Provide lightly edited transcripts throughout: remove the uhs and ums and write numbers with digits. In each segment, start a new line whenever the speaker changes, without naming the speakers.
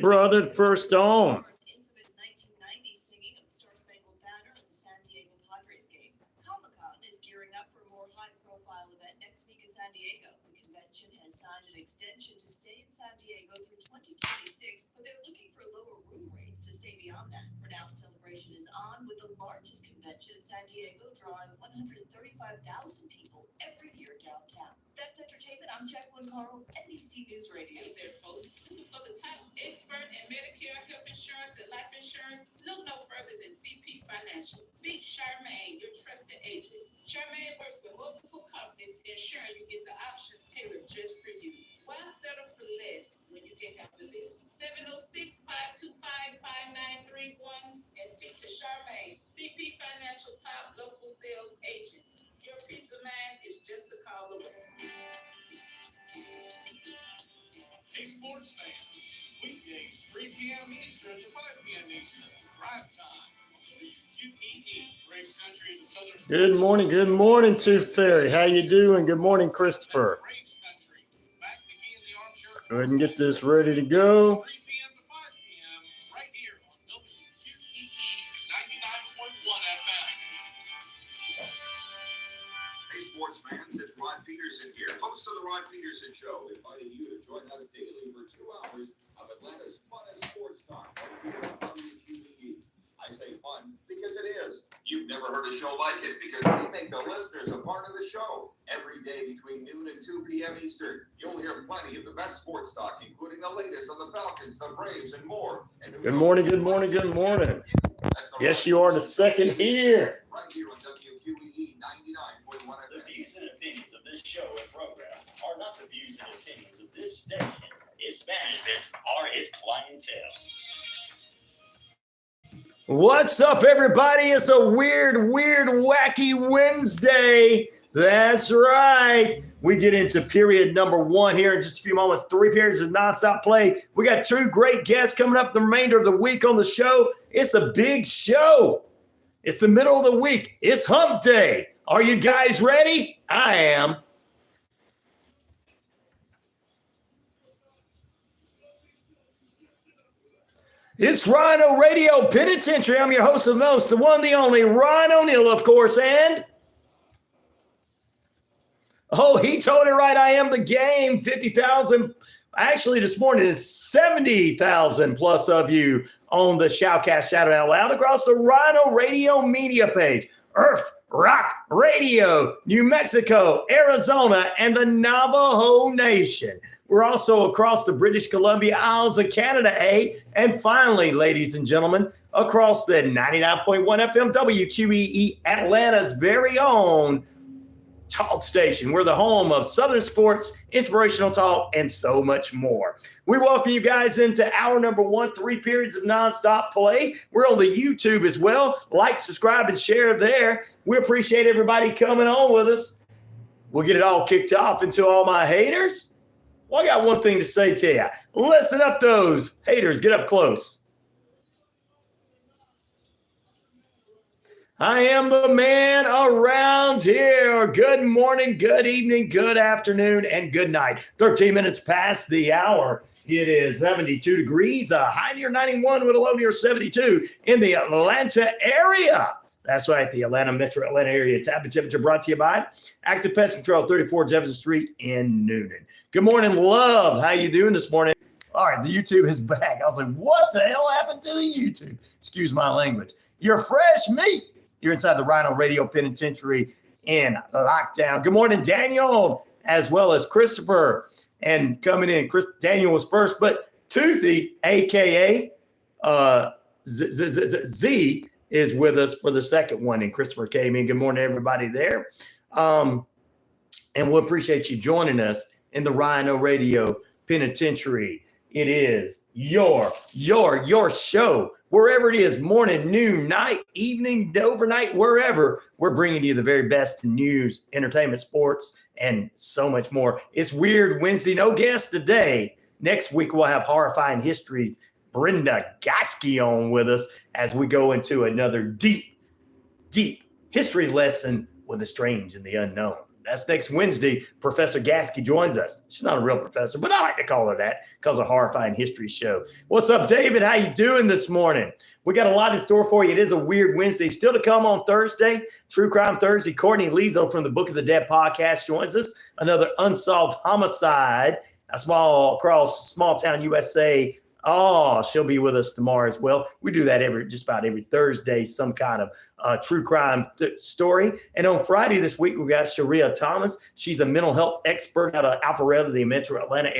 Brother first on.
Infamous 1990s singing of Star-Spangled Banner at the San Diego Padres game. Comic-Con is gearing up for a more high-profile event next week in San Diego. The convention has signed an extension to stay in San Diego through 2026, but they're looking for lower room rates to stay beyond that. Renowned Celebration is on with the largest convention in San Diego, drawing 135,000 people every year downtown. That's entertainment. I'm Jacqueline Carl, NBC News Radio.
Hey there, folks. Looking for the top expert in Medicare, health insurance, and life insurance? Look no further than CP Financial. Meet Charmaine, your trusted agent. Charmaine works with multiple companies, ensuring you get the options tailored just for you. Why settle for less when you can have the best? 706-525-5931 and speak to Charmaine, CP Financial top local sales agent. Your peace of mind is just a call away.
Hey, sports fans. Weekdays, 3 p.m. Eastern to 5 p.m. Eastern. Drive time on WQEE. Braves Country is a southern sports.
Good morning, Tooth Fairy. How you doing? Good morning, Christopher.
Braves Country. Back McGee in the armchair.
Go ahead and get this ready to go.
3 p.m. to 5 p.m. right here on WQEE 99.1 FM.
Hey, sports fans, it's Rod Peterson here, host of the Rod Peterson Show, inviting you to join us daily for 2 hours of Atlanta's funnest sports talk right here on WQEE. I say fun because it is. You've never heard a show like it because we make the listeners a part of the show. Every day between noon and 2 p.m. Eastern, you'll hear plenty of the best sports talk, including the latest on the Falcons, the Braves, and more. And
Good morning. Yes, you are the second here.
Right here on WQEE 99.1 FM.
The views and opinions of this show and program are not the views and opinions of this station, its management, or its clientele.
What's up, everybody? It's a weird, wacky Wednesday. That's right. We get into period number 1 here in just a few moments. 3 periods of nonstop play. We got 2 great guests coming up the remainder of the week on the show. It's a big show. It's the middle of the week. It's hump day. Are you guys ready? I am. It's RyanORadio Penitentiary. I'm your host of the most, the one, the only, Ryan O'Neal, of course, and he told it right. I am the game. 50,000. Actually, this morning is 70,000 plus of you on the Shoutcast Shout Out Loud across the RyanORadio media page. Earth Rock Radio, New Mexico, Arizona, and the Navajo Nation. We're also across the British Columbia Isles of Canada, and finally, ladies and gentlemen, across the 99.1 FM WQEE, Atlanta's very own talk station. We're the home of Southern sports, inspirational talk, and so much more. We welcome you guys into hour number 1, 3 periods of nonstop play. We're on the YouTube as well. Like, subscribe, and share there. We appreciate everybody coming on with us. We'll get it all kicked off. And to all my haters, well, I got one thing to say to you. Listen up, those haters. Get up close. I am the man around here. Good morning, good evening, good afternoon, and good night. 13 minutes past the hour. It is 72 degrees, a high near 91 with a low near 72 in the Atlanta area. That's right, the Atlanta Metro Atlanta area. Tap and temperature brought to you by Active Pest Control, 34 Jefferson Street in Noonan. Good morning, love. How you doing this morning? All right, the YouTube is back. I was like, what the hell happened to the YouTube? Excuse my language. You're fresh meat. You're inside the RyanORadio Penitentiary in lockdown. Good morning, Daniel, as well as Christopher. And coming in, Daniel was first, but Toothy, a.k.a. Z, is with us for the second one, and Christopher came in. Good morning, everybody there. And we appreciate you joining us in the RyanORadio Penitentiary. It is your show. Wherever it is, morning, noon, night, evening, overnight, wherever, we're bringing you the very best news, entertainment, sports, and so much more. It's Weird Wednesday. No guest today. Next week, we'll have Horrifying Histories, Brenda Goski on with us as we go into another deep history lesson with the strange and the unknown. That's next Wednesday. Professor Gasky joins us. She's not a real professor, but I like to call her that because of Horrifying History Show. What's up, David? How you doing this morning? We got a lot in store for you. It is a weird Wednesday. Still to come on Thursday, True Crime Thursday. Courtney Lizo from the Book of the Dead podcast joins us. Another unsolved homicide, across small town USA. Oh, she'll be with us tomorrow as well. We do that just about every Thursday, some kind of true crime story. And on Friday this week, we've got Sharia Thomas. She's a mental health expert out of Alpharetta, the metro Atlanta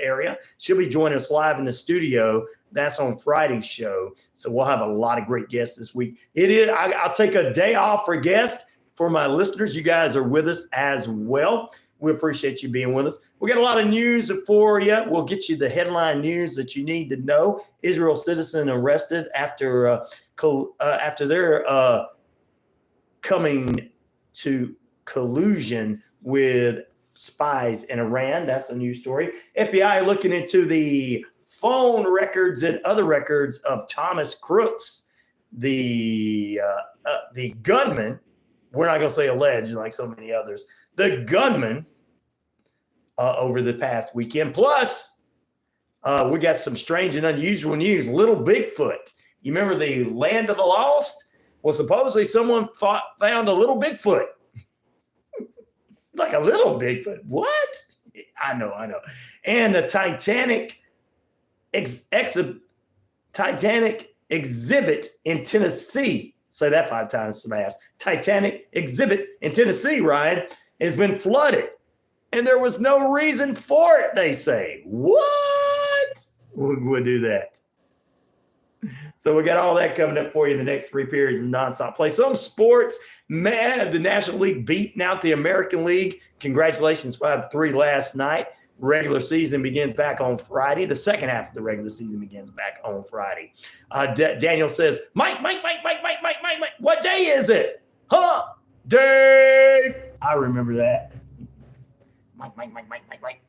area. She'll be joining us live in the studio. That's on Friday's show. So we'll have a lot of great guests this week. I'll take a day off for guests. For my listeners, you guys are with us as well. We appreciate you being with us. We got a lot of news for you. We'll get you the headline news that you need to know. Israel citizen arrested after their coming to collusion with spies in Iran. That's a news story. FBI looking into the phone records and other records of Thomas Crooks, the gunman. We're not going to say alleged like so many others. The gunman. Over the past weekend. Plus, we got some strange and unusual news. Little Bigfoot. You remember the land of the lost? Well, supposedly someone found a little Bigfoot. Like a little Bigfoot. What? I know. And the Titanic exhibit in Tennessee. Say that 5 times fast. Titanic exhibit in Tennessee, Ryan, has been flooded. And there was no reason for it, they say. What? We'll do that. So we got all that coming up for you in the next 3 periods of nonstop play. Some sports, man, the National League beating out the American League. Congratulations, 5-3 last night. Regular season begins back on Friday. The second half of the regular season begins back on Friday. Daniel says, Mike, what day is it? Hump Day. I remember that. Mike.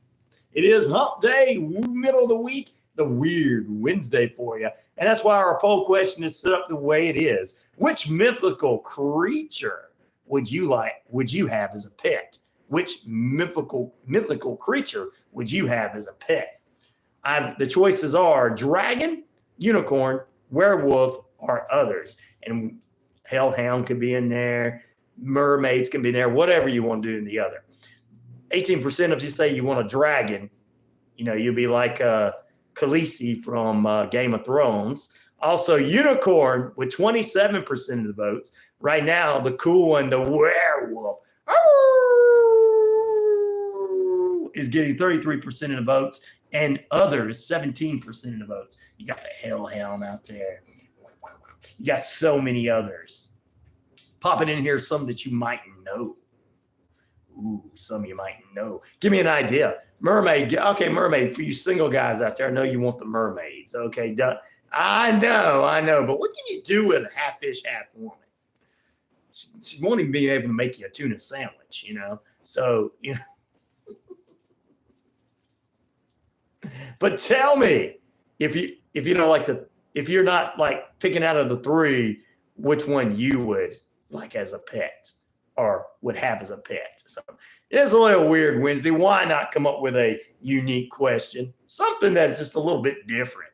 It is Hump Day, middle of the week, the weird Wednesday for you. And that's why our poll question is set up the way it is. Which mythical creature would you have as a pet? Which mythical creature would you have as a pet? The choices are dragon, unicorn, werewolf, or others. And hellhound could be in there. Mermaids can be in there. Whatever you want to do in the other. 18% of you say you want a dragon. You'll be like Khaleesi from Game of Thrones. Also, unicorn with 27% of the votes. Right now, the cool one, the werewolf, is getting 33% of the votes, and others, 17% of the votes. You got the hellhound out there. You got so many others. Popping in here, some that you might know. Ooh, some you might know. Give me an idea. Mermaid. Okay, mermaid. For you single guys out there, I know you want the mermaids. Okay, done. I know. But what can you do with a half fish, half woman? She won't even be able to make you a tuna sandwich, So, But tell me, if you're not like picking out of the 3, which one you would like as a pet or would have as a pet. So it's a little weird Wednesday. Why not come up with a unique question? Something that's just a little bit different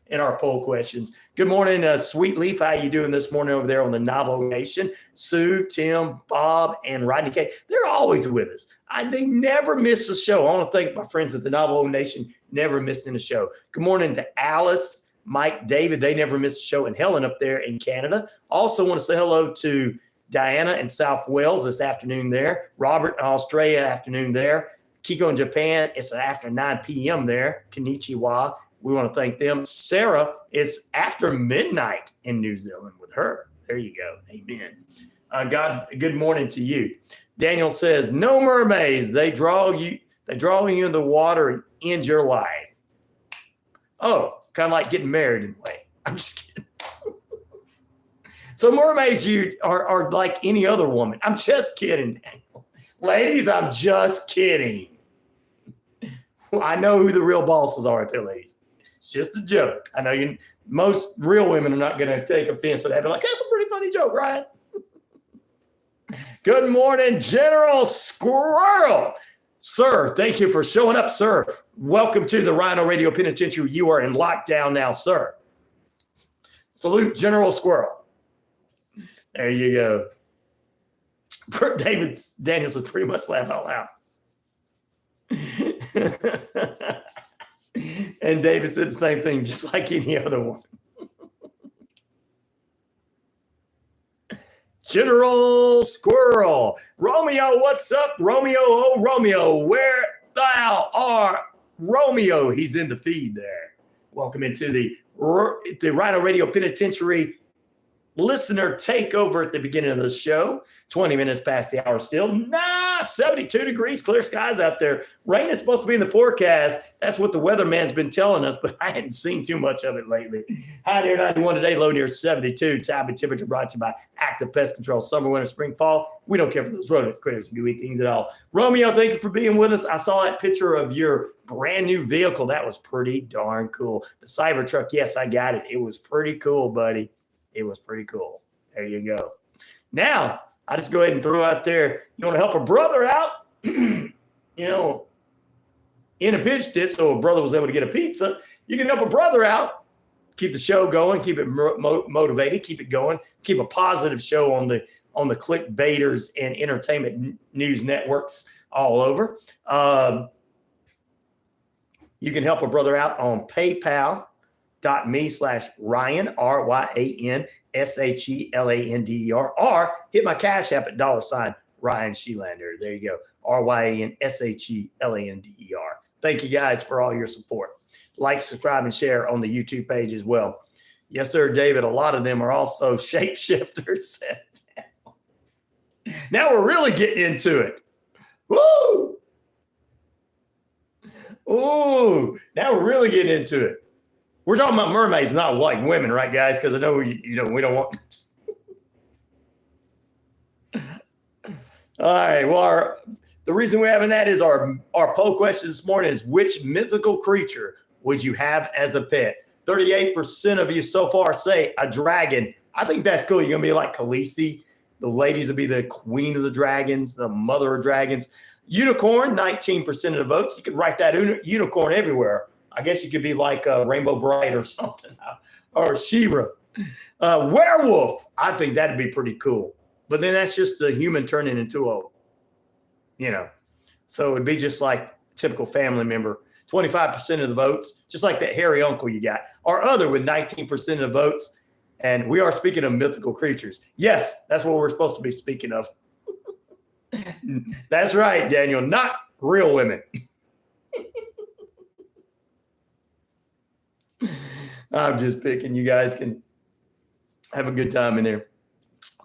in our poll questions. Good morning, Sweet Leaf. How you doing this morning over there on the Navajo Nation? Sue, Tim, Bob, and Rodney K. They're always with us. They never miss a show. I want to thank my friends at the Navajo Nation, never missing a show. Good morning to Alice, Mike, David. They never miss a show. And Helen up there in Canada. Also want to say hello to Diana in South Wales this afternoon there. Robert in Australia afternoon there. Kiko in Japan, it's after 9 p.m. there. Konnichiwa. We want to thank them. Sarah, it's after midnight in New Zealand with her. There you go. Amen. God, good morning to you. Daniel says, no mermaids. They draw you in the water and end your life. Oh, kind of like getting married in a way. I'm just kidding. So mermaids are like any other woman. I'm just kidding, Daniel. Ladies, I'm just kidding. I know who the real bosses are out there, ladies. It's just a joke. I know most real women are not going to take offense to that. But like, that's a pretty funny joke, Ryan. Good morning, General Squirrel. Sir, thank you for showing up, sir. Welcome to the RyanORadio Penitentiary. You are in lockdown now, sir. Salute, General Squirrel. There you go. David Daniels would pretty much laugh out loud. And David said the same thing, just like any other one. General Squirrel. Romeo, what's up? Romeo, oh Romeo, where thou art, Romeo. He's in the feed there. Welcome into the RyanORadio Penitentiary listener takeover at the beginning of the show. 20 minutes past the hour still. 72 degrees, clear skies out there. Rain is supposed to be in the forecast. That's what the weatherman's been telling us, but I hadn't seen too much of it lately. High near 91 today, low near 72. Time and temperature brought to you by Active Pest Control. Summer, winter, spring, fall. We don't care for those rodents, critters, gooey things at all. Romeo, thank you for being with us. I saw that picture of your brand new vehicle. That was pretty darn cool. The Cybertruck, yes, I got it. It was pretty cool, buddy. It was pretty cool. There you go. Now, I just go ahead and throw out there, you want to help a brother out, in a pinch did, so a brother was able to get a pizza. You can help a brother out, keep the show going, keep it motivated, keep it going, keep a positive show on the clickbaiters and entertainment news networks all over. You can help a brother out on PayPal.me/Ryan, RyanShelander, or hit my Cash App at $RyanShelander. There you go. RyanShelander. Thank you guys for all your support. Like, subscribe, and share on the YouTube page as well. Yes, sir, David. A lot of them are also shapeshifters. Now we're really getting into it. Woo! Ooh, now we're really getting into it. We're talking about mermaids, not like women, right, guys? Because I know we don't want. All right. Well, the reason we're having that is our poll question this morning is, which mythical creature would you have as a pet? 38% of you so far say a dragon. I think that's cool. You're gonna be like Khaleesi. The ladies will be the queen of the dragons, the mother of dragons. Unicorn, 19% of the votes. You could write that unicorn everywhere. I guess you could be like Rainbow Bright or something, or She-Ra. Werewolf, I think that'd be pretty cool. But then that's just a human turning into so it'd be just like a typical family member. 25% of the votes, just like that hairy uncle you got. Our other with 19% of the votes. And we are speaking of mythical creatures. Yes, that's what we're supposed to be speaking of. That's right, Daniel, not real women. I'm just picking. You guys can have a good time in there.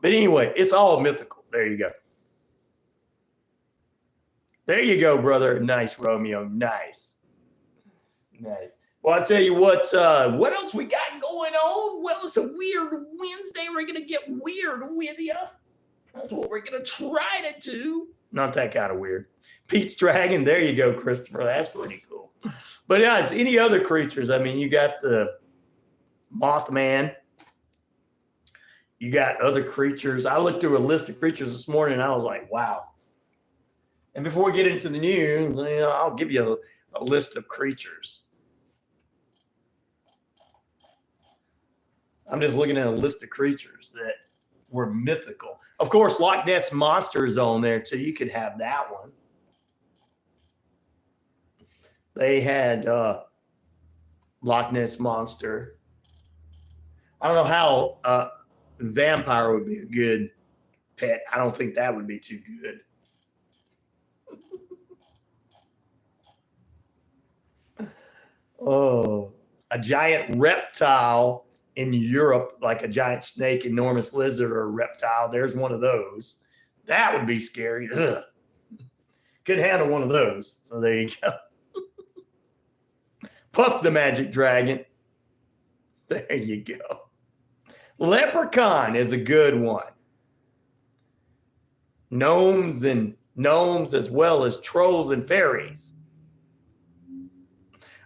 But anyway, it's all mythical. There you go. There you go, brother. Nice, Romeo. Nice. Well, I'll tell you what else we got going on? Well, it's a weird Wednesday. We're going to get weird with you. That's what we're going to try to do. Not that kind of weird. Pete's Dragon. There you go, Christopher. That's pretty cool. But guys, any other creatures? I mean, you got the Mothman. You got other creatures. I looked through a list of creatures this morning, and I was like, wow. And before we get into the news, I'll give you a list of creatures. I'm just looking at a list of creatures that were mythical. Of course, Loch Ness Monster is on there, too. You could have that one. They had Loch Ness Monster. I don't know how vampire would be a good pet. I don't think that would be too good. Oh, a giant reptile in Europe, like a giant snake, enormous lizard, or a reptile. There's one of those. That would be scary. Ugh. Couldn't handle one of those. So there you go. Puff the Magic Dragon. There you go. Leprechaun is a good one. Gnomes as well as trolls and fairies.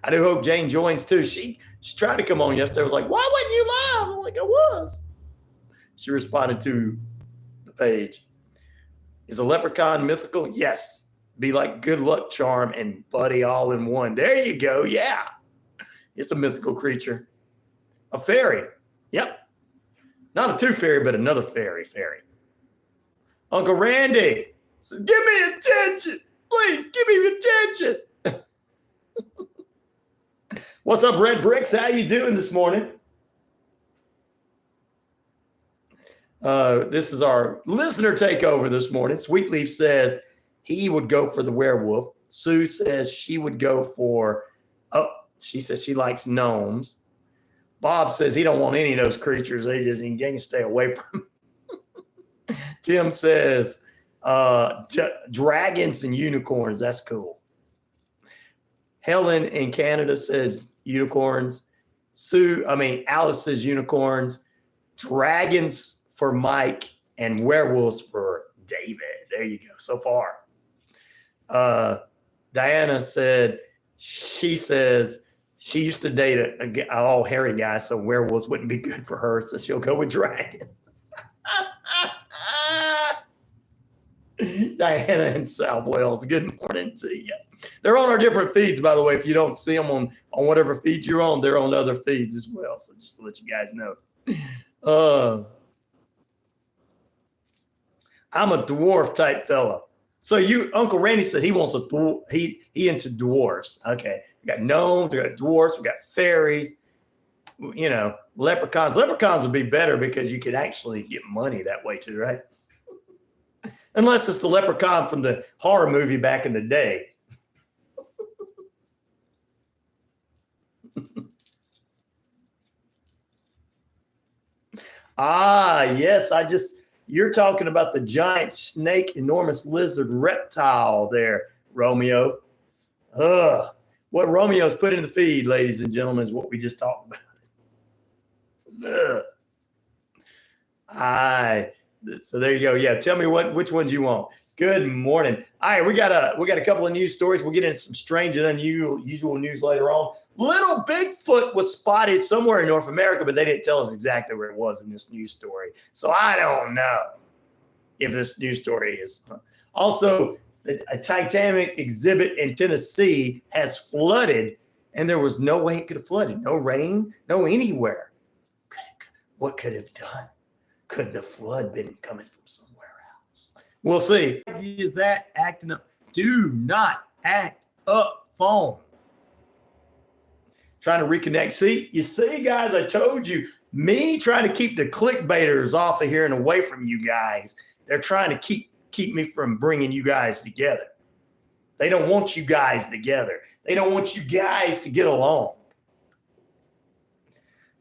I do hope Jane joins too. She tried to come on yesterday. I was like, why wasn't you live? I'm like, I was. She responded to the page. Is a leprechaun mythical? Yes. Be like good luck charm and buddy all in one. There you go. Yeah. It's a mythical creature. A fairy. Yep. Not a tooth fairy, but another fairy. Uncle Randy says, give me attention. Please give me attention. What's up, Red Bricks? How you doing this morning? This is our listener takeover this morning. Sweetleaf says he would go for the werewolf. Sue says she would go for, she says she likes gnomes. Bob says he don't want any of those creatures. He can stay away from them. Tim says dragons and unicorns. That's cool. Helen in Canada says unicorns. Alice says unicorns. Dragons for Mike and werewolves for David. There you go. So far. Diana said, she says she used to date an all hairy guy, so werewolves wouldn't be good for her, so she'll go with dragon. Diana in South Wales, good morning to you. They're on our different feeds, by the way. If you don't see them on whatever feed you're on, they're on other feeds as well. So just to let you guys know. I'm a dwarf type fella. So Uncle Randy said he wants he into dwarfs. Okay. We got gnomes, we got dwarfs, we got fairies, leprechauns. Leprechauns would be better because you could actually get money that way too, right? Unless it's the leprechaun from the horror movie back in the day. Yes, you're talking about the giant snake, enormous lizard reptile there, Romeo. What Romeo's put in the feed, ladies and gentlemen, is what we just talked about. So there you go. Yeah, tell me which ones you want. Good morning. All right, we got a couple of news stories. We'll get into some strange and unusual news later on. Little Bigfoot was spotted somewhere in North America, but they didn't tell us exactly where it was in this news story. So I don't know if this news story is. Also, a Titanic exhibit in Tennessee has flooded, and there was no way it could have flooded. No rain, no anywhere. What could have done? Could the flood been coming from somewhere else? We'll see. Is that acting up? Do not act up, phone. Trying to reconnect. See, guys, I told you, me trying to keep the clickbaiters off of here and away from you guys. They're trying to keep me from bringing you guys together. They don't want you guys together. They don't want you guys to get along.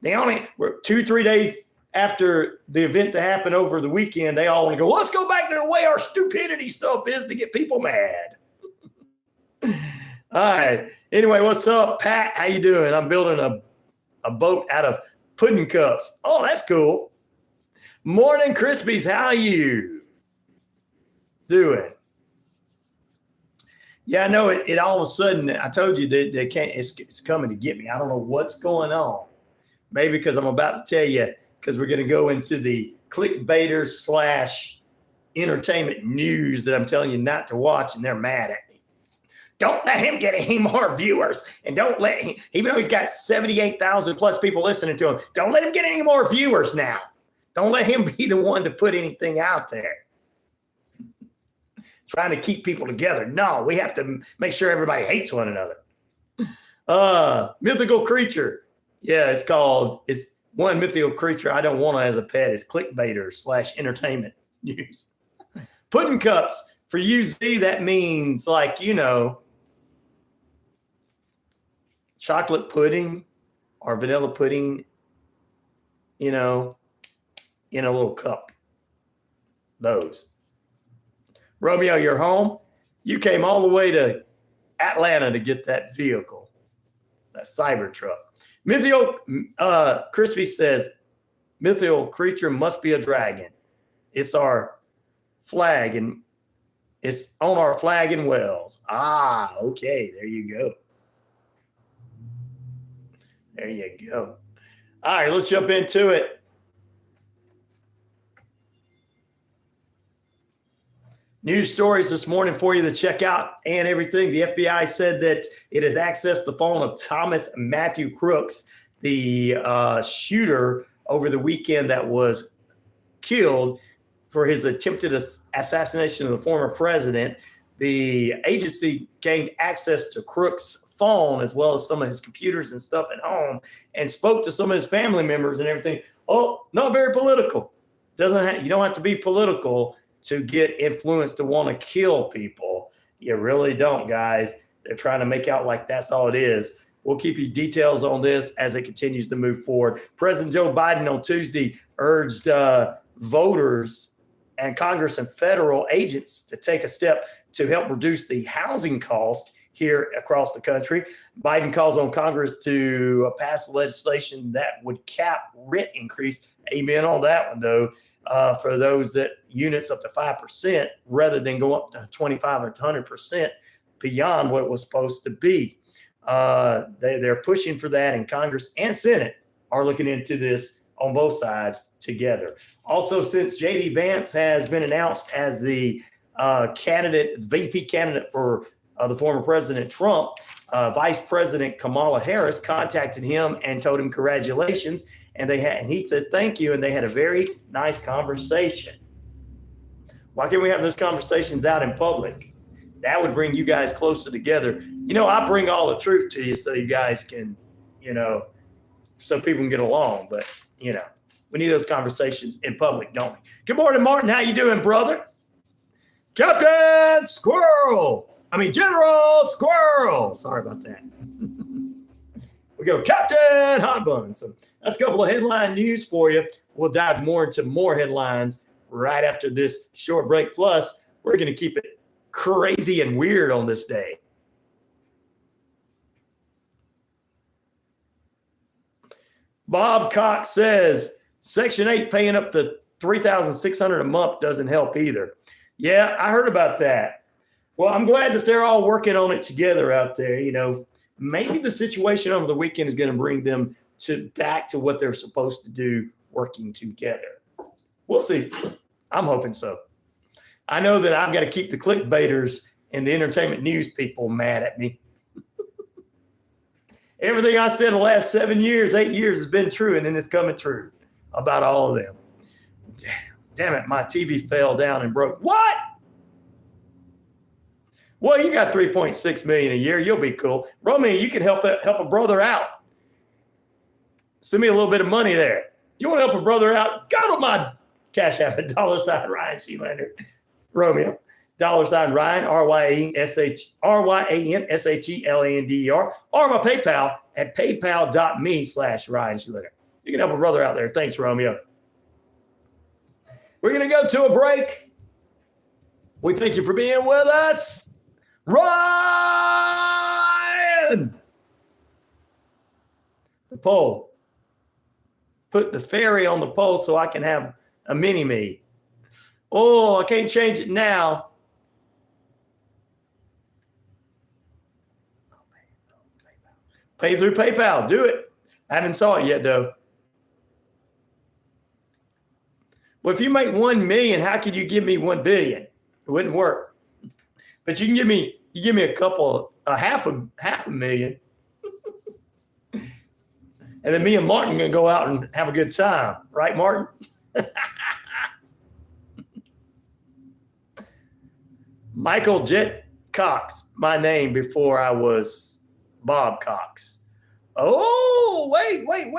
We're 2-3 days after the event to happen over the weekend. They all want to go, let's go back to the way our stupidity stuff is to get people mad. All right. Anyway, what's up, Pat? How you doing? I'm building a boat out of pudding cups. Oh, that's cool. Morning, Crispies. How are you doing? Yeah, I know it all of a sudden, I told you that they can't, it's coming to get me. I don't know what's going on. Maybe because I'm about to tell you, because we're going to go into the clickbaiters / entertainment news that I'm telling you not to watch, and they're mad at me. Don't let him get any more viewers, and don't let him, even though he's got 78,000 plus people listening to him, don't let him get any more viewers now. Don't let him be the one to put anything out there. Trying to keep people together. No, we have to make sure everybody hates one another. Mythical creature. Yeah, it's one mythical creature I don't want as a pet is clickbaiters / entertainment news. Pudding cups. For you, Z, that means chocolate pudding or vanilla pudding, in a little cup. Those. Romeo, you're home. You came all the way to Atlanta to get that vehicle, that cyber truck. Mythical, Crispy says, mythical creature must be a dragon. It's our flag, and it's on our flag in Wales. Okay, there you go. There you go. All right, let's jump into it. News stories this morning for you to check out and everything. The FBI said that it has accessed the phone of Thomas Matthew Crooks, the shooter over the weekend that was killed for his attempted assassination of the former president. The agency gained access to Crooks' phone as well as some of his computers and stuff at home and spoke to some of his family members and everything. Oh, not very political. You don't have to be political to get influence to want to kill people. You really don't, guys. They're trying to make out like that's all it is. We'll keep you details on this as it continues to move forward. President Joe Biden on Tuesday urged voters and Congress and federal agents to take a step to help reduce the housing cost here across the country. Biden calls on Congress to pass legislation that would cap rent increase. Amen on that one, though. For those that units up to 5% rather than go up to 25 or 100% beyond what it was supposed to be. They're pushing for that, and Congress and Senate are looking into this on both sides together. Also, since J.D. Vance has been announced as the VP candidate for the former President Trump, Vice President Kamala Harris contacted him and told him congratulations. And he said, thank you. And they had a very nice conversation. Why can't we have those conversations out in public? That would bring you guys closer together. I bring all the truth to you so you guys can, so people can get along. But, we need those conversations in public, don't we? Good morning, Martin. How you doing, brother? Captain Squirrel. General Squirrel. Sorry about that. We go Captain Hot Bun. So that's a couple of headline news for you. We'll dive more into more headlines right after this short break. Plus, we're going to keep it crazy and weird on this day. Bob Cox says Section 8 paying up to $3,600 a month doesn't help either. Yeah, I heard about that. Well, I'm glad that they're all working on it together out there. Maybe the situation over the weekend is going to bring them back to what they're supposed to do, working together. We'll see. I'm hoping so. I know that I've got to keep the clickbaiters and the entertainment news people mad at me. Everything I said the last 8 years has been true, and then it's coming true about all of them. Damn it, my TV fell down and broke. What? Well, you got $3.6 million a year. You'll be cool. Romy, you can help a brother out. Send me a little bit of money there. You want to help a brother out? Go to my Cash App at $RyanShelander. Romeo, $Ryan, RyanShelander, or my PayPal at paypal.me/RyanShelander. You can help a brother out there. Thanks, Romeo. We're going to go to a break. We thank you for being with us. Ryan! The poll. Put the fairy on the poll so I can have a mini-me. Oh, I can't change it now. Pay through PayPal. Do it. I haven't saw it yet, though. Well, if you make 1 million, how could you give me 1 billion? It wouldn't work. But you give me half a million. And then me and Martin are going to go out and have a good time. Right, Martin? Michael Jet Cox, my name before I was Bob Cox. Oh, wait. Okay.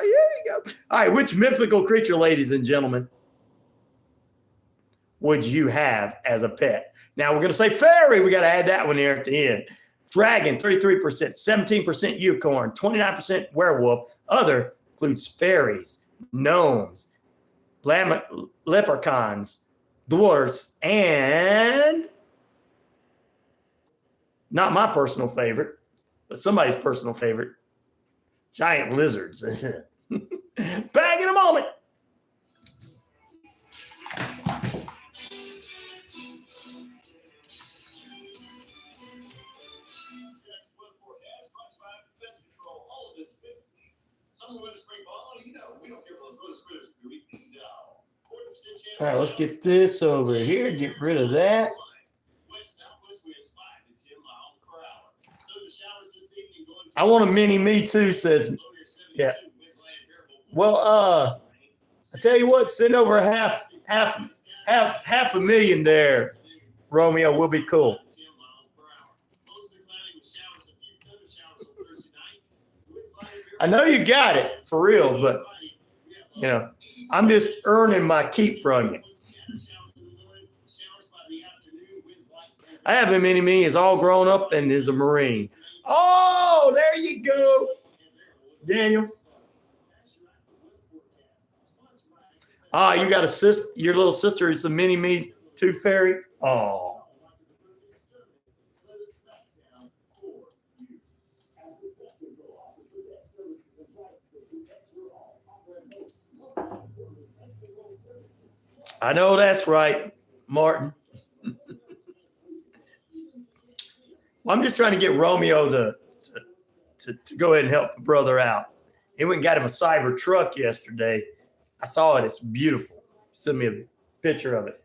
Here you go. All right. Which mythical creature, ladies and gentlemen, would you have as a pet? Now we're going to say fairy. We got to add that one here at the end. Dragon, 33%, 17% unicorn, 29% werewolf. Other includes fairies, gnomes, leprechauns, dwarfs, and not my personal favorite, but somebody's personal favorite, giant lizards. Back in a moment.
Summer, winter, spring, fall, we don't care for those winter spinners. We things out. According to
All right, let's get this over here. Get rid of that. I want a mini me too, says, yeah. Well, I tell you what, send over half a million there, Romeo. Will be cool. I know you got it for real, but you know, I'm just earning my keep from you. I have a mini me. Is all grown up and is a Marine. Oh, there you go, Daniel. Ah, you got a sister. Your little sister is a mini me too, fairy. Oh. I know that's right, Martin. Well, I'm just trying to get Romeo to go ahead and help the brother out. He went and got him a cyber truck yesterday. I saw it. It's beautiful. Send me a picture of it.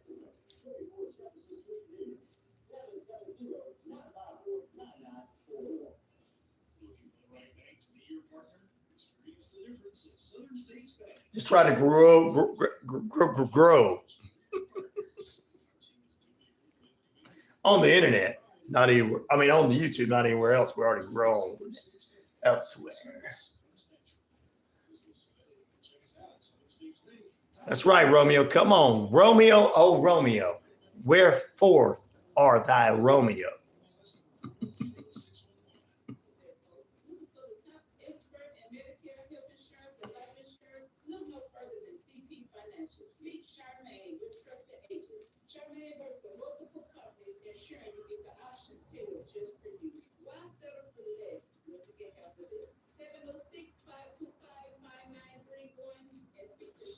Just trying to grow. On the internet, not anywhere. I mean, on the YouTube, not anywhere else. We're already grown elsewhere. That's right, Romeo. Come on, Romeo. Oh, Romeo. Wherefore art thy Romeo?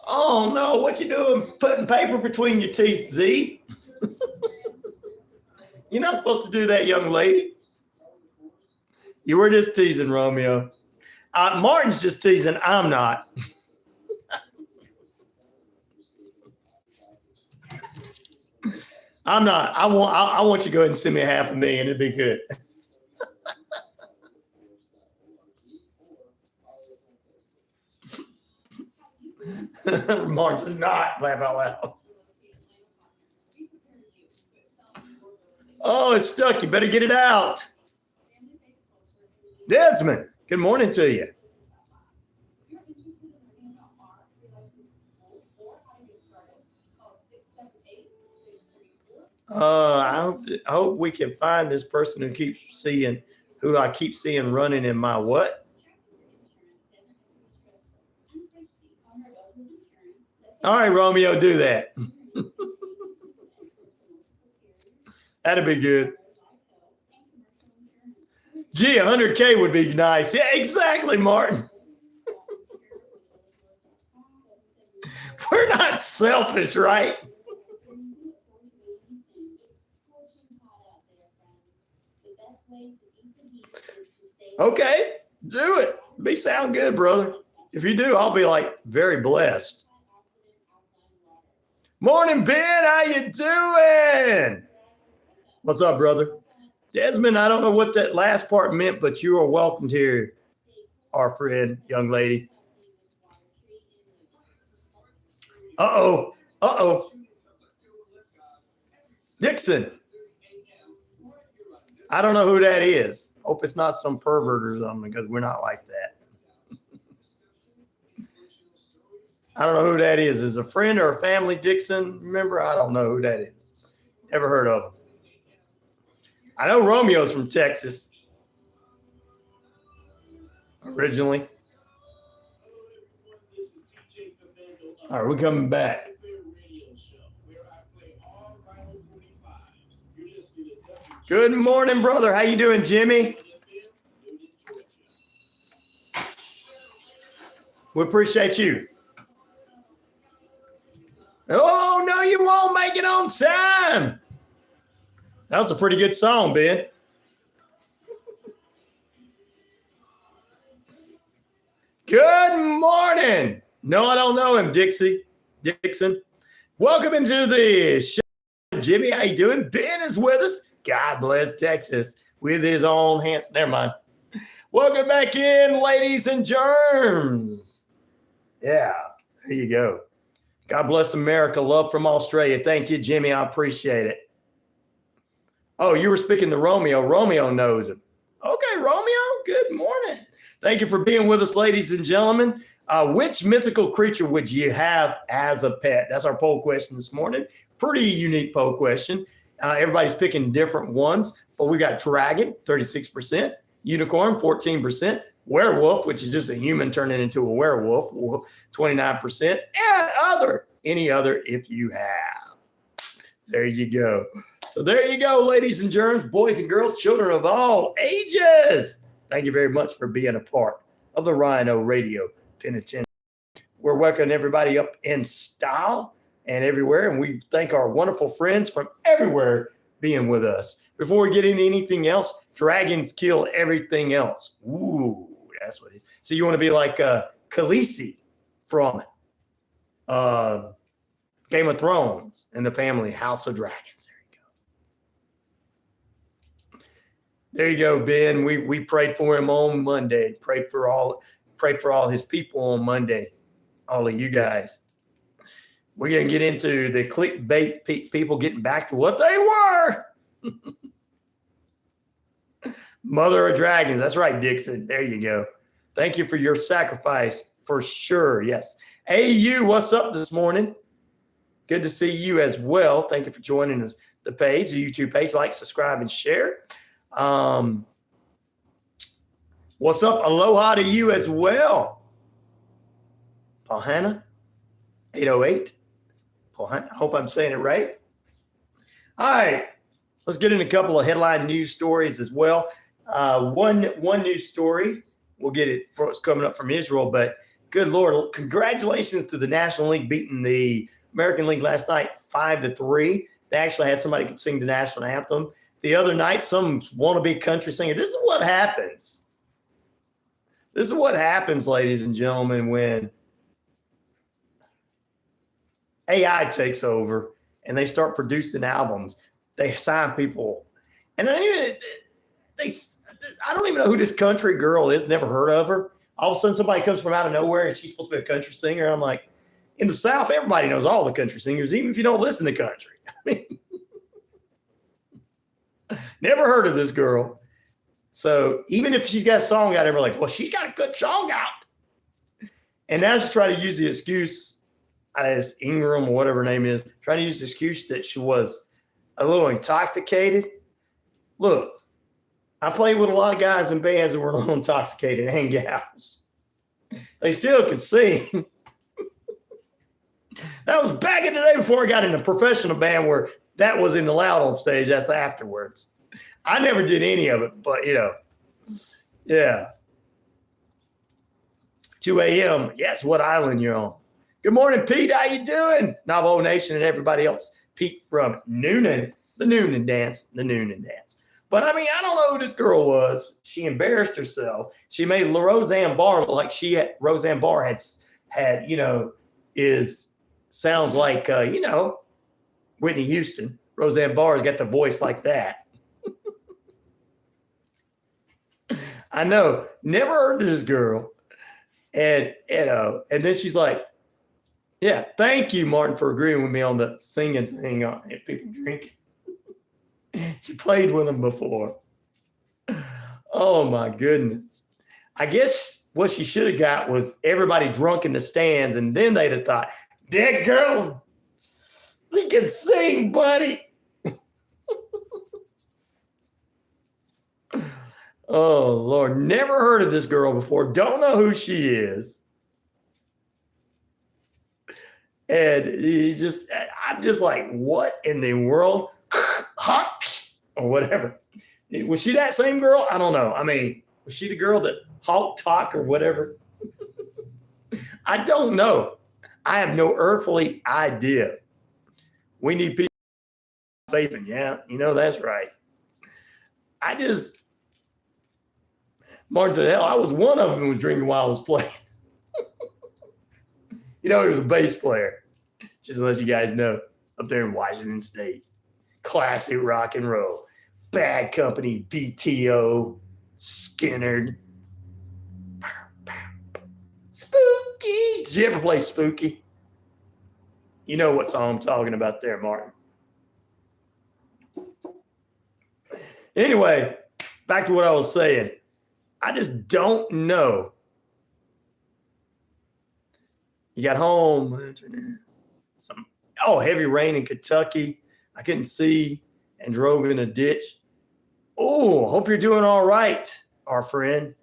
Oh no, what you doing putting paper between your teeth, Z? You're not supposed to do that, young lady. You were just teasing, Romeo. Martin's just teasing. I'm not. I'm not. I want you to go ahead and send me $500,000. It'd be good. Martin says not. Laugh out loud. Oh, it's stuck. You better get it out. Desmond, good morning to you. I hope we can find this person who I keep seeing running in my what? All right, Romeo, do that. That'd be good. Gee, 100K would be nice. Yeah, exactly, Martin. We're not selfish, right? Okay, do it. Sound good, brother. If you do, I'll be like very blessed. Morning, Ben. How you doing? What's up, brother? Desmond, I don't know what that last part meant, but you are welcome here, our friend, young lady. Uh-oh. Dixon. I don't know who that is. Hope it's not some pervert or something, because we're not like that. I don't know who that is. Is it a friend or a family, Dixon? Remember? I don't know who that is. Never heard of him. I know Romeo's from Texas. Originally. All right, we're coming back. Good morning, brother. How you doing, Jimmy? We appreciate you. Oh, no, you won't make it on time. That was a pretty good song, Ben. Good morning. No, I don't know him, Dixon. Welcome into the show. Jimmy, how you doing? Ben is with us. God bless Texas with his own hands. Never mind. Welcome back in, ladies and germs. Yeah, there you go. God bless America. Love from Australia. Thank you, Jimmy. I appreciate it. Oh, you were speaking to Romeo. Romeo knows him. Okay, Romeo, good morning. Thank you for being with us, ladies and gentlemen. Which mythical creature would you have as a pet? That's our poll question this morning. Pretty unique poll question. Everybody's picking different ones, but we got dragon, 36%, unicorn, 14%, werewolf, which is just a human turning into a werewolf, 29%, and any other if you have. There you go. So there you go, ladies and germs, boys and girls, children of all ages. Thank you very much for being a part of the RyanORadio Penitentiary. We're welcoming everybody up in style and everywhere, and we thank our wonderful friends from everywhere being with us. Before we get into anything else, dragons kill everything else. Ooh, that's what it is. So you want to be like Khaleesi from Game of Thrones and the family House of Dragons. There you go, Ben. We prayed for him on Monday. Prayed for all his people on Monday. All of you guys. We're gonna get into the clickbait people getting back to what they were. Mother of Dragons. That's right, Dixon. There you go. Thank you for your sacrifice for sure. Yes. AU, what's up this morning? Good to see you as well. Thank you for joining the page, the YouTube page. Like, subscribe, and share. What's up? Aloha to you as well. Pauhana, 808. Pauhana, I hope I'm saying it right. All right. Let's get into a couple of headline news stories as well. One news story. We'll get it for what's coming up from Israel, but good Lord, congratulations to the National League beating the American League last night 5-3. They actually had somebody could sing the national anthem. The other night, some wannabe country singer. This is what happens. This is what happens, ladies and gentlemen, when AI takes over and they start producing albums. They sign people. And I don't even know who this country girl is. Never heard of her. All of a sudden, somebody comes from out of nowhere and she's supposed to be a country singer. I'm like, in the South, everybody knows all the country singers, even if you don't listen to country. I mean, never heard of this girl. So even if she's got a song out, everyone's like, well, she's got a good song out. And now she's trying to use the excuse, as Ingram or whatever her name is, trying to use the excuse that she was a little intoxicated. Look, I played with a lot of guys in bands that were a little intoxicated and gals. They still could sing. That was back in the day before I got in a professional band where that was in the loud on stage. That's afterwards. I never did any of it, but, yeah. 2 a.m. Yes, what island you're on? Good morning, Pete. How you doing? Navajo Nation and everybody else. Pete from Noonan, the Noonan Dance. But, I mean, I don't know who this girl was. She embarrassed herself. She made Roseanne Barr look like Roseanne Barr had sounds like, Whitney Houston. Roseanne Barr's got the voice like that. I know. Never heard of this girl. And then she's like, yeah, thank you, Martin, for agreeing with me on the singing thing on if people drinking. She played with them before. Oh, my goodness. I guess what she should have got was everybody drunk in the stands, and then they'd have thought, that girl's he can sing, buddy. Oh, Lord. Never heard of this girl before. Don't know who she is. And I'm just like, what in the world? Or whatever. Was she that same girl? I don't know. I mean, was she the girl that talk or whatever? I don't know. I have no earthly idea. We need people vaping. Yeah, that's right. Martin said, hell, I was one of them who was drinking while I was playing. He was a bass player. Just to let you guys know, up there in Washington State. Classic rock and roll. Bad Company, BTO, Skinner. Spooky. Did you ever play Spooky? You know what song I'm talking about there, Martin. Anyway, back to what I was saying. I just don't know. You got home. Heavy rain in Kentucky. I couldn't see and drove in a ditch. Oh, hope you're doing all right, our friend.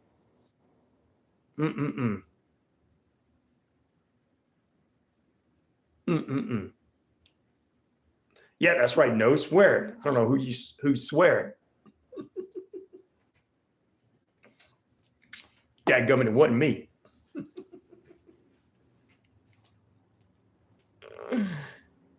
Yeah, that's right. No swearing. I don't know who's swearing. Dadgummit, it wasn't me.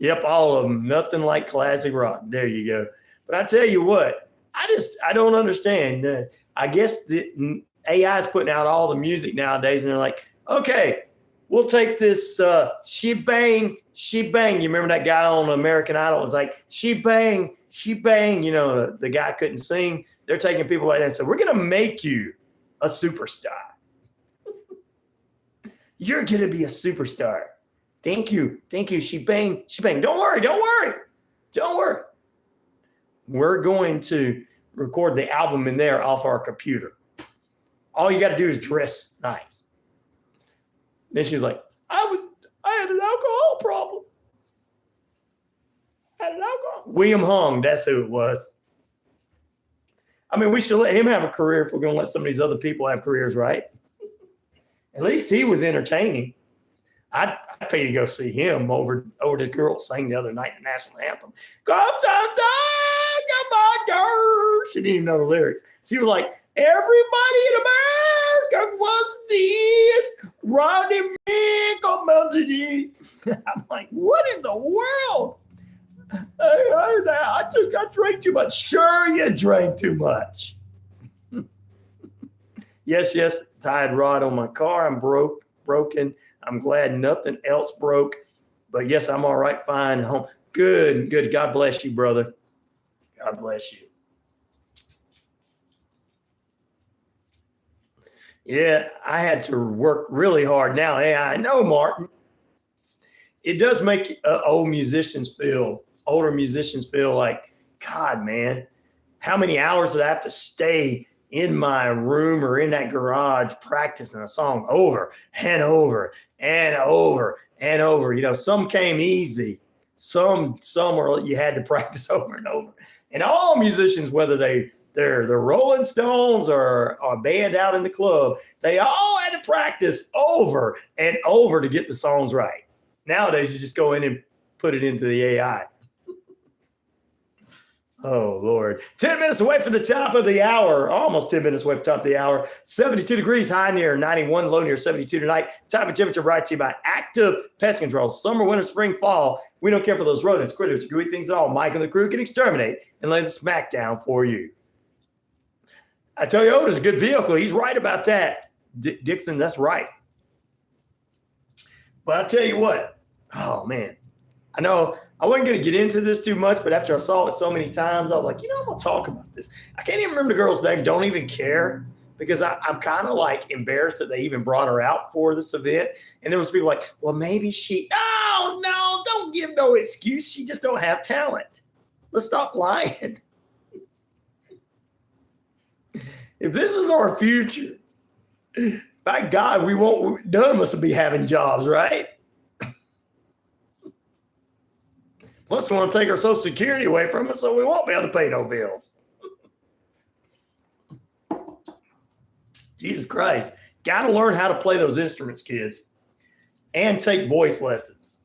Yep, all of them. Nothing like classic rock. There you go. But I tell you what, I don't understand. I guess the AI is putting out all the music nowadays, and they're like, okay, we'll take this she bang. You remember that guy on American Idol? It was like, she bang. You know, the guy couldn't sing. They're taking people like that and said, we're going to make you a superstar. You're going to be a superstar. Thank you. She bang. Don't worry. We're going to record the album in there off our computer. All you got to do is dress nice. Then she was like, I had an alcohol problem. William Hung, that's who it was. I mean, we should let him have a career if we're going to let some of these other people have careers, right? At least he was entertaining. I'd pay to go see him over this girl sang the other night the national anthem. Come down, come on, girl. She didn't even know the lyrics. She was like, everybody in America was this. Rodney McMahon. I'm like, what in the world? I drank too much. Sure, you drank too much. Yes, tied rod on my car. I'm broken. I'm glad nothing else broke. But yes, I'm all right, fine, home. Good. God bless you, brother. God bless you. Yeah, I had to work really hard now. Hey, I know, Martin. It does make older musicians feel like, God, man, how many hours did I have to stay in my room or in that garage practicing a song over and over and over and over? You know, some came easy. Some were you had to practice over and over. And all musicians, whether they're the Rolling Stones or a band out in the club, they all had to practice over and over to get the songs right. Nowadays, you just go in and put it into the AI. Oh, Lord. 10 minutes away from the top of the hour. Almost 10 minutes away from the top of the hour. 72 degrees, high near 91, low near 72 tonight. Time and temperature brought to you by Active Pest Control. Summer, winter, spring, fall. We don't care for those rodents, critters, gooey things at all. Mike and the crew can exterminate and lay the smack down for you. I tell you, Toyota's a good vehicle. He's right about that. Dixon, that's right. But I tell you what. Oh, man. I know I wasn't going to get into this too much, but after I saw it so many times, I was like, I'm going to talk about this. I can't even remember the girl's name. Don't even care, because I'm kind of like embarrassed that they even brought her out for this event. And there was people like, well, maybe no, don't give no excuse. She just don't have talent. Let's stop lying. If this is our future, by God, none of us will be having jobs, right? Plus, we want to take our Social Security away from us, so we won't be able to pay no bills. Jesus Christ. Got to learn how to play those instruments, kids, and take voice lessons.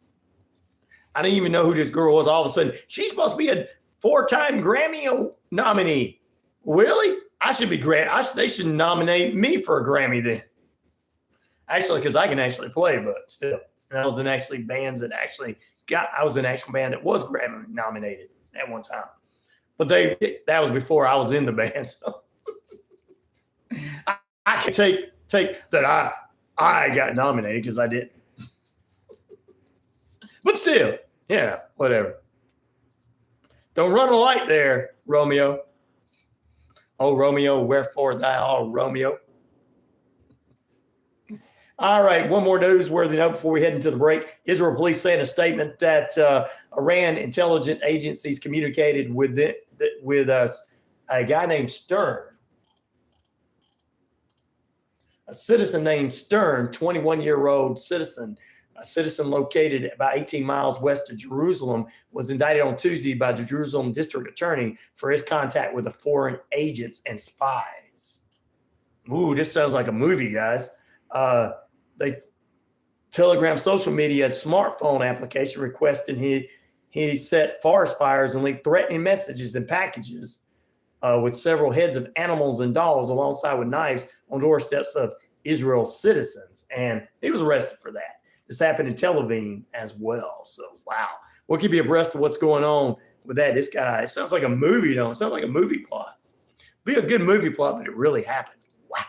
I didn't even know who this girl was. All of a sudden, she's supposed to be a 4-time Grammy nominee. Really? I should be they should nominate me for a Grammy then. Actually, because I can actually play, but still. And I was in actually bands that actually I was in an actual band that was Grammy nominated at one time. But that was before I was in the band. So I can take that I got nominated because I didn't. But still, yeah, whatever. Don't run a light there, Romeo. Oh, Romeo, wherefore thou, Romeo? All right, one more newsworthy note before we head into the break. Israel police say in a statement that Iran intelligence agencies communicated with a guy named Stern, a citizen named Stern, 21-year-old citizen, a citizen located about 18 miles west of Jerusalem, was indicted on Tuesday by the Jerusalem district attorney for his contact with the foreign agents and spies. Ooh, this sounds like a movie, guys. They Telegram social media smartphone application requesting he set forest fires and leaked threatening messages and packages with several heads of animals and dolls alongside with knives on doorsteps of Israel citizens. And he was arrested for that. This happened in Tel Aviv as well. So, wow. We'll keep you abreast of what's going on with that. This guy, it sounds like a movie, though. It sounds like a movie plot. Be a good movie plot, but it really happened. Wow.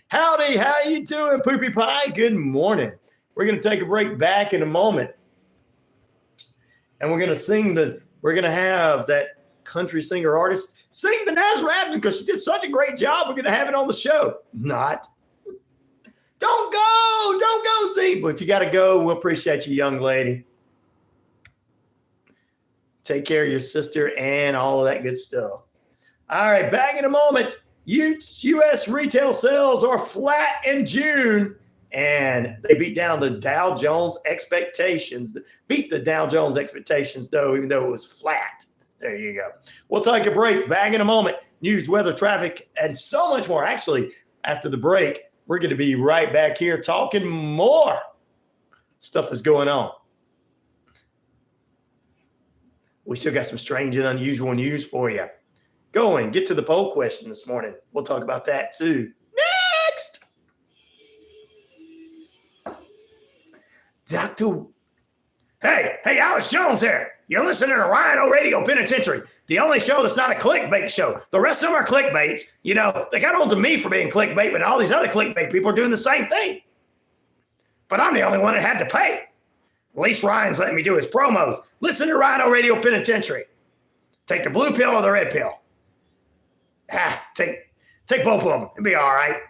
Howdy, how you doing, Poopy Pie? Good morning. We're going to take a break back in a moment. And we're going to have that country singer artist sing the Nazareth Anthem because she did such a great job. We're going to have it on the show. Not. Don't go, see. But if you got to go, we'll appreciate you, young lady. Take care of your sister and all of that good stuff. All right, back in a moment. U.S. retail sales are flat in June, and they beat the Dow Jones expectations, though, even though it was flat. There you go. We'll take a break. Back in a moment. News, weather, traffic, and so much more. Actually, after the break, we're going to be right back here talking more stuff that's going on. We still got some strange and unusual news for you. Get to the poll question this morning. We'll talk about that too. Next. Hey, Alex Jones here. You're listening to RyanORadio Penitentiary, the only show that's not a clickbait show. The rest of them are clickbaits. You know, they got on to me for being clickbait, but all these other clickbait people are doing the same thing. But I'm the only one that had to pay. At least Ryan's letting me do his promos. Listen to RyanORadio Penitentiary. Take the blue pill or the red pill. Take both of them. It'll be all right.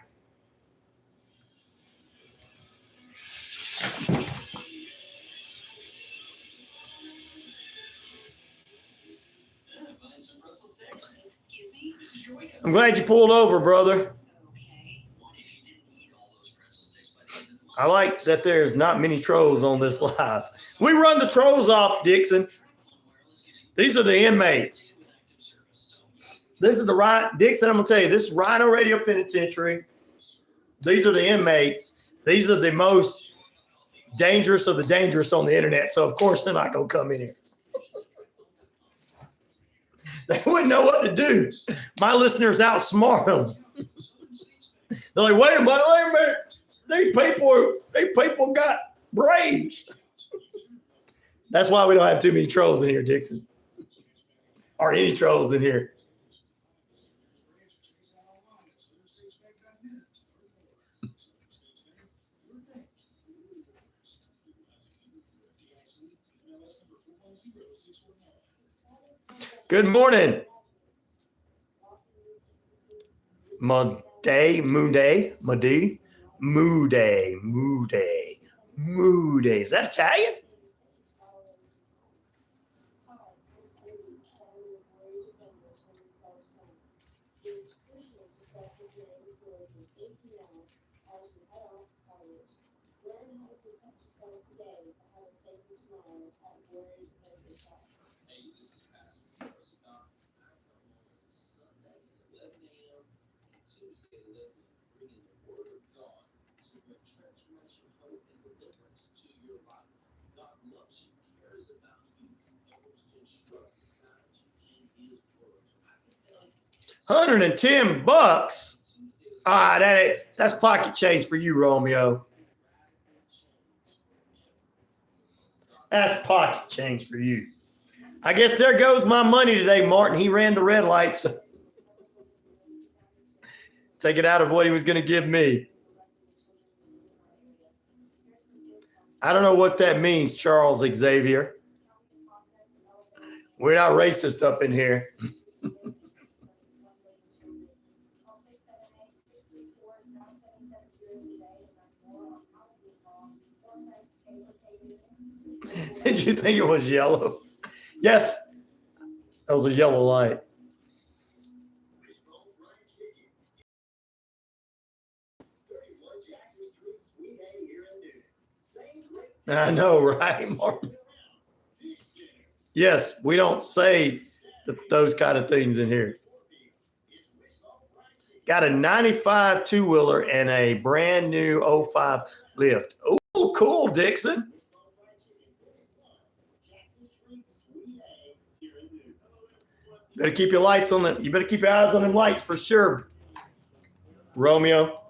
Excuse me?
This is your wake-up.
I'm glad you pulled over, brother.
Okay.
What if you didn't eat all those pretzel sticks by the end of the month?
I like that there's not many trolls on this live. We run the trolls off, Dixon. These are the inmates. This is the Dixon, I'm going to tell you, this is RyanORadio Penitentiary. These are the inmates. These are the most dangerous of the dangerous on the internet. So, of course, they're not going to come in here. They wouldn't know what to do. My listeners outsmart them. They're like, wait a minute. These people got brains. That's why we don't have too many trolls in here, Dixon. Or any trolls in here. Good morning. Moody. Is that Italian? $110. That's pocket change for you, Romeo. That's pocket change for you. I guess there goes my money today, Martin. He ran the red light, so take it out of what he was going to give me. I don't know what that means, Charles Xavier. We're not racist up in here. Did you think it was yellow? Yes, that was a yellow light. I know, right, Martin? Yes, we don't say those kind of things in here. Got a 95 two-wheeler and a brand new 05 lift. Oh, cool, Dixon. Better keep your lights on them. You better keep your eyes on them lights for sure, Romeo.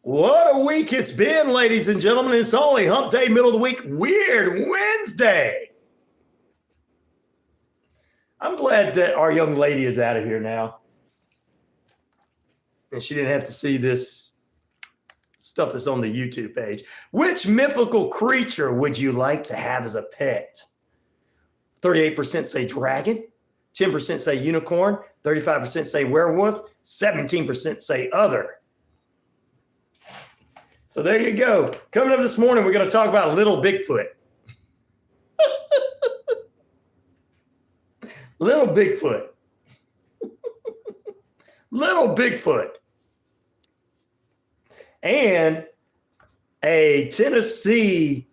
What a week it's been, ladies and gentlemen. It's only hump day, middle of the week, Weird Wednesday. I'm glad that our young lady is out of here now. And she didn't have to see this stuff that's on the YouTube page. Which mythical creature would you like to have as a pet? 38% say dragon, 10% say unicorn, 35% say werewolf, 17% say other. So there you go. Coming up this morning, we're going to talk about little Bigfoot. Little Bigfoot. Little Bigfoot. And a Tennessee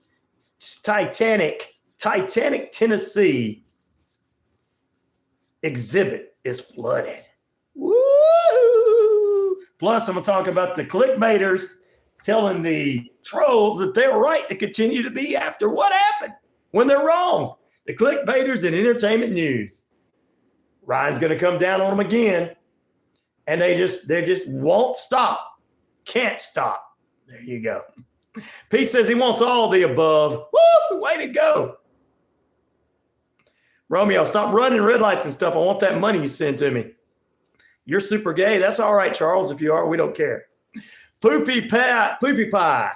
Titanic, Tennessee exhibit is flooded. Woo! Plus, I'm going to talk about the clickbaiters telling the trolls that they're right to continue to be after what happened when they're wrong. The clickbaiters in entertainment news. Ryan's going to come down on them again, and they just won't stop. Can't stop. There you go. Pete says he wants all the above. Woo! Way to go. Romeo, stop running red lights and stuff. I want that money you send to me. You're super gay. That's all right, Charles. If you are, we don't care. Poopy pie.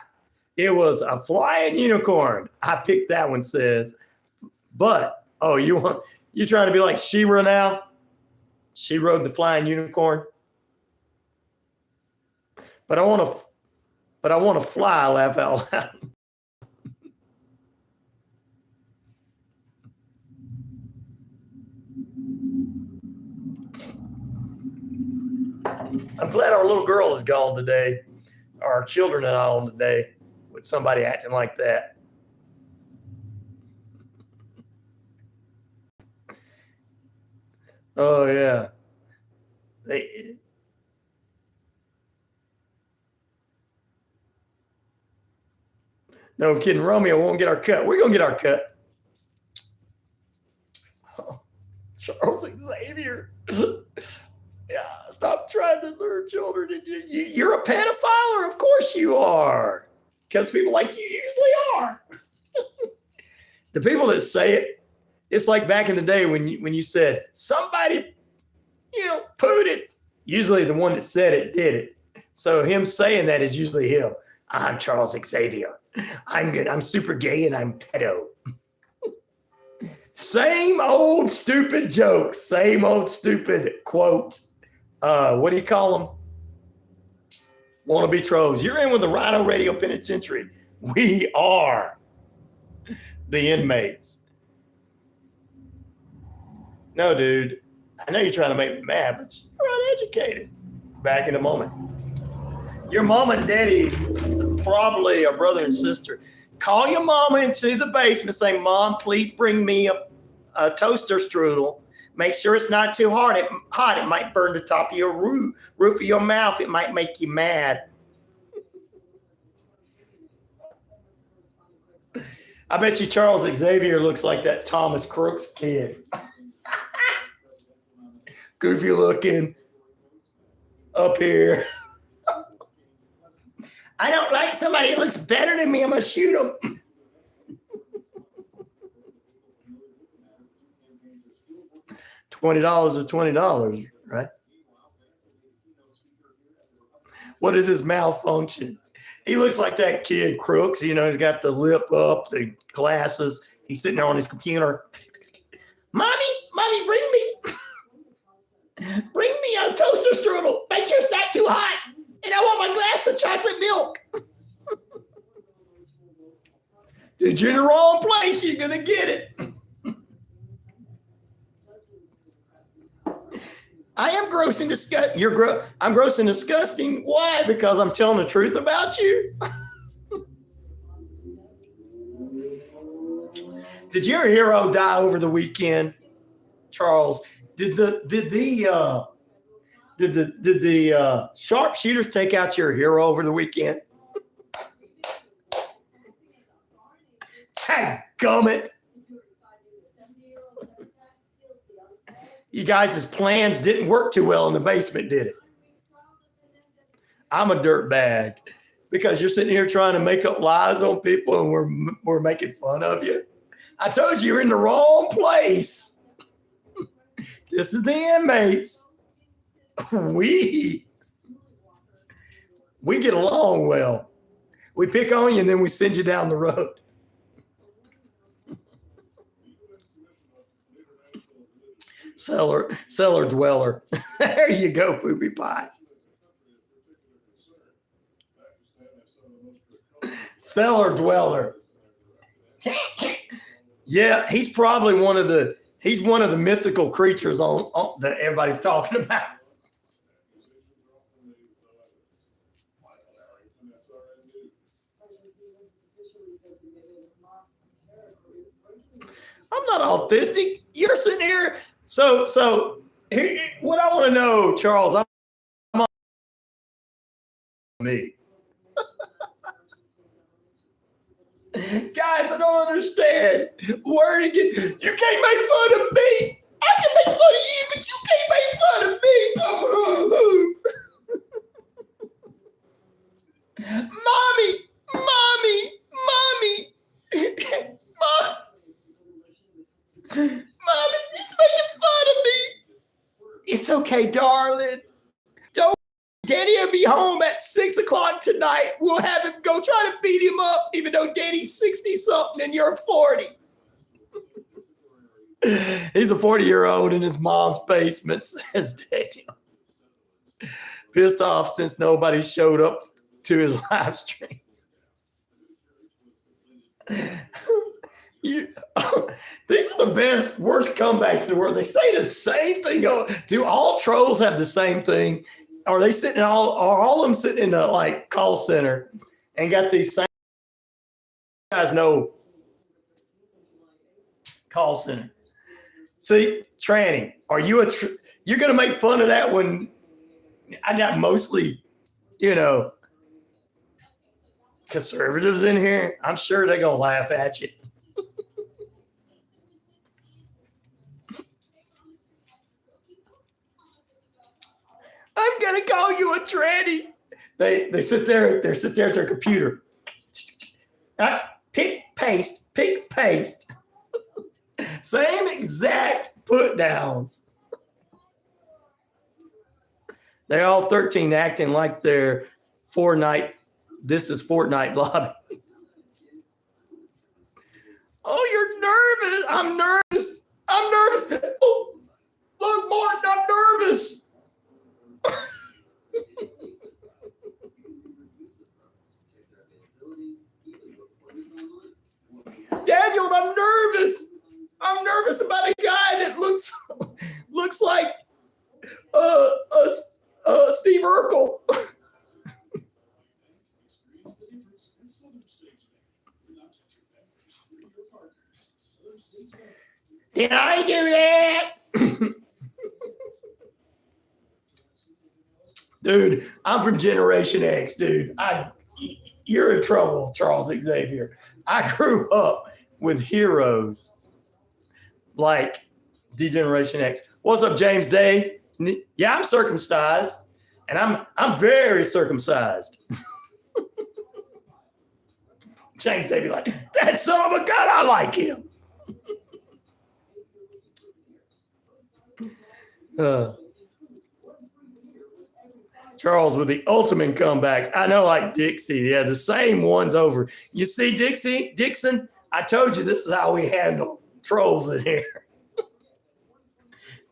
It was a flying unicorn. I picked that one, says. But, you trying to be like She-Ra now? She rode the flying unicorn. But I want to fly, laugh out loud. I'm glad our little girl is gone today. Our children are on today with somebody acting like that. Oh, yeah. No, I'm kidding. Romeo won't get our cut. We're going to get our cut. Oh, Charles Xavier. Yeah, stop trying to lure children. You're a pedophile? Of course you are. Because people like you usually are. The people that say it, it's like back in the day when you said, somebody, pooed it. Usually the one that said it did it. So him saying that is usually him. I'm Charles Xavier. I'm good. I'm super gay and I'm pedo. Same old stupid jokes. Same old stupid quotes. What do you call them? Wannabe trolls. You're in with the RyanORadio Penitentiary. We are the inmates. No, dude. I know you're trying to make me mad, but you're uneducated. Back in a moment. Your mom and daddy probably a brother and sister. Call your mama into the basement. Say, Mom, please bring me a toaster strudel. Make sure it's not too hot. It might burn the top of your roof of your mouth. It might make you mad. I bet you Charles Xavier looks like that Thomas Crooks kid. Goofy looking. Up here. I don't like somebody that looks better than me. I'm going to shoot him. $20 is $20, right? What is his malfunction? He looks like that kid Crooks. You know, he's got the lip up, the glasses. He's sitting there on his computer. Mommy, bring me a toaster strudel. Make sure it's not too hot. And I want my glass of chocolate milk. Dude, you're in the wrong place. You're going to get it. I am gross and disgusting. I'm gross and disgusting. Why? Because I'm telling the truth about you. Did your hero die over the weekend, Charles? Did the sharpshooters take out your hero over the weekend? Dadgummit. You guys' plans didn't work too well in the basement, did it? I'm a dirtbag because you're sitting here trying to make up lies on people and we're making fun of you. I told you you're in the wrong place. This is the inmates. We get along well. We pick on you and then we send you down the road. Cellar dweller. There you go, Poopy Pie. Cellar dweller. Yeah, he's probably one of the mythical creatures on that everybody's talking about. I'm not autistic. You're sitting here. So here, what I want to know, Charles, I'm on me. Guys, I don't understand. Where to get? You can't make fun of me. I can make fun of you, but you can't make fun of me. Mommy, he's making fun of me. It's okay, darling. Don't. Daddy will be home at 6 o'clock tonight. We'll have him go try to beat him up, even though Daddy's 60-something and you're 40. He's a 40-year-old in his mom's basement, says Daddy. Pissed off since nobody showed up to his live stream. These are the best, worst comebacks in the world. They say the same thing. Do all trolls have the same thing? Are they sitting all of them sitting in the like call center and got these same? You guys know call center. See, tranny, are you you're gonna make fun of that when I got mostly, conservatives in here? I'm sure they're gonna laugh at you. I'm gonna call you a tranny. They sit there. They sit there at their computer. Pick paste. Same exact put downs. They're all 13 acting like they're Fortnite. This is Fortnite lobby. Oh, you're nervous. I'm nervous. Oh, look, Martin, I'm nervous. Daniel, I'm nervous. I'm nervous about a guy that looks like Steve Urkel. Did I do that? Dude, I'm from Generation X, dude. You're in trouble, Charles Xavier. I grew up with heroes like D-Generation X. What's up, James Day? Yeah, I'm circumcised, and I'm very circumcised. James Day be like, that son of a gun, I like him. Charles with the ultimate comebacks. I know, like Dixie. Yeah, the same ones over. You see, Dixon, I told you this is how we handle trolls in here.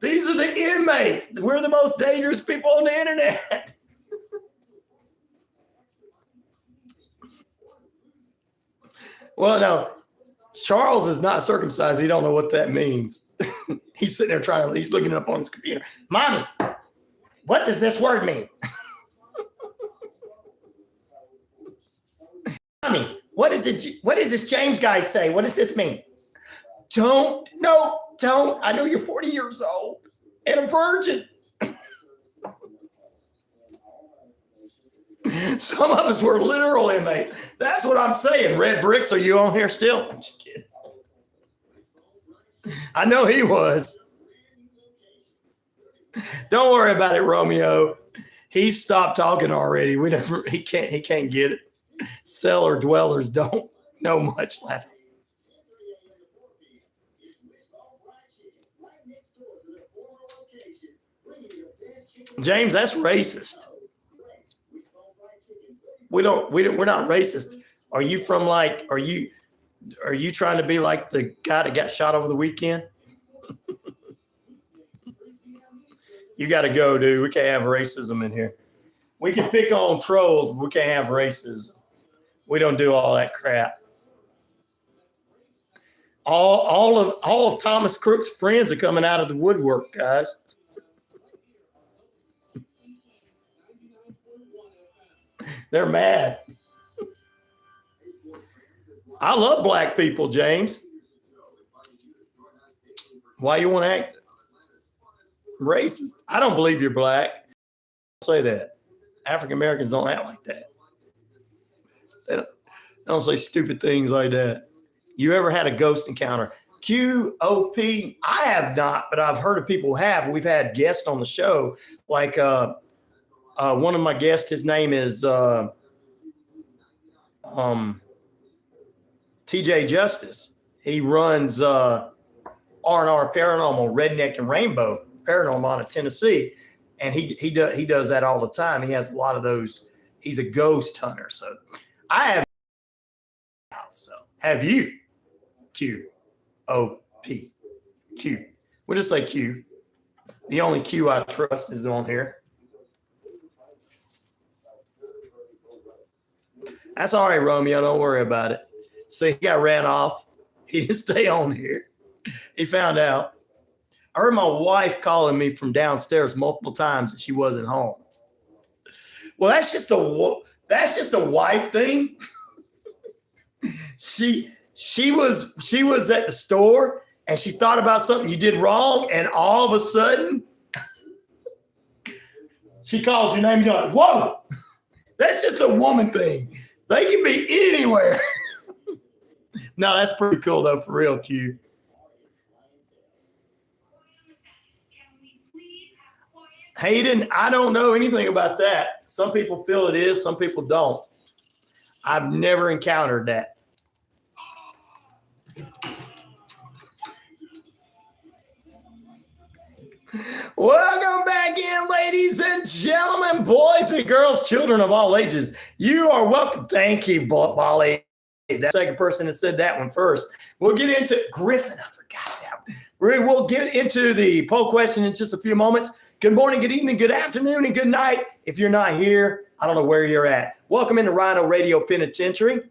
These are the inmates. We're the most dangerous people on the internet. Well, no, Charles is not circumcised. He don't know what that means. He's sitting there he's looking it up on his computer. Mommy, what does this word mean? Mommy, what did this James guy say? What does this mean? Don't. I know you're 40 years old and a virgin. Some of us were literal inmates. That's what I'm saying. Red Bricks, are you on here still? I'm just kidding. I know he was. Don't worry about it, Romeo. He stopped talking already. He can't get it. Cellar dwellers don't know much left. James, that's racist. We're not racist. Are you from are you trying to be like the guy that got shot over the weekend? You got to go, dude. We can't have racism in here. We can pick on trolls, but we can't have racism. We don't do all that crap. All of Thomas Crooks' friends are coming out of the woodwork, guys. They're mad. I love black people, James. Why you want to act racist? I don't believe you're black. Don't say that. African Americans don't act like that. They don't say stupid things like that. You ever had a ghost encounter? QOP, I have not, but I've heard of people who have. We've had guests on the show, like one of my guests, his name is TJ Justice. He runs R&R Paranormal, Redneck and Rainbow Paranormal out of Tennessee. And he does that all the time. He has a lot of those. He's a ghost hunter. So I have. So have you? QOP. Q. We'll just say Q. The only Q I trust is on here. That's all right, Romeo. Don't worry about it. So he got ran off. He didn't stay on here. He found out. I heard my wife calling me from downstairs multiple times that she wasn't home. Well, that's just a wife thing. She was at the store and she thought about something you did wrong, and all of a sudden she called your name. You're like, whoa, that's just a woman thing. They can be anywhere. No, that's pretty cool though, for real, Q. Hayden, I don't know anything about that. Some people feel it is, some people don't. I've never encountered that. Welcome back in, ladies and gentlemen, boys and girls, children of all ages. You are welcome. Thank you, Bali. That's the second person that said that one first. We'll get into Griffin. I forgot that one. We'll get into the poll question in just a few moments. Good morning, good evening, good afternoon, and good night. If you're not here, I don't know where you're at. Welcome into RyanORadio Penitentiary.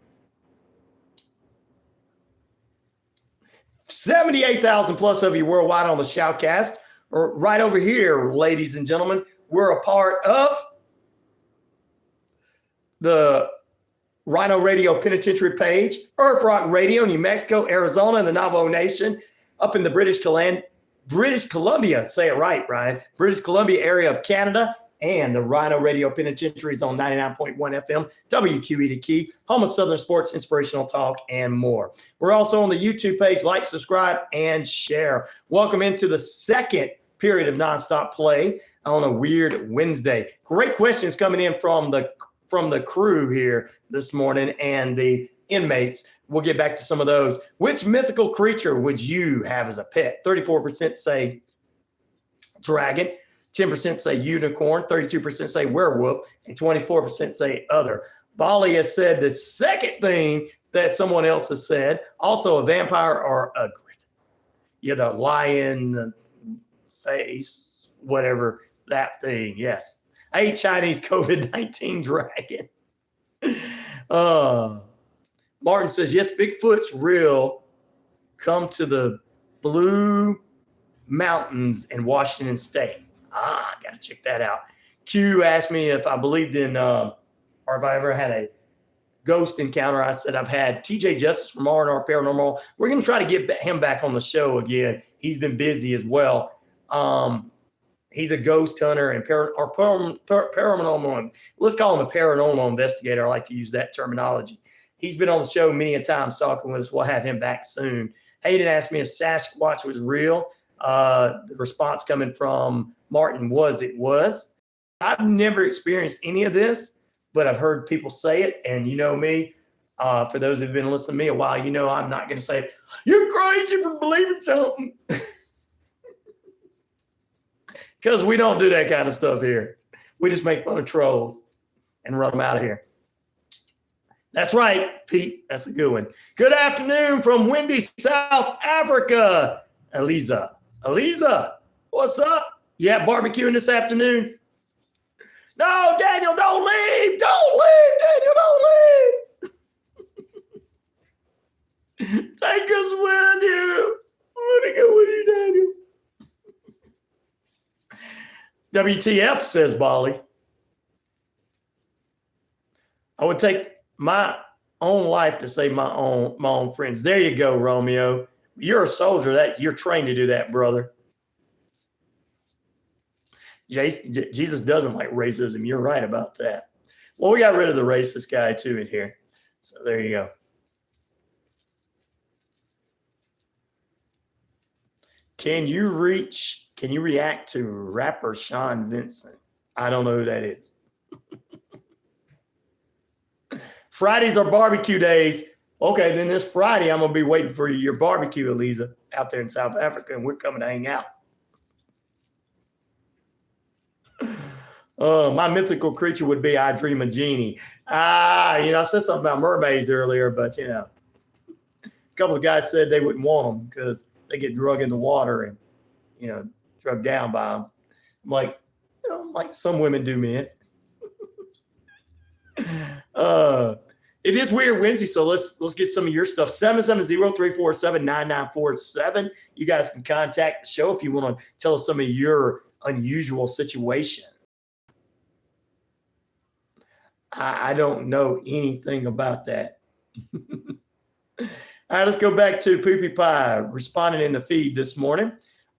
78,000 plus of you worldwide on the Shoutcast. Or right over here, ladies and gentlemen, we're a part of the RyanORadio Penitentiary page, Earth Rock Radio, New Mexico, Arizona, and the Navajo Nation, up in the British Columbia, say it right, Ryan, British Columbia area of Canada, and the RyanORadio Penitentiary is on 99.1 FM, WQEE the Key, home of Southern sports, inspirational talk, and more. We're also on the YouTube page. Like, subscribe, and share. Welcome into the second period of nonstop play on a weird Wednesday. Great questions coming in from the crew here this morning and the inmates. We'll get back to some of those. Which mythical creature would you have as a pet? 34% say dragon, 10% say unicorn, 32% say werewolf, and 24% say other. Bali has said the second thing that someone else has said, also a vampire or a griffin. Yeah, the lion, the face, whatever, that thing, yes. A Chinese COVID-19 dragon. Martin says, yes, Bigfoot's real. Come to the Blue Mountains in Washington State. I got to check that out. Q asked me if I believed in, or if I ever had a ghost encounter. I said, I've had TJ Justice from R&R Paranormal. We're going to try to get him back on the show again. He's been busy as well. He's a ghost hunter and paranormal. Let's call him a paranormal investigator. I like to use that terminology. He's been on the show many a times talking with us. We'll have him back soon. Hayden asked me if Sasquatch was real. The response coming from Martin was it was. I've never experienced any of this, but I've heard people say it. And you know me, for those who've been listening to me a while, you know I'm not going to say, you're crazy for believing something. Because we don't do that kind of stuff here. We just make fun of trolls and run them out of here. That's right, Pete. That's a good one. Good afternoon from windy South Africa. Eliza, what's up? You have barbecuing this afternoon? No, Daniel, don't leave. Don't leave, Daniel, don't leave. Take us with you. I want to go with you, Daniel. WTF, says Bali. I would take my own life to save my own friends. There you go, Romeo. You're a soldier. That you're trained to do that, brother. Jesus doesn't like racism. You're right about that. Well, we got rid of the racist guy too in here. So there you go. Can you react to rapper Sean Vincent? I don't know who that is. Fridays are barbecue days. Okay, then this Friday, I'm going to be waiting for your barbecue, Eliza, out there in South Africa, and we're coming to hang out. My mythical creature would be I Dream a Genie. I said something about mermaids earlier, but, a couple of guys said they wouldn't want them because they get drugged in the water and, drugged down by them. I'm like, like some women do men. It is Weird Wednesday, so let's get some of your stuff. 770-347-9947. You guys can contact the show if you want to tell us some of your unusual situation. I don't know anything about that. All right, let's go back to Poopy Pie responding in the feed this morning.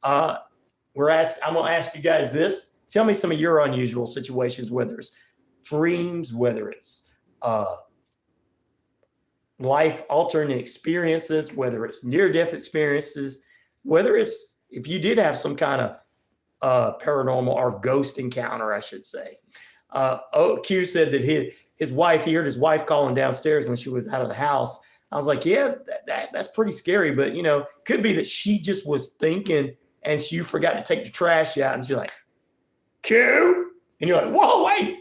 I'm going to ask you guys this. Tell me some of your unusual situations, whether it's dreams, whether it's life-altering experiences, whether it's near-death experiences, whether it's if you did have some kind of paranormal or ghost encounter, I should say. Q said that he heard his wife calling downstairs when she was out of the house. I was like, yeah, that's pretty scary, but could be that she just was thinking and you forgot to take the trash out, and she's like, Q, and you're like, whoa, wait.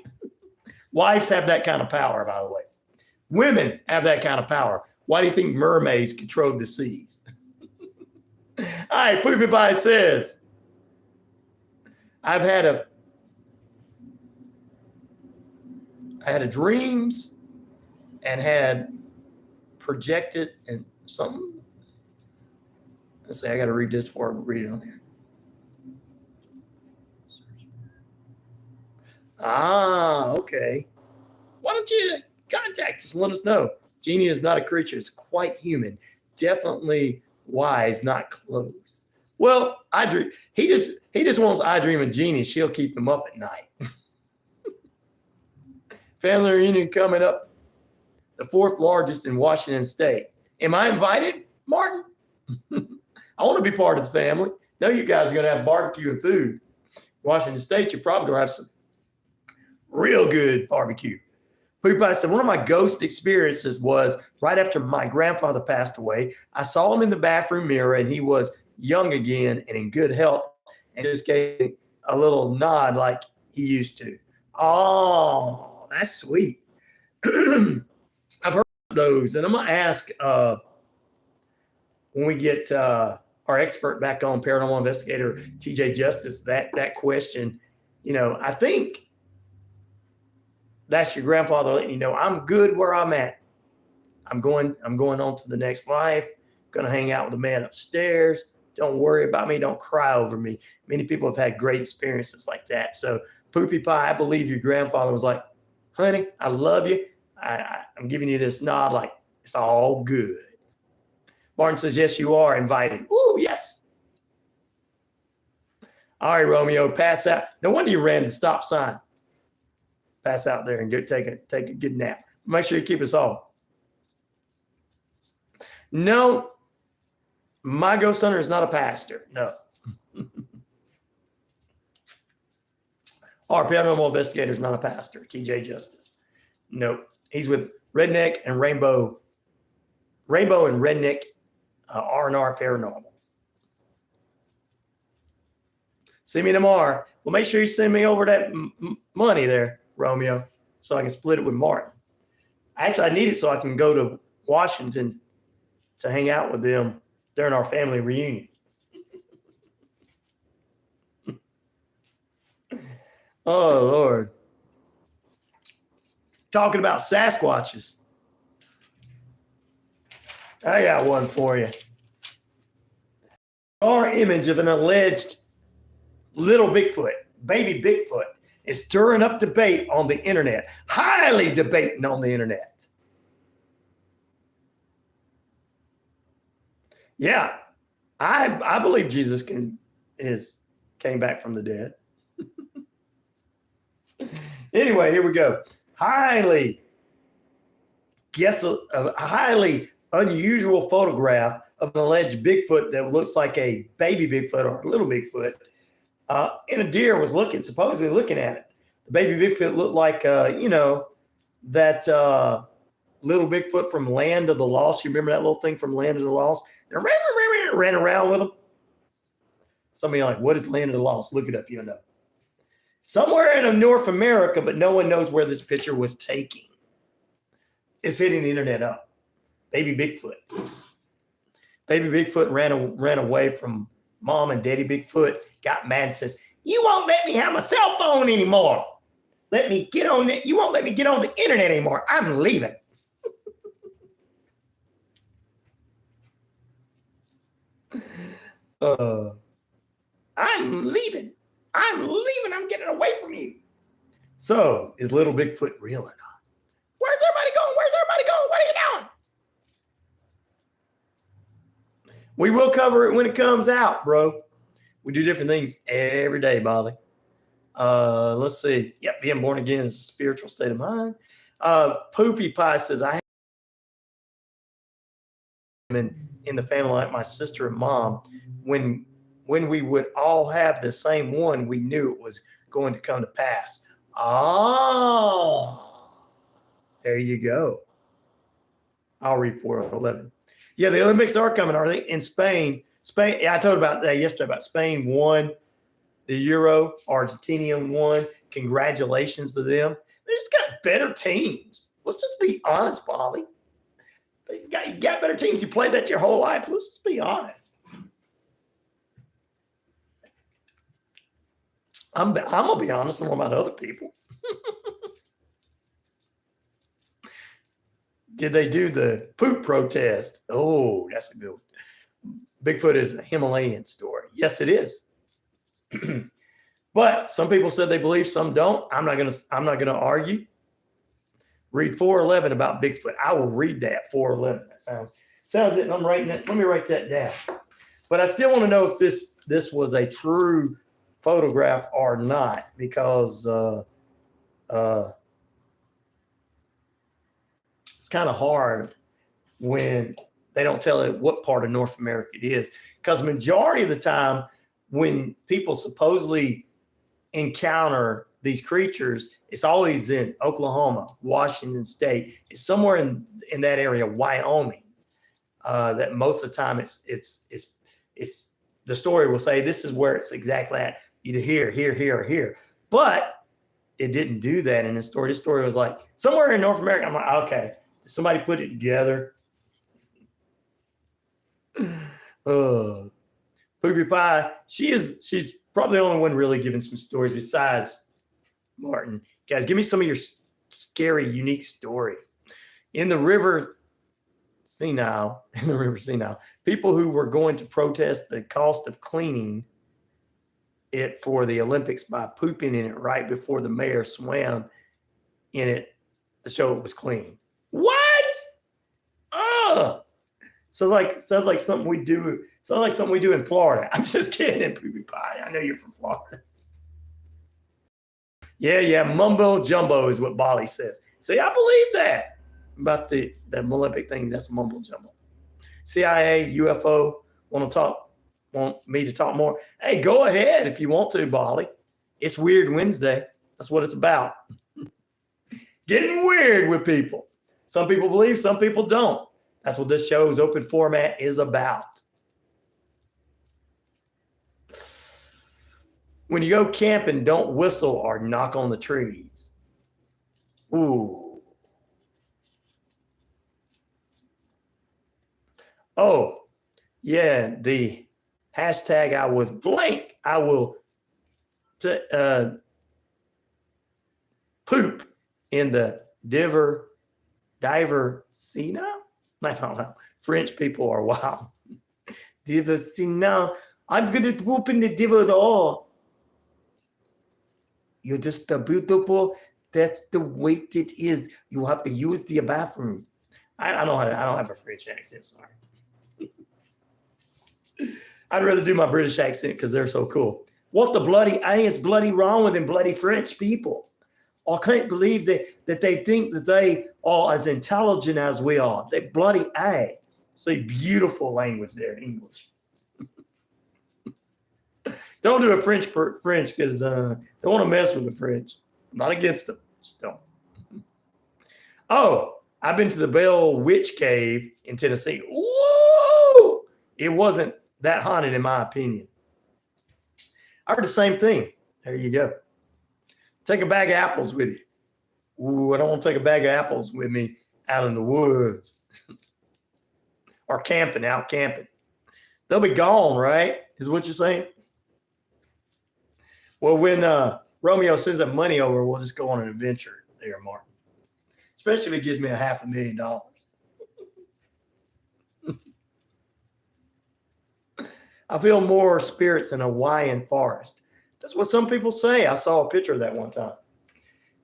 Wives have that kind of power, by the way. Women have that kind of power. Why do you think mermaids control the seas? All right, Poopy Pie says, I had a dreams and had projected and something. Let's see, I got to read this before I read it on here. Okay. Why don't you contact us and let us know? Genie is not a creature. It's quite human. Definitely wise, not close. Well, he just wants I Dream of Genie. She'll keep him up at night. Family reunion coming up, the 4th largest in Washington State. Am I invited, Martin? I want to be part of the family. Know you guys are going to have barbecue and food. Washington State, you're probably going to have some real good barbecue. Poopy said, one of my ghost experiences was right after my grandfather passed away. I saw him in the bathroom mirror, and he was young again and in good health and just gave me a little nod like he used to. Oh, that's sweet. I've heard those, and I'm going to ask when we get our expert back on, paranormal investigator TJ Justice, that question. You know, I think that's your grandfather letting you know, I'm good where I'm at. I'm going on to the next life. Going to hang out with the man upstairs. Don't worry about me. Don't cry over me. Many people have had great experiences like that. So Poopy Pie, I believe your grandfather was like, honey, I love you. I'm giving you this nod like it's all good. Martin says, yes, you are invited. Ooh, yes. All right, Romeo, pass out. No wonder you ran the stop sign. Pass out there and go take a good nap. Make sure you keep us on. No, my ghost hunter is not a pastor. No. Our paranormal investigator is not a pastor. TJ Justice. Nope. He's with Redneck and Rainbow and Redneck R&R Paranormal. See me tomorrow. Well, make sure you send me over that money there, Romeo, so I can split it with Martin. Actually, I need it so I can go to Washington to hang out with them during our family reunion. Oh, Lord. Talking about Sasquatches. I got one for you. Our image of an alleged little Bigfoot, baby Bigfoot, is stirring up debate on the internet, highly debating on the internet. Yeah, I believe Jesus came back from the dead. Anyway, here we go. A highly unusual photograph of an alleged Bigfoot that looks like a baby Bigfoot or a little Bigfoot. And a deer was supposedly looking at it. The baby Bigfoot looked like, that little Bigfoot from Land of the Lost. You remember that little thing from Land of the Lost? Ran around with him. Some of you are like, what is Land of the Lost? Look it up, you'll know. Somewhere in North America, but no one knows where this picture was taken. It's hitting the internet up. Baby Bigfoot. Baby Bigfoot ran away from Mom and Daddy Bigfoot, got mad and says, you won't let me have my cell phone anymore. You won't let me get on the internet anymore. I'm leaving. I'm leaving. I'm getting away from you. So is little Bigfoot real or not? Where's everybody going? What are you doing? We will cover it when it comes out, bro. We do different things every day, Bolly. Let's see. Yep, being born again is a spiritual state of mind. Poopy Pie says, I have in the family like my sister and mom. When we would all have the same one, we knew it was going to come to pass. Oh, there you go. I'll read 411. Yeah, the Olympics are coming, are they? In Spain. Yeah, I told about that yesterday, about Spain won the Euro. Argentina won. Congratulations to them. They just got better teams. Let's just be honest, Polly. You got better teams. You played that your whole life. Let's just be honest. I'm going to be honest about other people. Did they do the poop protest? Oh, that's a good one. Bigfoot is a Himalayan story. Yes, it is. But some people said they believe, some don't. I'm not gonna argue. Read 411 about Bigfoot. I will read that 411. That sounds it. And I'm writing that. Let me write that down. But I still want to know if this was a true photograph or not, because it's kind of hard when they don't tell it what part of North America it is, because majority of the time when people supposedly encounter these creatures, it's always in Oklahoma, Washington State. It's somewhere in that area, Wyoming. That most of the time it's the story will say this is where it's exactly at, either here, here, here, or here. But it didn't do that in the story. This story was like somewhere in North America. I'm like, okay, somebody put it together. Poopy Pie, she's probably the only one really giving some stories besides Martin. Guys, give me some of your scary, unique stories. In the river Senile, people who were going to protest the cost of cleaning it for the Olympics by pooping in it right before the mayor swam in it to show it was clean. What? Sounds like something we do. Sounds like something we do in Florida. I'm just kidding, Poopy Pie. I know you're from Florida. Yeah, mumbo jumbo is what Bali says. See, I believe that about the Olympic thing. That's mumbo jumbo. CIA, UFO, want me to talk more? Hey, go ahead if you want to, Bali. It's Weird Wednesday. That's what it's about. Getting weird with people. Some people believe, some people don't. That's what this show's open format is about. When you go camping, don't whistle or knock on the trees. Ooh. Oh, yeah, the hashtag I was blank. I will poop in the diver Sina. I don't know. French people are wild. Diver Sina. I'm going to poop in the diver door. You're just beautiful. That's the way it is. You have to use the bathroom. I don't have a French accent. Sorry. I'd rather do my British accent because they're so cool. What the bloody A is bloody wrong with them bloody French people? I can't believe that they think that they are as intelligent as we are. They bloody A. See, beautiful language there in English. Don't do a French because they want to mess with the French. I'm not against them. Just don't. Oh, I've been to the Bell Witch Cave in Tennessee. Woo! It wasn't that haunted in my opinion. I heard the same thing. There you go. Take a bag of apples with you. Ooh, I don't want to take a bag of apples with me out in the woods. Or out camping. They'll be gone, right? Is what you're saying? Well, when Romeo sends that money over, we'll just go on an adventure there, Martin. Especially if it gives me $500,000. I feel more spirits in a Hawaiian forest. That's what some people say. I saw a picture of that one time.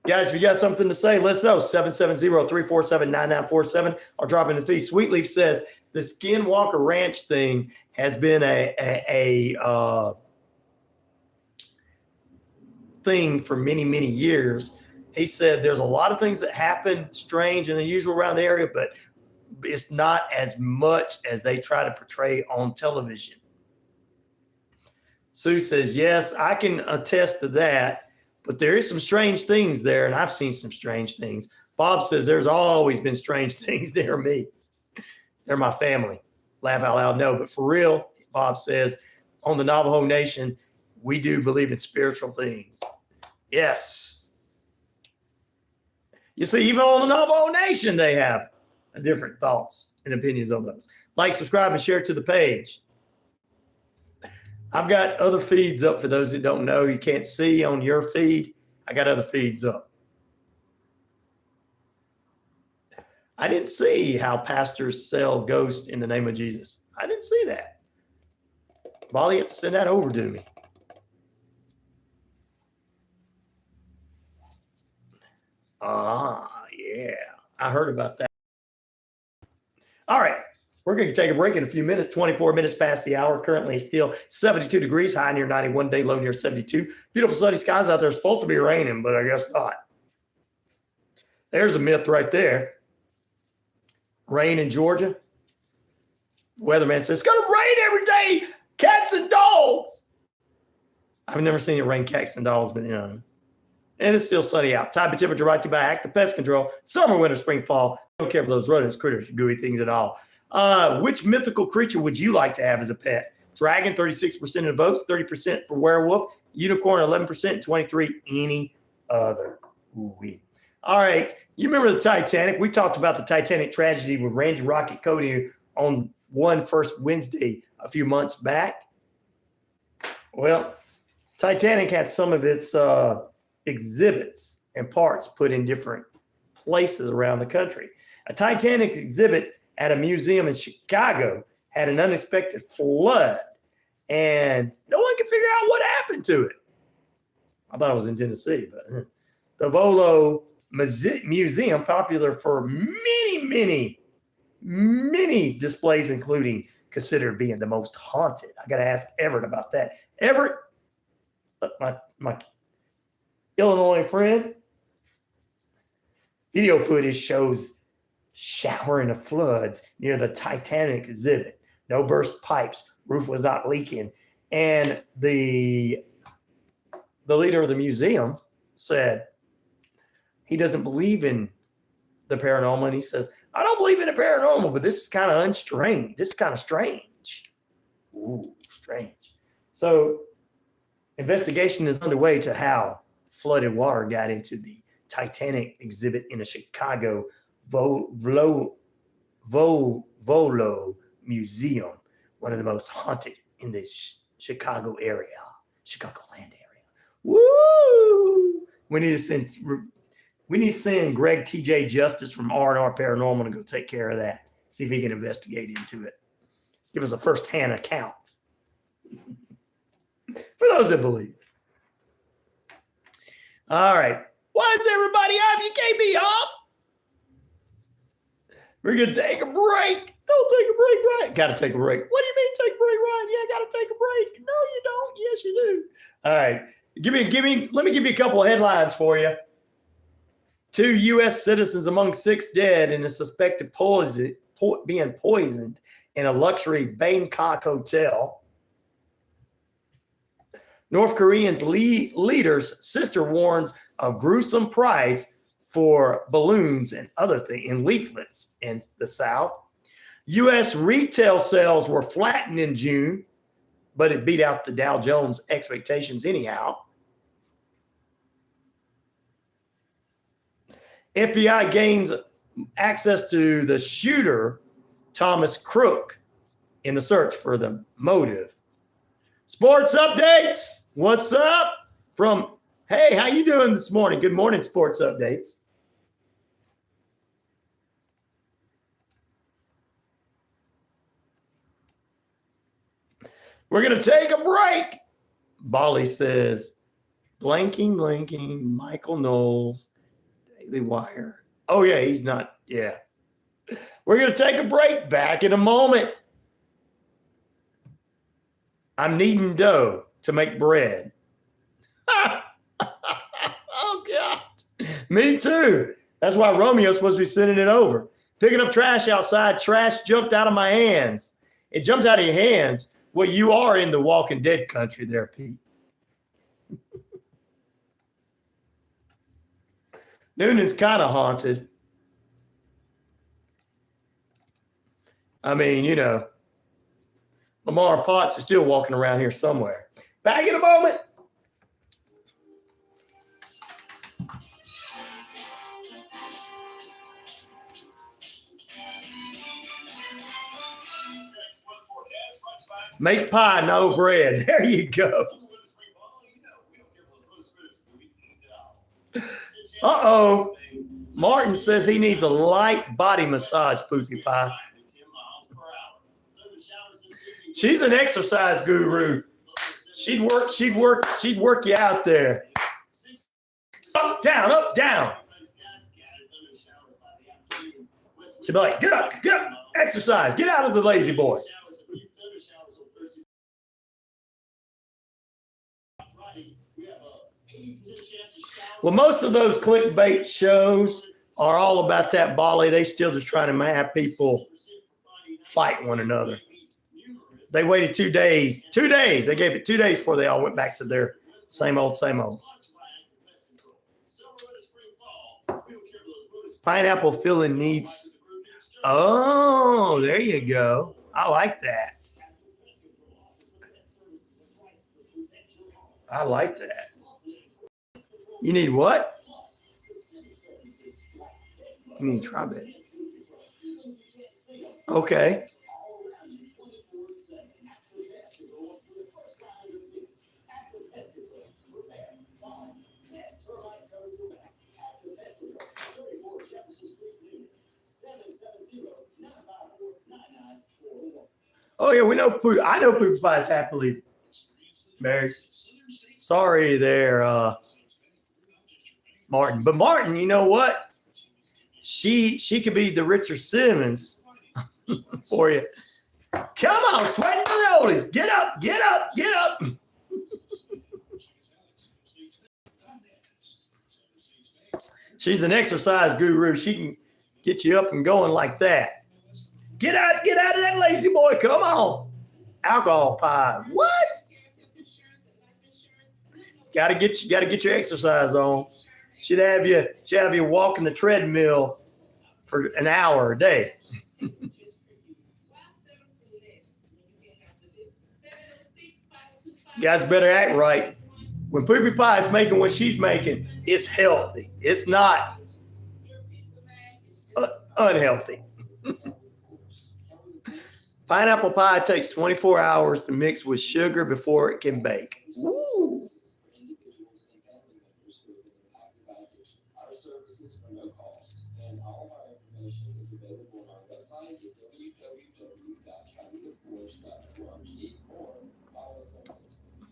Guys, if you got something to say, let's know. 770-347-9947 or drop in the feed. Sweetleaf says the Skinwalker Ranch thing has been a thing for many, many years. He said there's a lot of things that happen strange and unusual around the area, but it's not as much as they try to portray on television. Sue says, yes, I can attest to that, but there is some strange things there, and I've seen some strange things. Bob says there's always been strange things there. Me. They're my family. Laugh out loud. No, but for real, Bob says, on the Navajo Nation, we do believe in spiritual things. Yes. You see, even on the Navajo Nation, they have different thoughts and opinions on those. Like, subscribe, and share to the page. I've got other feeds up for those that don't know. You can't see on your feed. I got other feeds up. I didn't see how pastors sell ghosts in the name of Jesus. I didn't see that. Molly, you have to send that over to me. Yeah. I heard about that. All right. We're going to take a break in a few minutes, 24 minutes past the hour. Currently still 72 degrees, high near 91, day low near 72. Beautiful sunny skies out there. It's supposed to be raining, but I guess not. There's a myth right there. Rain in Georgia. Weatherman says, it's going to rain every day. Cats and dogs. I've never seen it rain cats and dogs, but you know. And it's still sunny out. Type of temperature brought to you by Active Pest Control. Summer, winter, spring, fall. Don't care for those rodents, critters, gooey things at all. Which mythical creature would you like to have as a pet? Dragon, 36% of the votes, 30% for werewolf. Unicorn, 11%, 23% any other. Ooh-wee. All right. You remember the Titanic? We talked about the Titanic tragedy with Randy Rocket Cody on First Wednesday a few months back. Well, Titanic had some of its exhibits and parts put in different places around the country. A Titanic exhibit at a museum in Chicago had an unexpected flood, and no one can figure out what happened to it. I thought it was in Tennessee, but the Volo Museum, popular for many displays, including considered being the most haunted. I got to ask Everett about that. Everett, my Illinois friend, video footage shows showering of floods near the Titanic exhibit. No burst pipes, roof was not leaking. And the leader of the museum said he doesn't believe in the paranormal. And he says, I don't believe in the paranormal, but this is kind of unstrange. This is kind of strange. Ooh, strange. So investigation is underway to how flooded water got into the Titanic exhibit in a Chicago Volo Museum, one of the most haunted in the Chicago area, Chicagoland area. Woo! We need to send Greg TJ Justice from R&R Paranormal to go take care of that. See if he can investigate into it. Give us a first-hand account. For those that believe. All right. Why is everybody off? You can't be off. We're going to take a break. Don't take a break, Ryan. Got to take a break. What do you mean take a break, Ryan? Yeah, got to take a break. No, you don't. Yes, you do. All right. Let me give you a couple of headlines for you. 2 U.S. citizens among 6 dead in a suspected being poisoned in a luxury Bangkok hotel. North Korean's leader's sister warns of gruesome price for balloons and other things in leaflets in the South. U.S. retail sales were flattened in June, but it beat out the Dow Jones expectations anyhow. FBI gains access to the shooter, Thomas Crook, in the search for the motive. Sports updates. What's up? Hey, how you doing this morning? Good morning, sports updates. We're going to take a break. Bolly says, blanking, Michael Knowles, Daily Wire. Oh, yeah, he's not. Yeah. We're going to take a break. Back in a moment. I'm kneading dough to make bread. Oh, God. Me too. That's why Romeo's supposed to be sending it over. Picking up trash outside. Trash jumped out of my hands. It jumped out of your hands. Well, you are in the Walking Dead country there, Pete. Noonan's kind of haunted. I mean, you know, Lamar Potts is still walking around here somewhere. Back in a moment. Make pie, no bread. There you go. Uh-oh. Martin says he needs a light body massage, Pookie Pie. She's an exercise guru. She'd work you out there. Up, down. She'd be like, get up, exercise, get out of the lazy boy. Well, most of those clickbait shows are all about that Bali. They still just trying to have people fight one another. They waited 2 days. 2 days. They gave it 2 days before they all went back to their same old. Pineapple filling needs. Oh, there you go. I like that. I like that. You need what? You need tri-bed. Okay. Oh yeah, we know. I know Poopy Pie is happily married. Sorry there, Martin. But Martin, you know what? She could be the Richard Simmons for you. Come on, sweat the oldies. Get up, get up, get up. She's an exercise guru. She can get you up and going like that. Get out of that lazy boy. Come on. Alcohol pie. What? Gotta get your exercise on. Should have you walking the treadmill for an hour a day. You guys better act right. When Poopy Pie is making what she's making, it's healthy. It's not unhealthy. Pineapple pie takes 24 hours to mix with sugar before it can bake. Ooh.
Our services are no cost, and all of our information is available on our website at www.countyofforce.org or follow us on Facebook.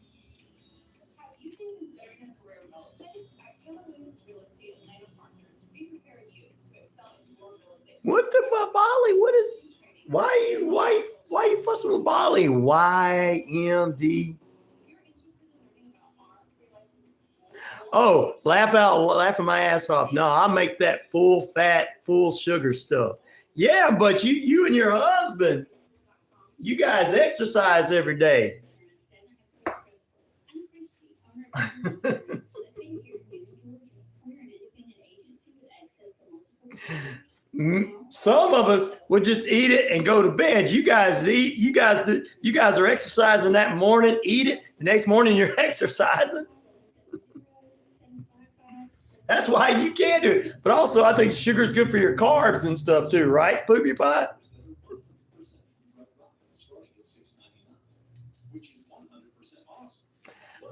Have you been considering a career in real estate? At Keller Williams Real Estate and Land Partners, we prepare you to excel in your real estate.
What the Bali? What is? Why you fussing with Bali? YMD. Oh, laughing my ass off. No, I make that full fat, full sugar stuff. Yeah, but you and your husband, you guys exercise every day. Some of us would just eat it and go to bed. You guys eat. You guys are exercising that morning. Eat it. The next morning you're exercising. That's why you can't do it. But also, I think sugar is good for your carbs and stuff too, right? Poopy Pie.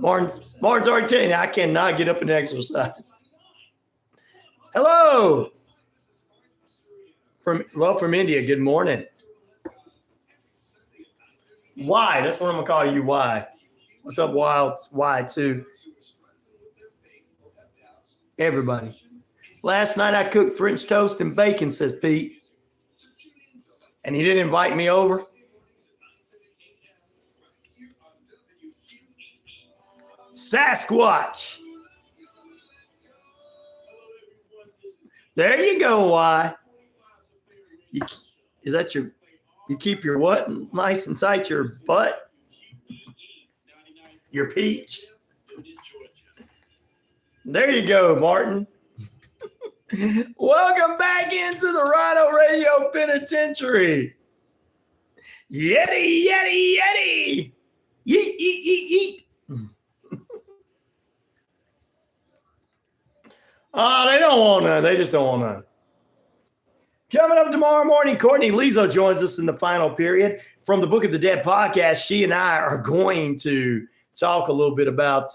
Martin's already telling you I cannot get up and exercise. Hello. From India. Good morning. Why? That's what I'm gonna call you. Why? What's up, Wild? Why too? Everybody. Last night I cooked French toast and bacon, says Pete. And he didn't invite me over. Sasquatch. There you go, why? You keep your what nice and tight, your butt? Your peach? There you go, Martin. Welcome back into the RyanORadio Penitentiary. Yeti, yeti, yeti. Yeet, yeet, yeet, yeet. Oh, they don't want none. They just don't want none. Coming up tomorrow morning, Courtney Lizo joins us in the final period from the Book of the Dead podcast. She and I are going to talk a little bit about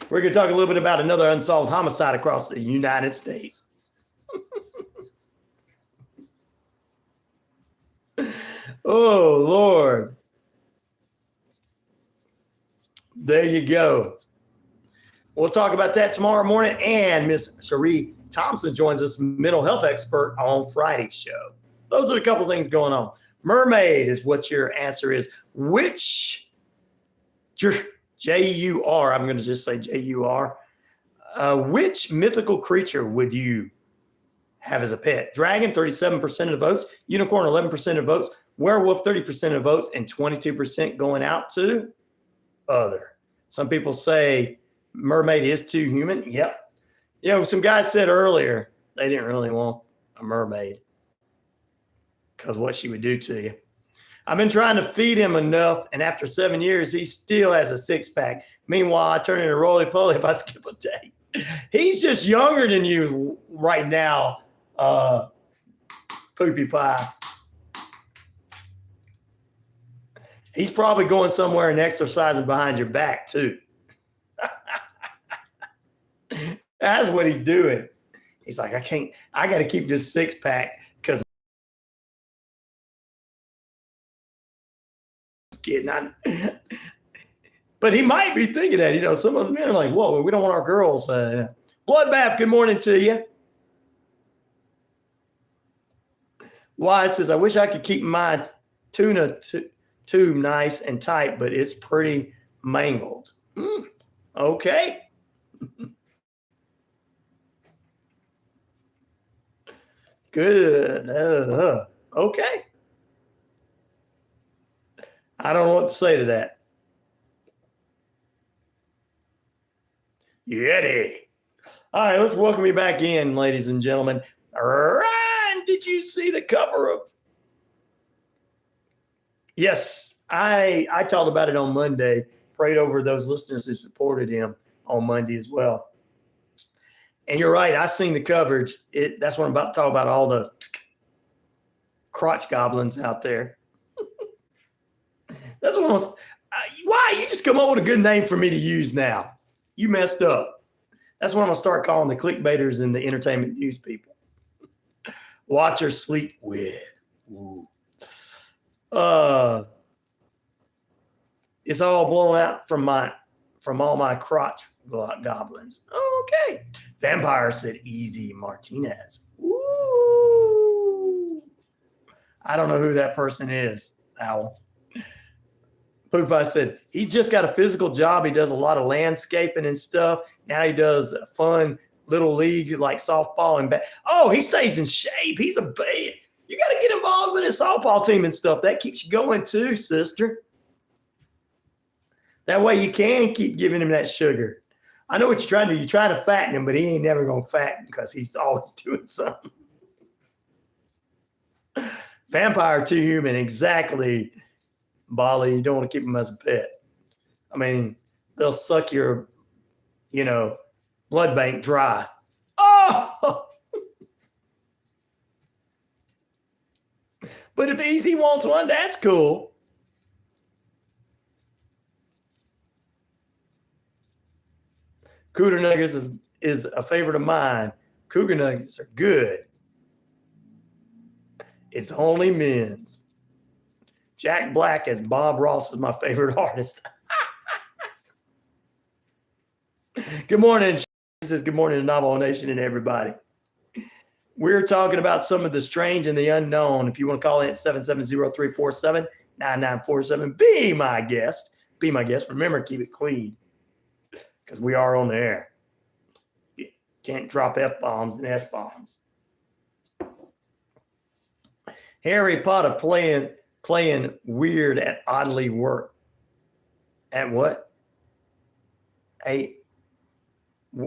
we're going to talk a little bit about another unsolved homicide across the United States. Oh, Lord. There you go. We'll talk about that tomorrow morning. And Miss Cherie Thompson joins us, mental health expert, on Friday's show. Those are a couple things going on. Mermaid is what your answer is. Which J-U-R, I'm going to just say J-U-R. Which mythical creature would you have as a pet? Dragon, 37% of the votes. Unicorn, 11% of votes. Werewolf, 30% of votes. And 22% going out to other. Some people say mermaid is too human. Yep. You know, some guys said earlier they didn't really want a mermaid because what she would do to you. I've been trying to feed him enough, and after 7 years, he still has a six-pack. Meanwhile, I turn into roly-poly if I skip a day. He's just younger than you right now, Poopy Pie. He's probably going somewhere and exercising behind your back, too. That's what he's doing. He's like, I got to keep this six-pack because kidding. But he might be thinking that, some of the men are like, whoa, we don't want our girls. Bloodbath, good morning to you. Wyatt says, I wish I could keep my tuna tube nice and tight, but it's pretty mangled. Okay. Good. Okay. I don't know what to say to that. Yeti. All right, let's welcome you back in, ladies and gentlemen. Ryan, did you see the cover of? Yes, I talked about it on Monday. Prayed over those listeners who supported him on Monday as well. And you're right. I seen the coverage. That's what I'm about to talk about. All the crotch goblins out there. That's what why you just come up with a good name for me to use now? You messed up. That's what I'm gonna start calling the clickbaiters and the entertainment news people. Watchers sleep with. Ooh. It's all blown out from all my crotch goblins. Okay. Vampire said Easy Martinez. Ooh. I don't know who that person is, Owl. Poopeye said, he's just got a physical job. He does a lot of landscaping and stuff. Now he does a fun little league like softball and oh, he stays in shape. He's a babe. You got to get involved with his softball team and stuff. That keeps you going too, sister. That way you can keep giving him that sugar. I know what you're trying to do. You're trying to fatten him, but he ain't never going to fatten because he's always doing something. Vampire too human. Exactly, Bali. You don't want to keep him as a pet. I mean, they'll suck your, blood bank dry. Oh! But if Easy wants one, that's cool. Cougar nuggets is a favorite of mine. Cougar nuggets are good. It's only men's. Jack Black as Bob Ross is my favorite artist. Good morning. He says good morning to Navajo Nation and everybody. We're talking about some of the strange and the unknown. If you want to call in at 770-347-9947, be my guest. Be my guest. Remember, keep it clean because we are on the air. You can't drop F-bombs and S-bombs. Harry Potter playing weird at oddly work. At what?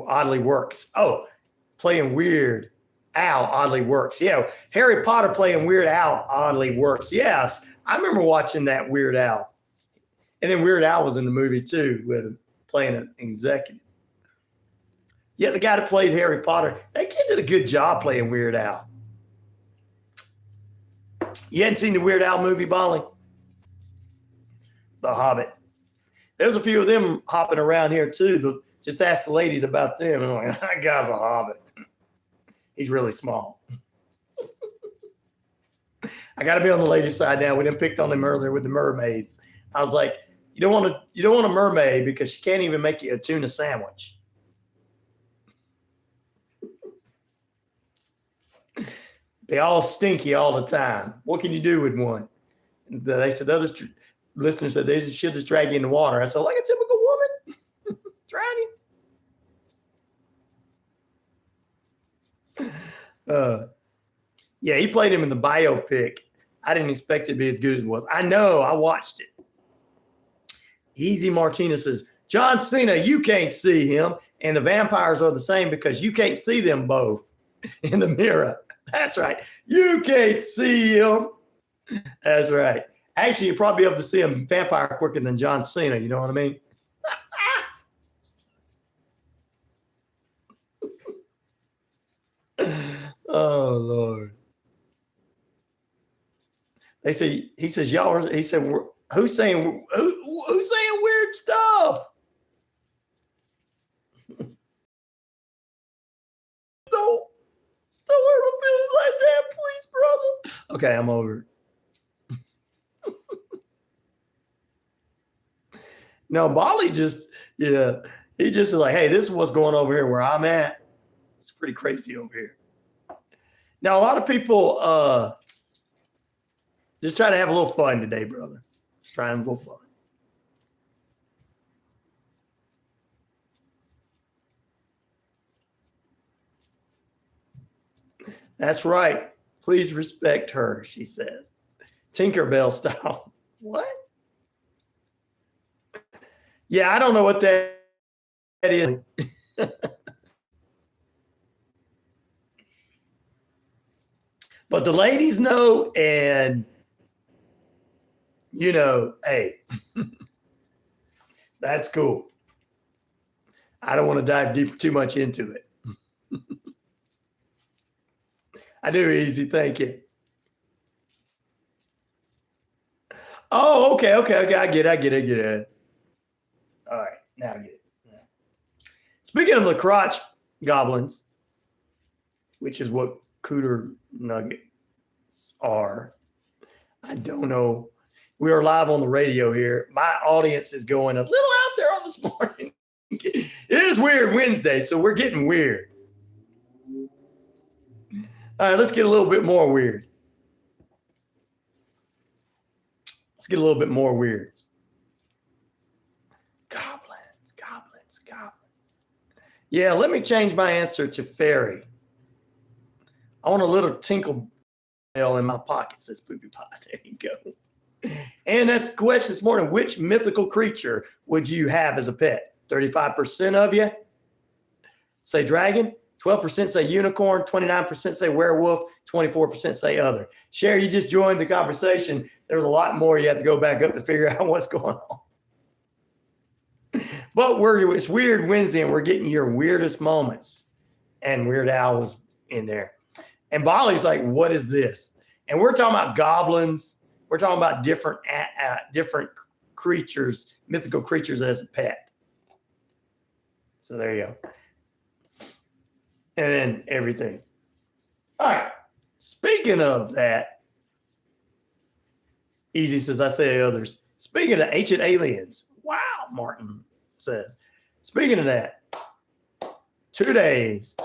Oddly works. Oh, playing weird. Al oddly works. Yeah, Harry Potter playing Weird Al oddly works. Yes, I remember watching that Weird Al. And then Weird Al was in the movie too, with him playing an executive. Yeah, the guy that played Harry Potter, that kid did a good job playing Weird Al. You hadn't seen the Weird Al movie, Bolly? The Hobbit. There's a few of them hopping around here too. Just ask the ladies about them. And I'm like, that guy's a hobbit. He's really small. I got to be on the ladies' side now. We didn't picked on him earlier with the mermaids. I was like, you don't want a mermaid because she can't even make you a tuna sandwich. They all stinky all the time. What can you do with one? They said, the other listeners said they should just drag you in the water. I said, like a typical woman, drown him. Yeah, he played him in the biopic. I didn't expect it to be as good as it was. I know, I watched it. Easy Martinez says, John Cena, you can't see him. And the vampires are the same because you can't see them both in the mirror. That's right. You can't see him. That's right. Actually, you'll probably be able to see a vampire quicker than John Cena. You know what I mean? Oh, Lord. He said, who's saying weird stuff? Don't hurt my feelings like that, please, brother. Okay, I'm over it. No, Bali just, he just is like, hey, this is what's going over here where I'm at. It's pretty crazy over here. Now, a lot of people just try to have a little fun today, brother. Just trying to have a little fun. That's right. Please respect her, she says. Tinkerbell style. What? Yeah, I don't know what that is. But the ladies know, and hey, that's cool. I don't want to dive too much into it. I do, Easy. Thank you. Oh, okay. I get it. All right, now I get it. Yeah. Speaking of the crotch goblins, which is what cooter nuggets are, I don't know. We are live on the radio here. My audience is going a little out there on this morning. It is Weird Wednesday, so we're getting weird. All right, let's get a little bit more weird. Let's get a little bit more weird. Goblins. Yeah, let me change my answer to fairy. I want a little tinkle bell in my pocket, says Poopy Pie. There you go. And that's the question this morning. Which mythical creature would you have as a pet? 35% of you say dragon. 12% say unicorn, 29% say werewolf, 24% say other. Sherry, you just joined the conversation. There's a lot more you have to go back up to figure out what's going on. But it's Weird Wednesday, and we're getting your weirdest moments. And Weird Al was in there. And Bali's like, what is this? And we're talking about goblins. We're talking about different creatures, mythical creatures as a pet. So there you go. And then everything. All right. Speaking of that, Easy says, I say others. Speaking of ancient aliens. Wow, Martin says. Speaking of that, 2 days.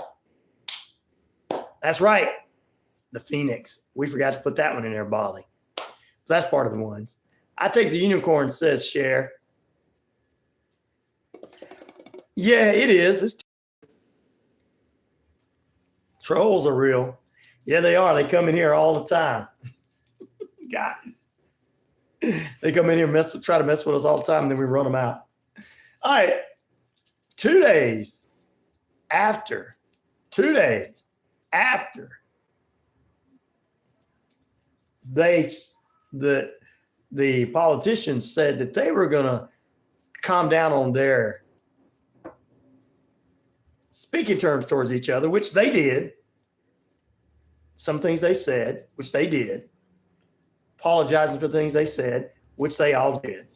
That's right. The Phoenix. We forgot to put that one in there, Bali. So that's part of the ones. I take the unicorn, says Cher. Yeah, it is. It's trolls are real. Yeah, they are. They come in here all the time. Guys. They come in here, try to mess with us all the time, and then we run them out. All right. 2 days after the politicians said that they were going to calm down on their speaking terms towards each other, which they did. Some things they said, which they did. Apologizing for things they said, which they all did.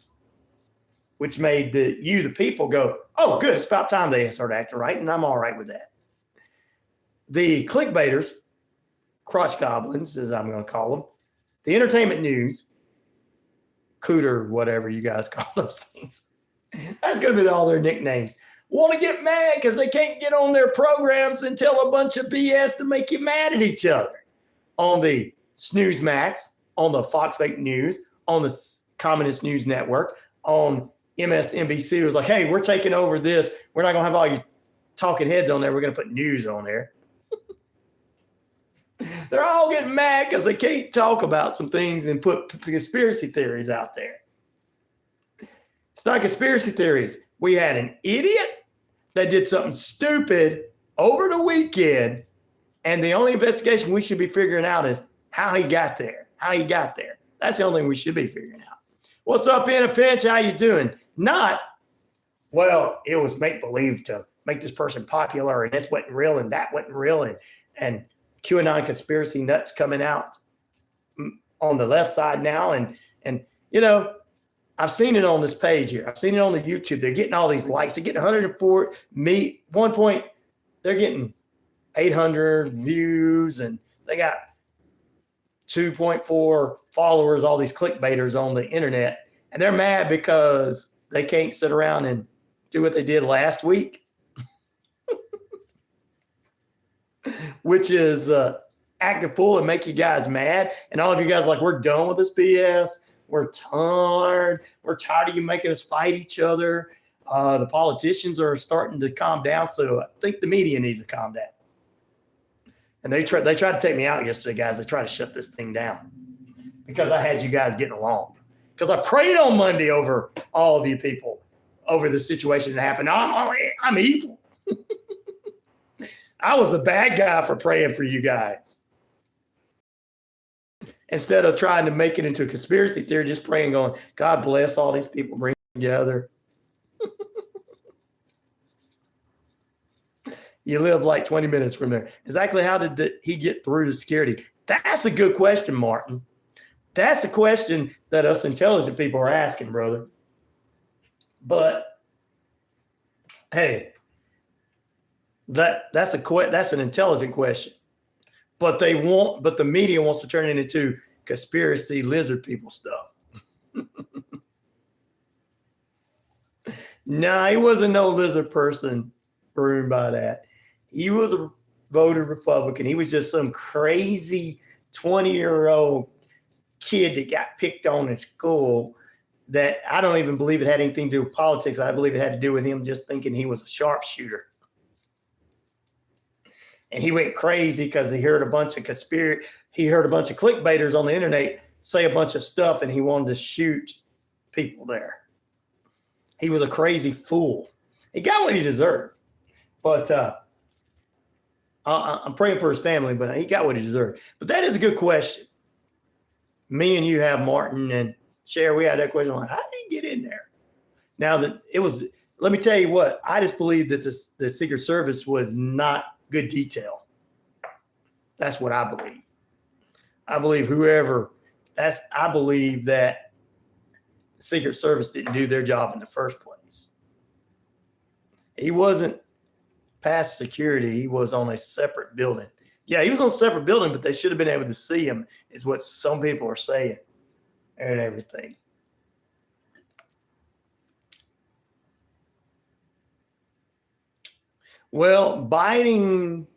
Which made the people go, oh, good, it's about time they start acting right, and I'm all right with that. The clickbaiters, crotch goblins, as I'm going to call them, the entertainment news, cooter, whatever you guys call those things. That's going to be all their nicknames. Want to get mad because they can't get on their programs and tell a bunch of BS to make you mad at each other. On the Snooze Max, on the Fox Fake News, on the Communist News Network, on MSNBC, it was like, hey, we're taking over this. We're not going to have all you talking heads on there. We're going to put news on there. They're all getting mad because they can't talk about some things and put conspiracy theories out there. It's not conspiracy theories. We had an idiot that did something stupid over the weekend, and the only investigation we should be figuring out is how he got there. That's the only thing we should be figuring out. What's up in a pinch? How you doing? Not, well, it was make-believe to make this person popular, and this wasn't real, and that wasn't real, and QAnon conspiracy nuts coming out on the left side now. And you know, I've seen it on this page here. I've seen it on the YouTube. They're getting all these likes. They're getting 104 1 point. They're getting 800 views, and they got 2.4 followers, all these clickbaiters on the internet. And they're mad because they can't sit around and do what they did last week, which is act a fool and make you guys mad. And all of you guys are like, we're done with this BS. We're tired. We're tired of you making us fight each other. The politicians are starting to calm down. So I think the media needs to calm down. And they tried to take me out yesterday, guys. They tried to shut this thing down because I had you guys getting along. Because I prayed on Monday over all of you people, over the situation that happened. I'm evil. I was the bad guy for praying for you guys. Instead of trying to make it into a conspiracy theory, just praying, going, God bless all these people, bring them together. You live like 20 minutes from there. Exactly how did he get through the security? That's a good question, Martin. That's a question that us intelligent people are asking, brother. But hey, that's an intelligent question. But the media wants to turn it into conspiracy lizard people stuff. Nah, he wasn't no lizard person ruined by that. He was a voted Republican. He was just some crazy 20-year-old kid that got picked on in school that I don't even believe it had anything to do with politics. I believe it had to do with him just thinking he was a sharpshooter. And he went crazy because he heard a bunch of clickbaiters on the internet say a bunch of stuff, and he wanted to shoot people there. He was a crazy fool. He got what he deserved. But I'm praying for his family, but he got what he deserved. But that is a good question. Me and you have Martin and Cher, we had that question like, how did he get in there? Now that it was, let me tell you what, I just believe that the Secret Service was not good detail. That's what I believe. I believe that the Secret Service didn't do their job in the first place. He wasn't past security. He was on a separate building. Yeah, he was on a separate building, but they should have been able to see him, is what some people are saying and everything. Well, Biden,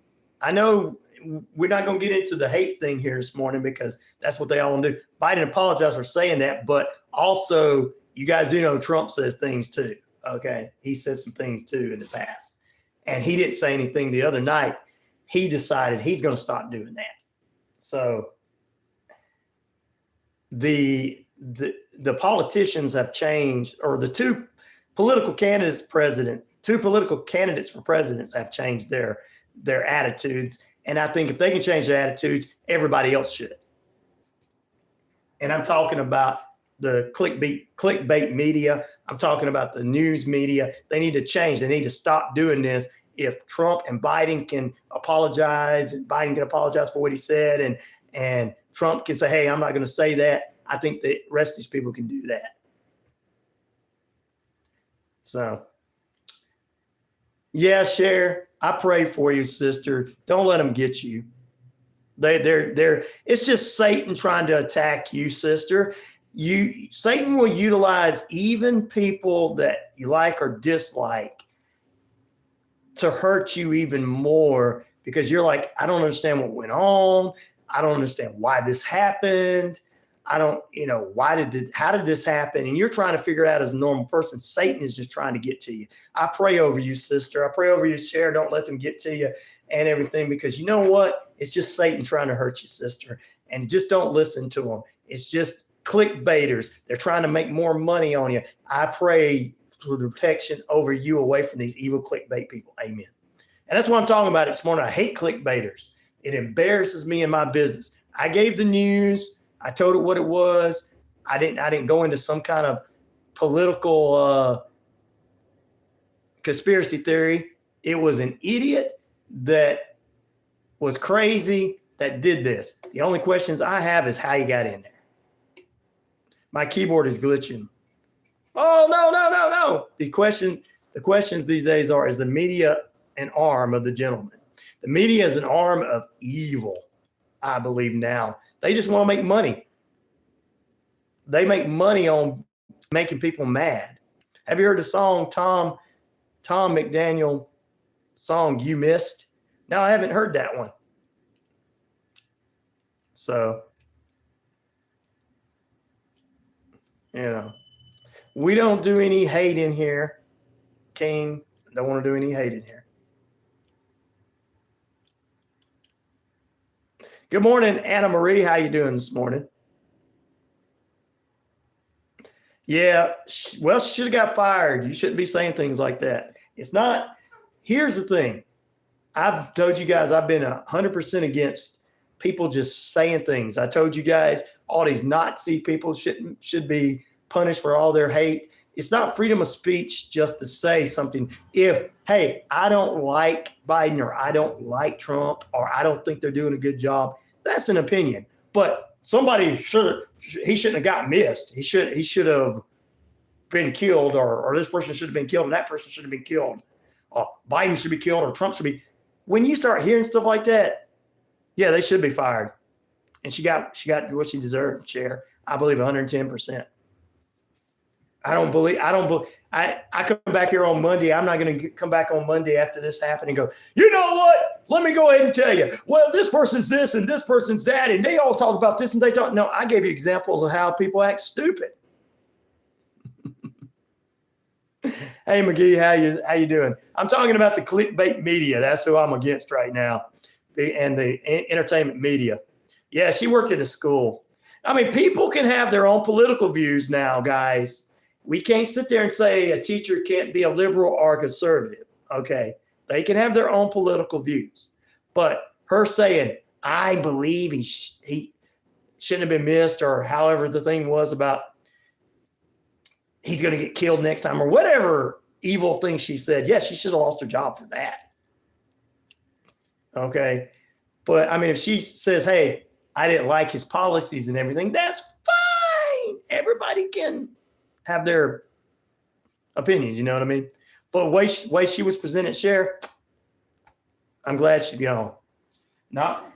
I know we're not going to get into the hate thing here this morning because that's what they all want to do. Biden apologized for saying that, but also you guys do know Trump says things too. Okay. He said some things too in the past, and he didn't say anything the other night. He decided he's going to stop doing that. So the politicians have changed, or the two political candidates for presidents have changed their attitudes. And I think if they can change their attitudes, everybody else should. And I'm talking about the clickbait media. I'm talking about the news media. They need to change. They need to stop doing this. If Trump and Biden can apologize, and Biden can apologize for what he said, and Trump can say, hey, I'm not going to say that, I think the rest of these people can do that. So, yeah, Cher, I pray for you, sister. Don't let them get you. It's just Satan trying to attack you, sister. Satan will utilize even people that you like or dislike to hurt you even more, because you're like, I don't understand what went on. I don't understand why this happened. I don't, how did this happen? And you're trying to figure it out as a normal person. Satan is just trying to get to you. I pray over you, sister. I pray over you, Cher. Don't let them get to you and everything, because you know what? It's just Satan trying to hurt you, sister. And just don't listen to them. It's just clickbaiters. They're trying to make more money on you. I pray for protection over you away from these evil clickbait people. Amen. And that's what I'm talking about this morning. I hate clickbaiters. It embarrasses me in my business. I gave the news. I told it what it was. I didn't go into some kind of political conspiracy theory. It was an idiot that was crazy that did this. The only questions I have is how you got in there. My keyboard is glitching. Oh, no. The questions these days are, is the media an arm of the gentleman? The media is an arm of evil, I believe now. They just want to make money. They make money on making people mad. Have you heard the song Tom McDaniel song, You Missed? No, I haven't heard that one. So, we don't do any hate in here. King, don't want to do any hate in here. Good morning, Anna Marie. How you doing this morning? Yeah, well, she should have got fired. You shouldn't be saying things like that. It's not. Here's the thing. I've told you guys I've been 100% against people just saying things. I told you guys all these Nazi people should be punished for all their hate. It's not freedom of speech just to say something. If, hey, I don't like Biden or I don't like Trump or I don't think they're doing a good job, that's an opinion. But somebody shouldn't have got missed. He should have been killed or this person should have been killed and that person should have been killed. Biden should be killed or Trump should be. When you start hearing stuff like that, yeah, they should be fired. And she got what she deserved, Chair. I believe 110%. I come back here on Monday. I'm not going to come back on Monday after this happened and go, you know what? Let me go ahead and tell you. Well, this person's this and this person's that. And they all talk about this and they talk. No, I gave you examples of how people act stupid. Hey, McGee, how you doing? I'm talking about the clickbait media. That's who I'm against right now. And the entertainment media. Yeah, she worked at a school. I mean, people can have their own political views now, guys. We can't sit there and say a teacher can't be a liberal or a conservative. Okay. They can have their own political views. But her saying, I believe he shouldn't have been missed or however the thing was about he's going to get killed next time or whatever evil thing she said. Yes, she should have lost her job for that. Okay. But I mean, if she says, hey, I didn't like his policies and everything, that's fine. Everybody can have their opinions, you know what I mean? But way she was presented, Cher, I'm glad she's gone. Not,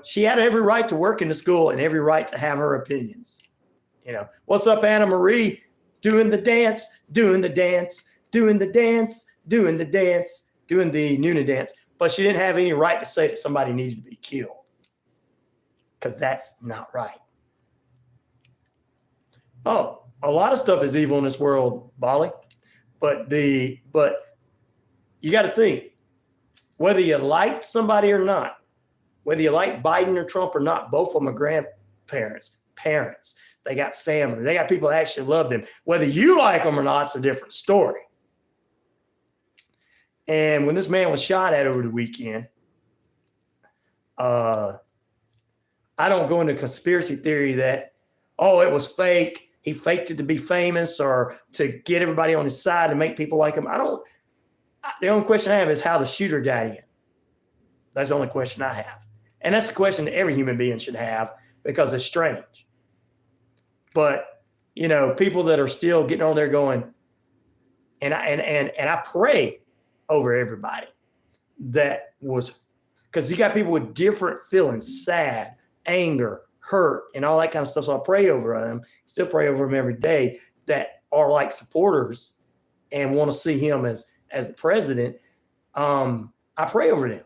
she had every right to work in the school and every right to have her opinions. What's up, Anna Marie? Doing the dance, doing the dance, doing the dance, doing the dance, doing the Nuna dance. But she didn't have any right to say that somebody needed to be killed. Because that's not right. Oh, a lot of stuff is evil in this world, Bolly. But you got to think, whether you like somebody or not, whether you like Biden or Trump or not, both of them are grandparents, parents. They got family. They got people that actually love them. Whether you like them or not, it's a different story. And when this man was shot at over the weekend, I don't go into conspiracy theory that, it was fake. He faked it to be famous or to get everybody on his side and make people like him. The only question I have is how the shooter got in. That's the only question I have. And that's the question that every human being should have because it's strange. But, people that are still getting on there going, and I pray over everybody that was, because you got people with different feelings, sad, anger, hurt, and all that kind of stuff. So I pray over them, still pray over them every day that are like supporters and want to see him as the president. I pray over them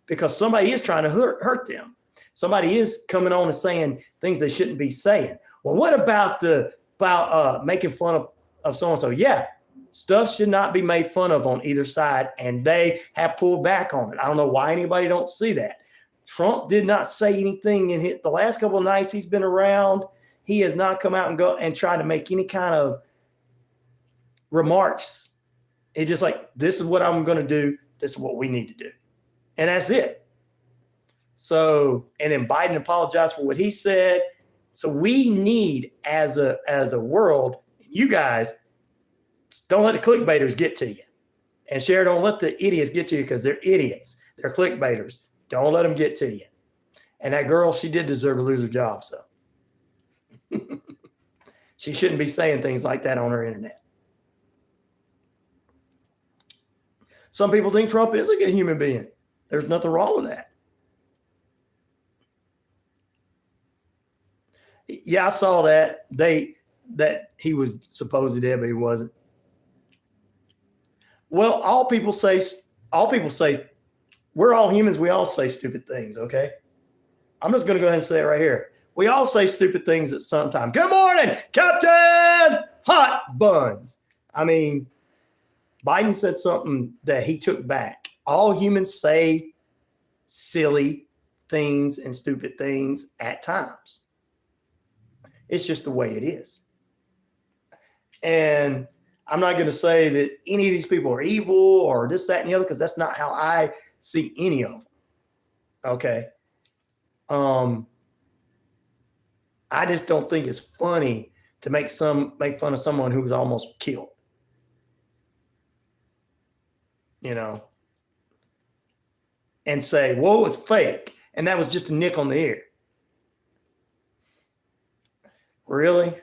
because somebody is trying to hurt them. Somebody is coming on and saying things they shouldn't be saying. Well, what about making fun of so-and-so? Yeah, stuff should not be made fun of on either side, and they have pulled back on it. I don't know why anybody don't see that. Trump did not say anything in the last couple of nights he's been around. He has not come out and tried to make any kind of remarks. It's just like, this is what I'm going to do. This is what we need to do. And that's it. So, and then Biden apologized for what he said. So we need, as a world, you guys, don't let the clickbaiters get to you. And Cher, don't let the idiots get to you because they're idiots. They're clickbaiters. Don't let them get to you. And that girl, she did deserve to lose her job, so. She shouldn't be saying things like that on her internet. Some people think Trump is a good human being. There's nothing wrong with that. Yeah, I saw that he was supposedly dead, but he wasn't. Well, all people say, we're all humans. We all say stupid things, okay? I'm just going to go ahead and say it right here. We all say stupid things at some time. Good morning, Captain Hot Buns. I mean, Biden said something that he took back. All humans say silly things and stupid things at times. It's just the way it is. And I'm not going to say that any of these people are evil or this, that, and the other, because that's not how I see any of them. Okay. I just don't think it's funny to make fun of someone who was almost killed. You know, and say, well, it's fake. And that was just a nick on the ear. Really?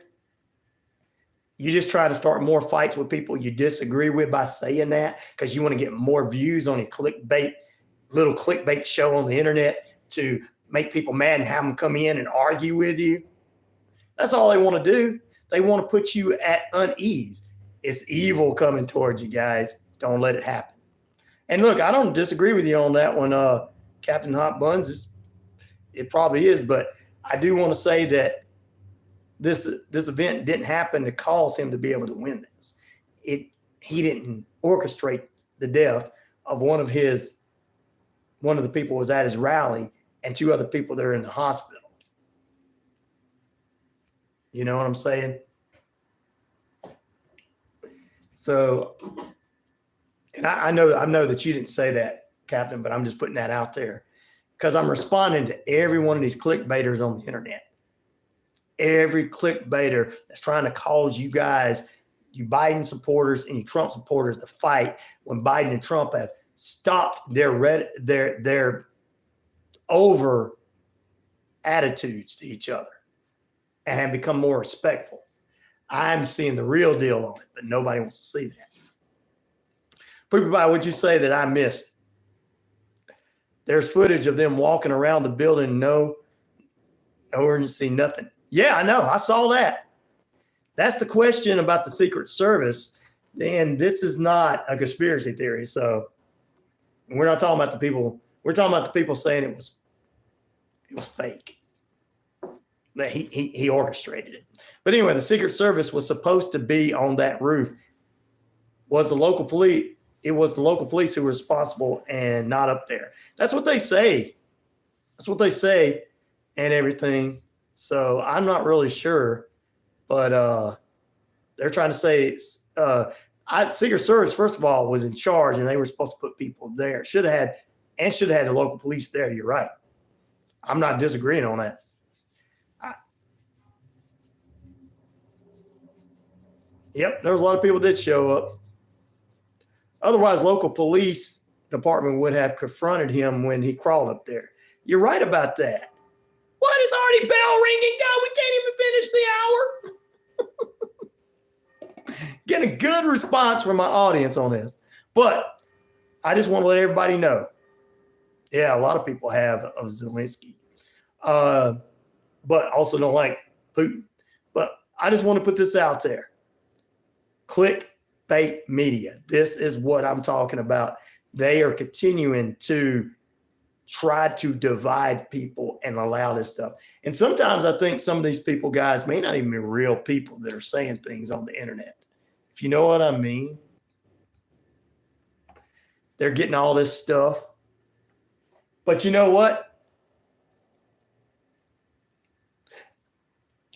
You just try to start more fights with people you disagree with by saying that because you want to get more views on your little clickbait show on the internet to make people mad and have them come in and argue with you. That's all they want to do. They want to put you at unease. It's evil coming towards you guys. Don't let it happen. And look, I don't disagree with you on that one, Captain Hot Buns. It probably is, but I do want to say that this event didn't happen to cause him to be able to win this. He didn't orchestrate the death of one of the people was at his rally and two other people that are in the hospital. You know what I'm saying? So, and I know that you didn't say that, Captain, but I'm just putting that out there because I'm responding to every one of these clickbaiters on the internet. Every clickbaiter that's trying to cause you guys, you Biden supporters and you Trump supporters, to fight when Biden and Trump have stopped their over attitudes to each other and have become more respectful. I'm seeing the real deal on it, but nobody wants to see that. Everybody, would you say that I missed? There's footage of them walking around the building, no urgency, nothing. Yeah, I know. I saw that. That's the question about the Secret Service. And this is not a conspiracy theory. So we're not talking about the people. We're talking about the people saying it was fake. That he orchestrated it. But anyway, the Secret Service was supposed to be on that roof. Was the local police? It was the local police who were responsible and not up there. That's what they say. That's what they say and everything. So I'm not really sure, but they're trying to say Secret Service, first of all, was in charge and they were supposed to put people there. Should have had the local police there. You're right. I'm not disagreeing on that. Yep, there was a lot of people that show up. Otherwise, local police department would have confronted him when he crawled up there. You're right about that. What? It's already bell ringing. God, we can't even finish the hour. Getting a good response from my audience on this. But I just want to let everybody know. Yeah, a lot of people have of Zelensky. But also don't like Putin. But I just want to put this out there. Clickbait media. This is what I'm talking about. They are continuing to try to divide people and allow this stuff. And sometimes I think some of these people, guys, may not even be real people that are saying things on the internet. If you know what I mean. They're getting all this stuff. But you know what?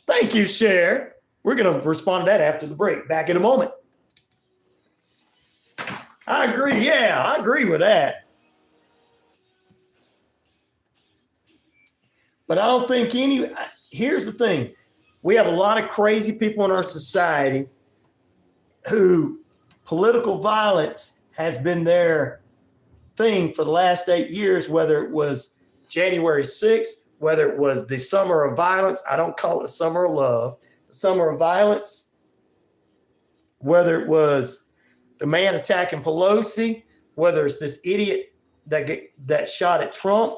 Thank you, Cher. We're going to respond to that after the break. Back in a moment. I agree. Yeah, I agree with that. But I don't think here's the thing. We have a lot of crazy people in our society who political violence has been their thing for the last 8 years, whether it was January 6th, whether it was the summer of violence. I don't call it the summer of love, the summer of violence, whether it was the man attacking Pelosi, whether it's this idiot that shot at Trump.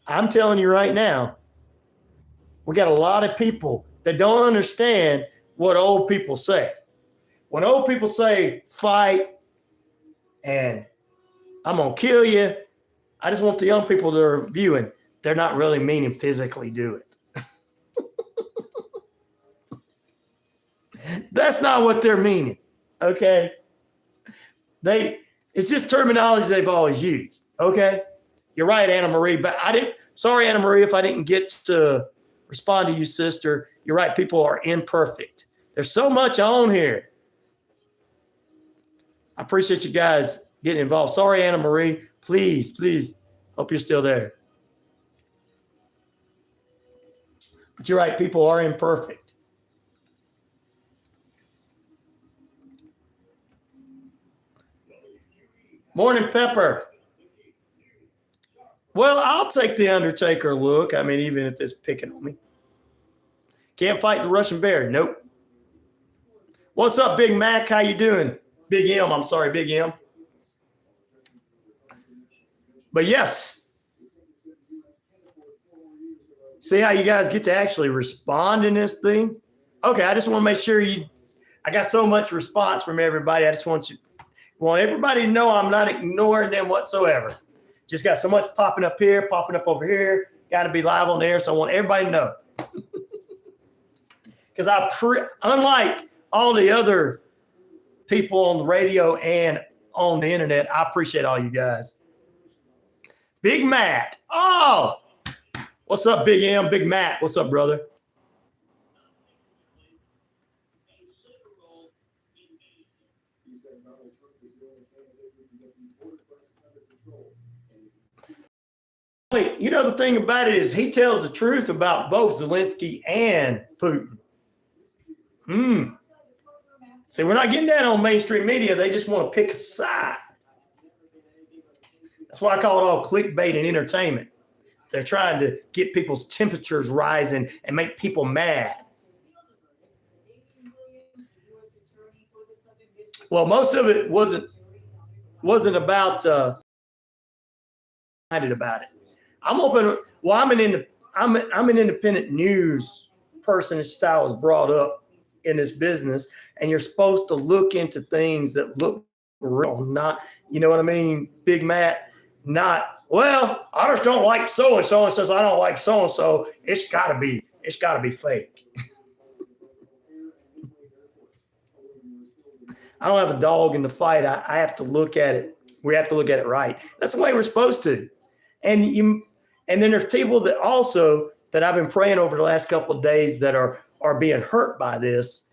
I'm telling you right now, we got a lot of people that don't understand what old people say. When old people say fight and I'm going to kill you, I just want the young people that are viewing, they're not really meaning physically do it. That's not what they're meaning. Okay. It's just terminology they've always used. Okay. You're right, Anna Marie, but sorry, Anna Marie, if I didn't get to respond to you, sister. You're right. People are imperfect. There's so much on here. I appreciate you guys getting involved. Sorry, Anna Marie. Please. Hope you're still there. But you're right. People are imperfect. Morning, Pepper. Well, I'll take the Undertaker look. I mean, even if it's picking on me. Can't fight the Russian bear. Nope. What's up, Big Mac? How you doing? Big M. I'm sorry, Big M. But yes. See how you guys get to actually respond in this thing? Okay, I just want to make sure I got so much response from everybody. I just want everybody to know I'm not ignoring them whatsoever. Just got so much popping up here, popping up over here. Got to be live on the air, so I want everybody to know. Because unlike all the other people on the radio and on the internet, I appreciate all you guys. Big Matt. Oh, what's up, Big M? Big Matt. What's up, brother? You know, the thing about it is he tells the truth about both Zelensky and Putin. See, we're not getting that on mainstream media. They just want to pick a side. That's why I call it all clickbait and entertainment. They're trying to get people's temperatures rising and make people mad. Well, most of it wasn't about about it. I'm open. Well, I'm an independent news person. It's just how I was brought up in this business, and you're supposed to look into things that look real, not, you know what I mean, Big Matt, not, well, I just don't like so-and-so and says I don't like so-and-so. It's gotta be fake. I don't have a dog in the fight. I have to look at it. We have to look at it right. That's the way we're supposed to. And then there's people that I've been praying over the last couple of days that are being hurt by this.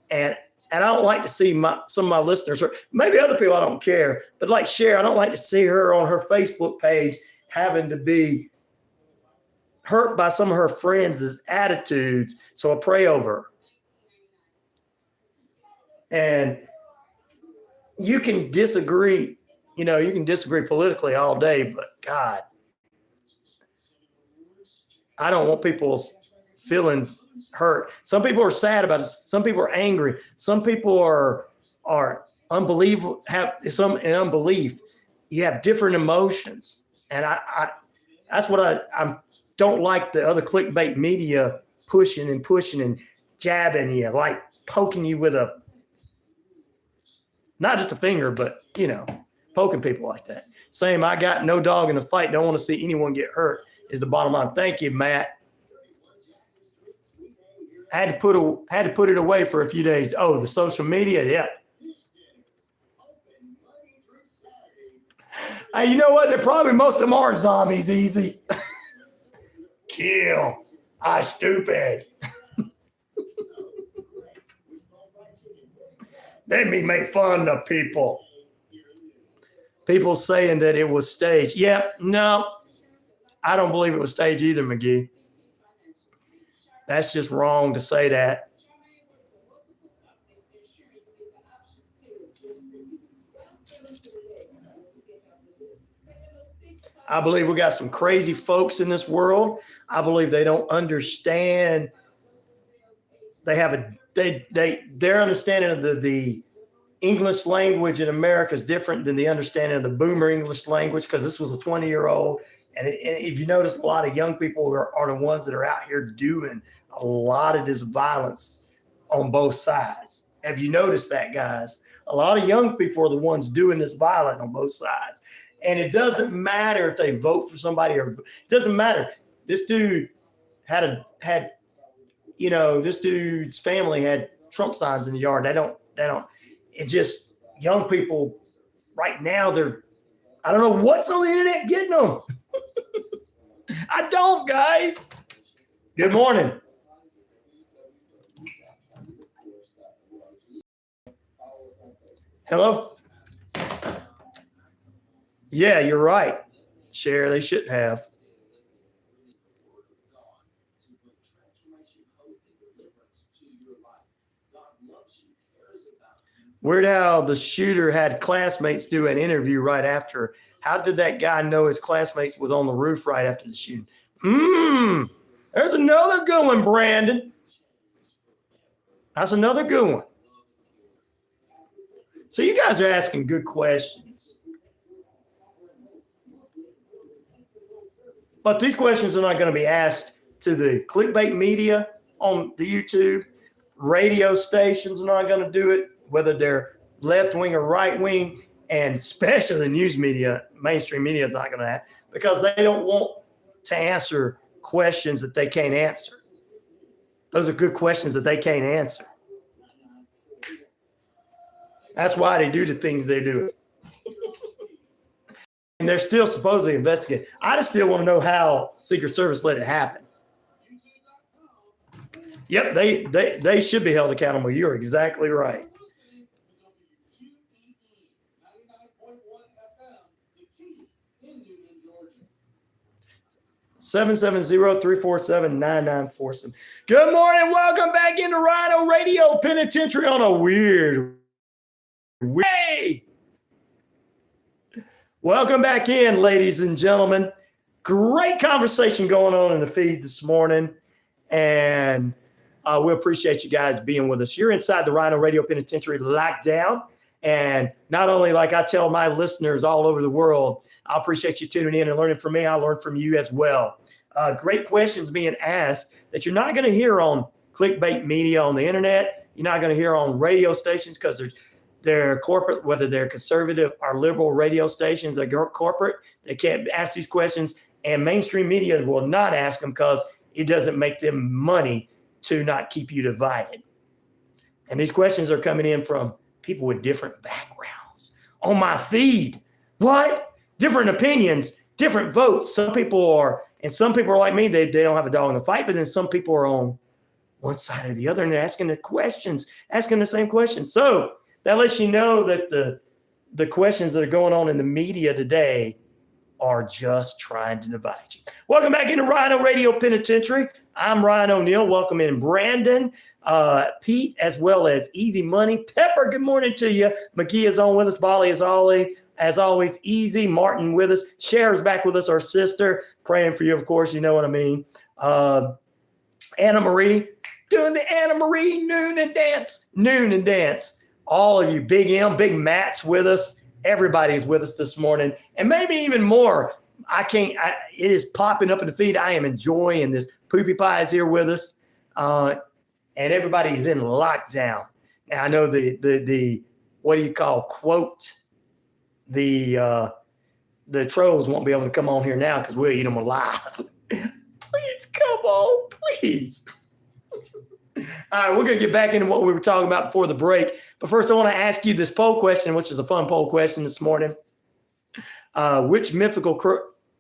And I don't like to see some of my listeners, or maybe other people I don't care, but like Cher, I don't like to see her on her Facebook page having to be hurt by some of her friends' attitudes. So I pray over her. And you can disagree, politically all day, but God, I don't want people's feelings hurt. Some people are sad about it. Some people are angry. Some people are unbelievable, have some unbelief. You have different emotions. And that's what I don't like, the other clickbait media pushing and jabbing you, like poking you with not just a finger, but, poking people like that. Saying I got no dog in the fight, don't want to see anyone get hurt is the bottom line. Thank you, Matt. I had to put it away for a few days. Oh, the social media, yeah. Hey, you know what? They're probably, most of them are zombies, easy. Kill. I stupid. Let me make fun of people. People saying that it was staged. Yeah, no, I don't believe it was staged either, McGee. That's just wrong to say that. I believe we got some crazy folks in this world. I believe they don't understand. They have their understanding of the English language in America is different than the understanding of the boomer English language, because this was a 20-year-old. And if you notice, a lot of young people are the ones that are out here doing a lot of this violence on both sides. Have you noticed that, guys? A lot of young people are the ones doing this violence on both sides. And it doesn't matter if they vote for somebody, or it doesn't matter. This dude this dude's family had Trump signs in the yard. They don't, it just, young people right now, I don't know what's on the internet getting them. I don't, guys. Good morning. Hello? Yeah, you're right. Share, they shouldn't have. Weird how the shooter had classmates do an interview right after. How did that guy know his classmates was on the roof right after the shooting? There's another good one, Brandon. That's another good one. So you guys are asking good questions. But these questions are not going to be asked to the clickbait media on the YouTube. Radio stations are not going to do it, whether they're left wing or right wing, and especially the news media, mainstream media is not going to have, because they don't want to answer questions that they can't answer. Those are good questions that they can't answer. That's why they do the things they do. And they're still supposedly investigating. I just still want to know how Secret Service let it happen. Yep, they should be held accountable. You're exactly right. 770-347-9947. Good morning. Welcome back into RyanORadio Penitentiary on a weird way. Welcome back in, ladies and gentlemen. Great conversation going on in the feed this morning. And we appreciate you guys being with us. You're inside the RyanORadio Penitentiary lockdown. And not only, like I tell my listeners all over the world, I appreciate you tuning in and learning from me. I learn from you as well. Great questions being asked that you're not going to hear on clickbait media on the internet. You're not going to hear on radio stations, because they're corporate, whether they're conservative or liberal radio stations, they're corporate. They can't ask these questions. And mainstream media will not ask them, because it doesn't make them money to not keep you divided. And these questions are coming in from people with different backgrounds on my feed. What? Different opinions, different votes. Some people are like me. They don't have a dog in the fight, but then some people are on one side or the other, and they're asking the same questions. So that lets you know that the questions that are going on in the media today are just trying to divide you. Welcome back into RyanORadio Penitentiary. I'm Ryan O'Neal. Welcome in Brandon, Pete, as well as Easy Money. Pepper, good morning to you. McGee is on with us. Bolly is as always. Easy. Martin with us. Cher's back with us, our sister. Praying for you, of course. You know what I mean. Anna Marie, doing the Anna Marie noon and dance. All of you, Big M, Big Matt's with us. Everybody's with us this morning, and maybe even more. It is popping up in the feed. I am enjoying this. Poopy Pie is here with us, and everybody's in lockdown. Now, I know the what do you call quote? The trolls won't be able to come on here now, because we'll eat them alive. Please come on, please. All right, we're going to get back into what we were talking about before the break. But first, I want to ask you this poll question, which is a fun poll question this morning. Which mythical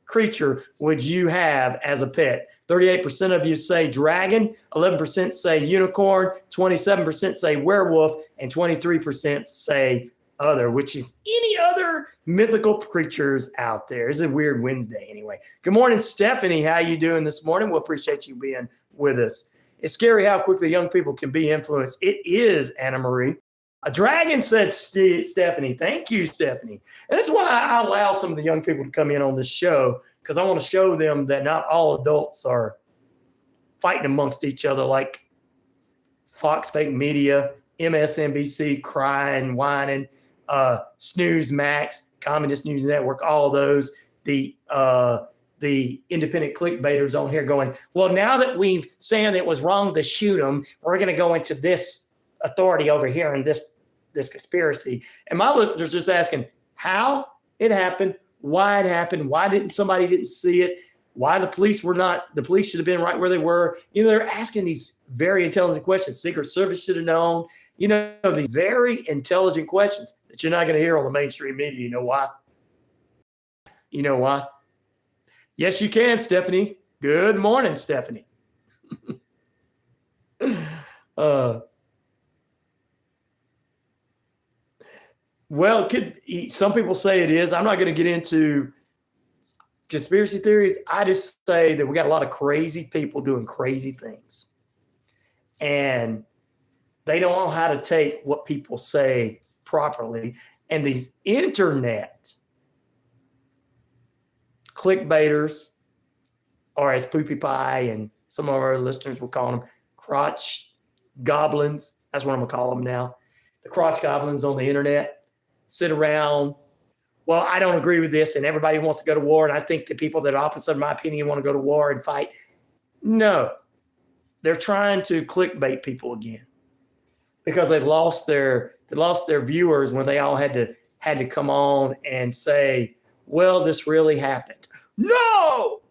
creature would you have as a pet? 38% of you say dragon, 11% say unicorn, 27% say werewolf, and 23% say other, which is any other mythical creatures out there. It's a weird Wednesday anyway. Good morning, Stephanie. How you doing this morning? We appreciate you being with us. It's scary how quickly young people can be influenced. It is, Anna Marie. A dragon said, Stephanie. Thank you, Stephanie. And that's why I allow some of the young people to come in on this show, because I want to show them that not all adults are fighting amongst each other like Fox Fake Media, MSNBC, crying, whining, Snooze Max, Communist News Network, all those, the independent clickbaiters on here going, well, now that we've saying that it was wrong to shoot them, we're going to go into this authority over here and this conspiracy. And my listeners just asking how it happened, why it happened, why somebody didn't see it, why the police should have been right where they were. They're asking these very intelligent questions. Secret Service should have known, these very intelligent questions that you're not going to hear on the mainstream media. You know why? You know why? Yes, you can, Stephanie. Good morning, Stephanie. Well, some people say it is. I'm not going to get into conspiracy theories. I just say that we got a lot of crazy people doing crazy things. And they don't know how to take what people say properly. And these internet clickbaiters, or as Poopy Pie and some of our listeners will call them, crotch goblins. That's what I'm going to call them now. The crotch goblins on the internet sit around. Well, I don't agree with this, and everybody wants to go to war, and I think the people that are opposite of my opinion want to go to war and fight. No. They're trying to clickbait people again because they lost their viewers when they all had to come on and say, well, this really happened. No!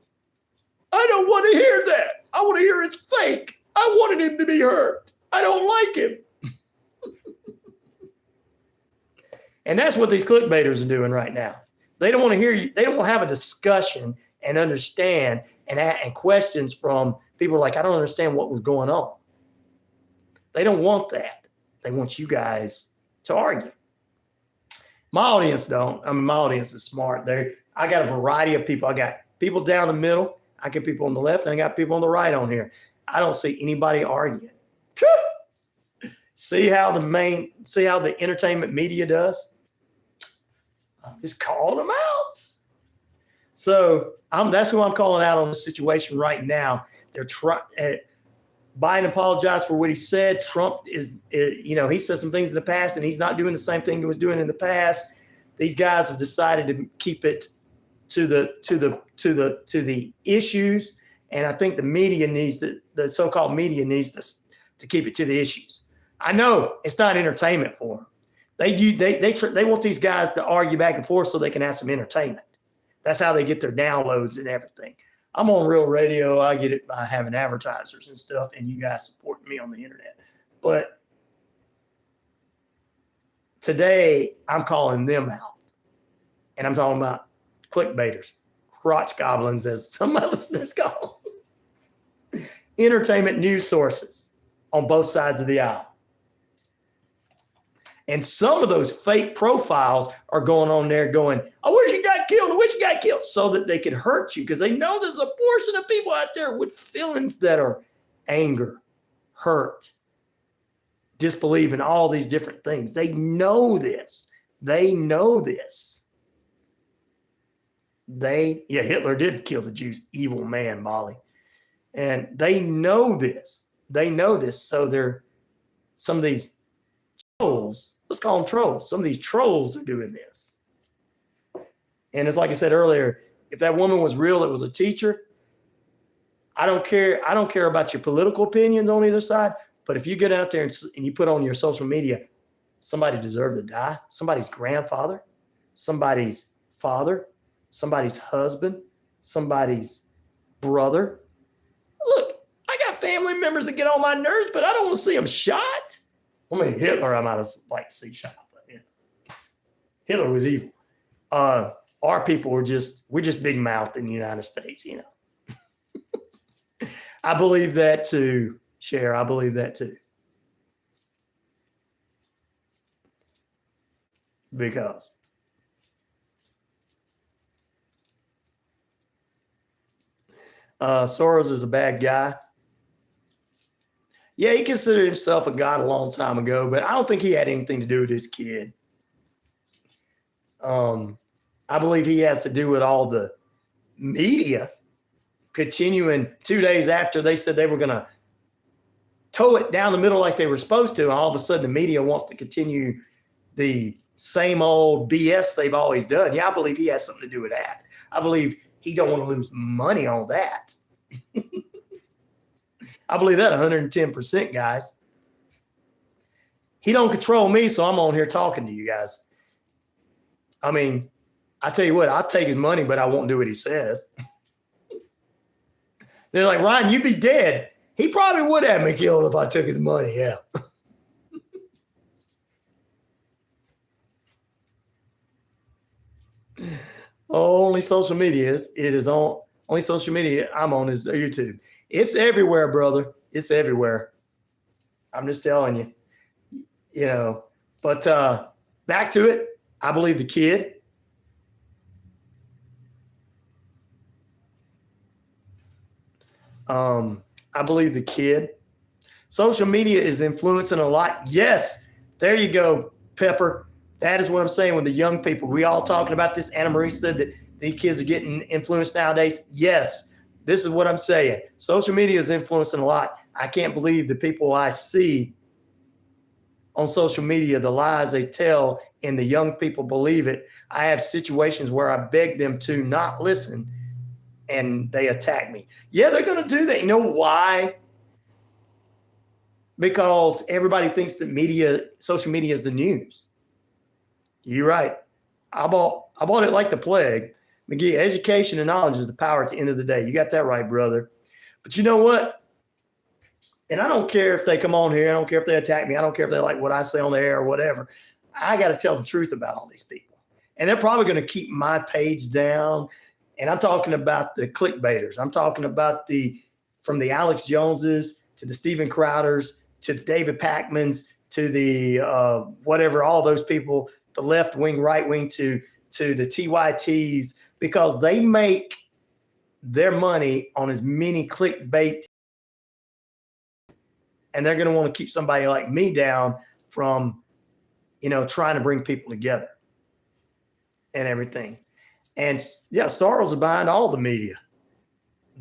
I don't want to hear that. I want to hear it's fake. I wanted him to be hurt. I don't like him. And that's what these clickbaiters are doing right now. They don't want to hear you. They don't want to have a discussion and understand and questions from people like, I don't understand what was going on. They don't want that. They want you guys to argue. My audience don't. I mean, my audience is smart. I got a variety of people. I got people down the middle. I get people on the left, and I got people on the right on here. I don't see anybody arguing. See how the entertainment media does? I'm just calling them out. So that's who I'm calling out on the situation right now. They're trying. Biden apologized for what he said. Trump is, he said some things in the past, and he's not doing the same thing he was doing in the past. These guys have decided to keep it to the issues, and I think the so-called media needs to keep it to the issues. I know it's not entertainment for them. They want these guys to argue back and forth so they can have some entertainment. That's how they get their downloads and everything. I'm on real radio. I get it by having advertisers and stuff, and you guys supporting me on the internet. But today, I'm calling them out. And I'm talking about clickbaiters, crotch goblins, as some of my listeners call them. Entertainment news sources on both sides of the aisle. And some of those fake profiles are going on there going, I wish you got killed. I wish you got killed, so that they could hurt you, because they know there's a portion of people out there with feelings that are anger, hurt, disbelief, and all these different things. They know this. Hitler did kill the Jews. Evil man, Molly. And they know this. So some of these trolls, let's call them trolls. Some of these trolls are doing this. And it's like I said earlier, if that woman was real, it was a teacher, I don't care about your political opinions on either side. But if you get out there and you put on your social media, somebody deserved to die, somebody's grandfather, somebody's father, somebody's husband, somebody's brother. Look, I got family members that get on my nerves, but I don't want to see them shot. I mean, Hitler, I might have liked to see shot, but Hitler was evil. Our people we're just big mouthed in the United States, I believe that too, Cher. I believe that too. Because Soros is a bad guy. Yeah, he considered himself a god a long time ago, but I don't think he had anything to do with his kid. I believe he has to do with all the media continuing 2 days after they said they were going to tow it down the middle like they were supposed to. And all of a sudden the media wants to continue the same old BS they've always done. Yeah, I believe he has something to do with that. I believe he don't want to lose money on that. I believe that 110%, guys. He don't control me, so I'm on here talking to you guys. I mean, I tell you what, I'll take his money, but I won't do what he says. They're like, Ryan, you'd be dead. He probably would have me killed if I took his money. Yeah. Only social media is. It is on. Only social media I'm on is YouTube. It's everywhere, brother. It's everywhere. I'm just telling you. You know. But back to it. I believe the kid. I believe the kid. Social media is influencing a lot. Yes, there you go, Pepper. That is what I'm saying with the young people. We all talking about this. Anna Marie said that these kids are getting influenced nowadays. Yes, this is what I'm saying. Social media is influencing a lot. I can't believe the people I see on social media, the lies they tell, and the young people believe it. I have situations where I beg them to not listen, and they attack me. Yeah, they're going to do that. You know why? Because everybody thinks that social media is the news. You're right. I bought it like the plague. McGee, education and knowledge is the power at the end of the day. You got that right, brother. But you know what? And I don't care if they come on here. I don't care if they attack me. I don't care if they like what I say on the air or whatever. I got to tell the truth about all these people. And they're probably going to keep my page down. And I'm talking about the clickbaiters. I'm talking about from the Alex Joneses to the Steven Crowders to the David Packmans to the whatever, all those people, the left wing, right wing to the TYTs, because they make their money on as many clickbait. And they're going to want to keep somebody like me down from, trying to bring people together and everything. And yeah, Soros is behind all the media,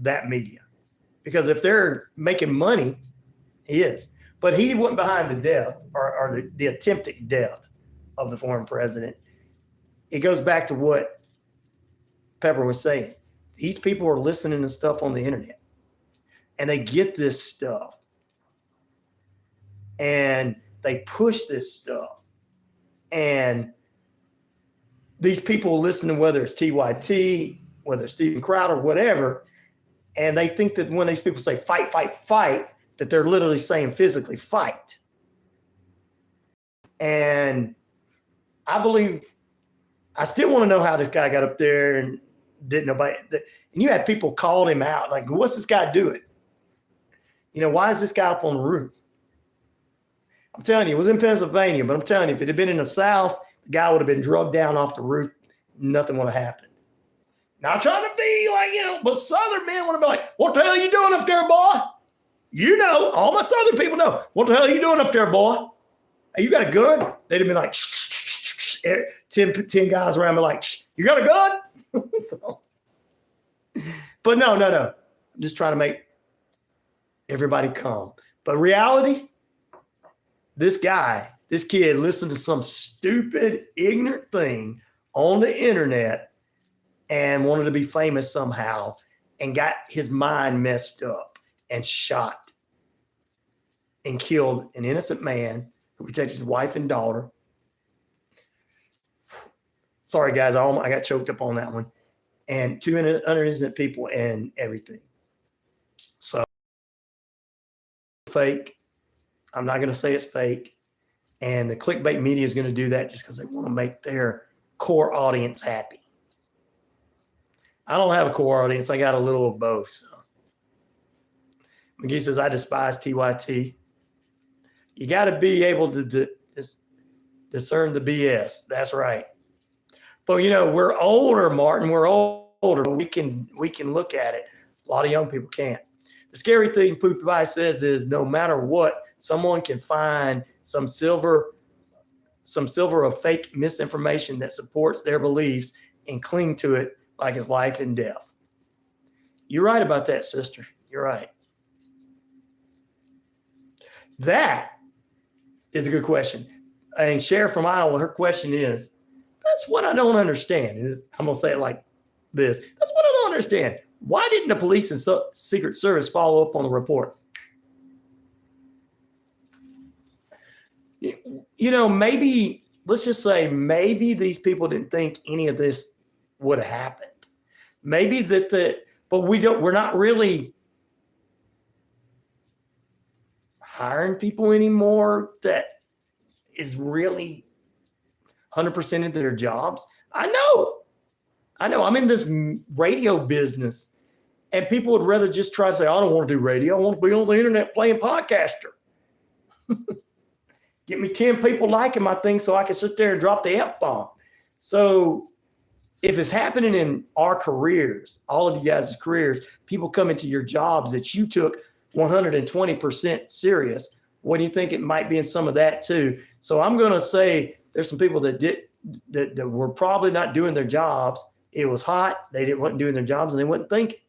that media, because if they're making money, he is. But he wasn't behind the death or the attempted death of the former president. It goes back to what Pepper was saying. These people are listening to stuff on the internet, and they get this stuff, and they push this stuff, and these people listening, whether it's TYT, whether it's Steven Crowder, whatever, and they think that when these people say fight, fight, fight, that they're literally saying physically fight. And I still want to know how this guy got up there and didn't nobody. And you had people called him out, like, what's this guy doing? Why is this guy up on the roof? I'm telling you, it was in Pennsylvania, but I'm telling you, if it had been in the South, the guy would have been drugged down off the roof. Nothing would have happened. Not trying to be like, but Southern men would have been like, what the hell are you doing up there, boy? All my Southern people know. What the hell are you doing up there, boy? Hey, you got a gun? They'd have been like, 10 guys around me like, you got a gun? But no. I'm just trying to make everybody calm. But reality, this kid listened to some stupid, ignorant thing on the internet and wanted to be famous somehow and got his mind messed up and shot and killed an innocent man who protected his wife and daughter. Sorry, guys, I got choked up on that one. And 2 innocent people and everything. So, fake. I'm not going to say it's fake. And the clickbait media is going to do that just because they want to make their core audience happy. I don't have a core audience. I got a little of both. So. McGee says, I despise TYT. You got to be able to discern the BS. That's right. But, we're older, Martin. We're older. But we can look at it. A lot of young people can't. The scary thing Poopy Pie says is no matter what, someone can find some silver of fake misinformation that supports their beliefs and cling to it like it's life and death. You're right about that, sister. You're right. That is a good question. And Sheriff from Iowa, her question is, that's what I don't understand. I'm going to say it like this. That's what I don't understand. Why didn't the police and Secret Service follow up on the reports? You know, maybe, let's just say, maybe these people didn't think any of this would have happened. Maybe but we're not really hiring people anymore that is really 100% into their jobs. I know. I'm in this radio business, and people would rather just try to say, I don't want to do radio. I want to be on the internet playing podcaster. Get me 10 people liking my thing so I can sit there and drop the F-bomb. So if it's happening in our careers, all of you guys' careers, people come into your jobs that you took 120% serious, what do you think it might be in some of that too? So I'm going to say there's some people that were probably not doing their jobs. It was hot. They wasn't doing their jobs, and they wasn't thinking,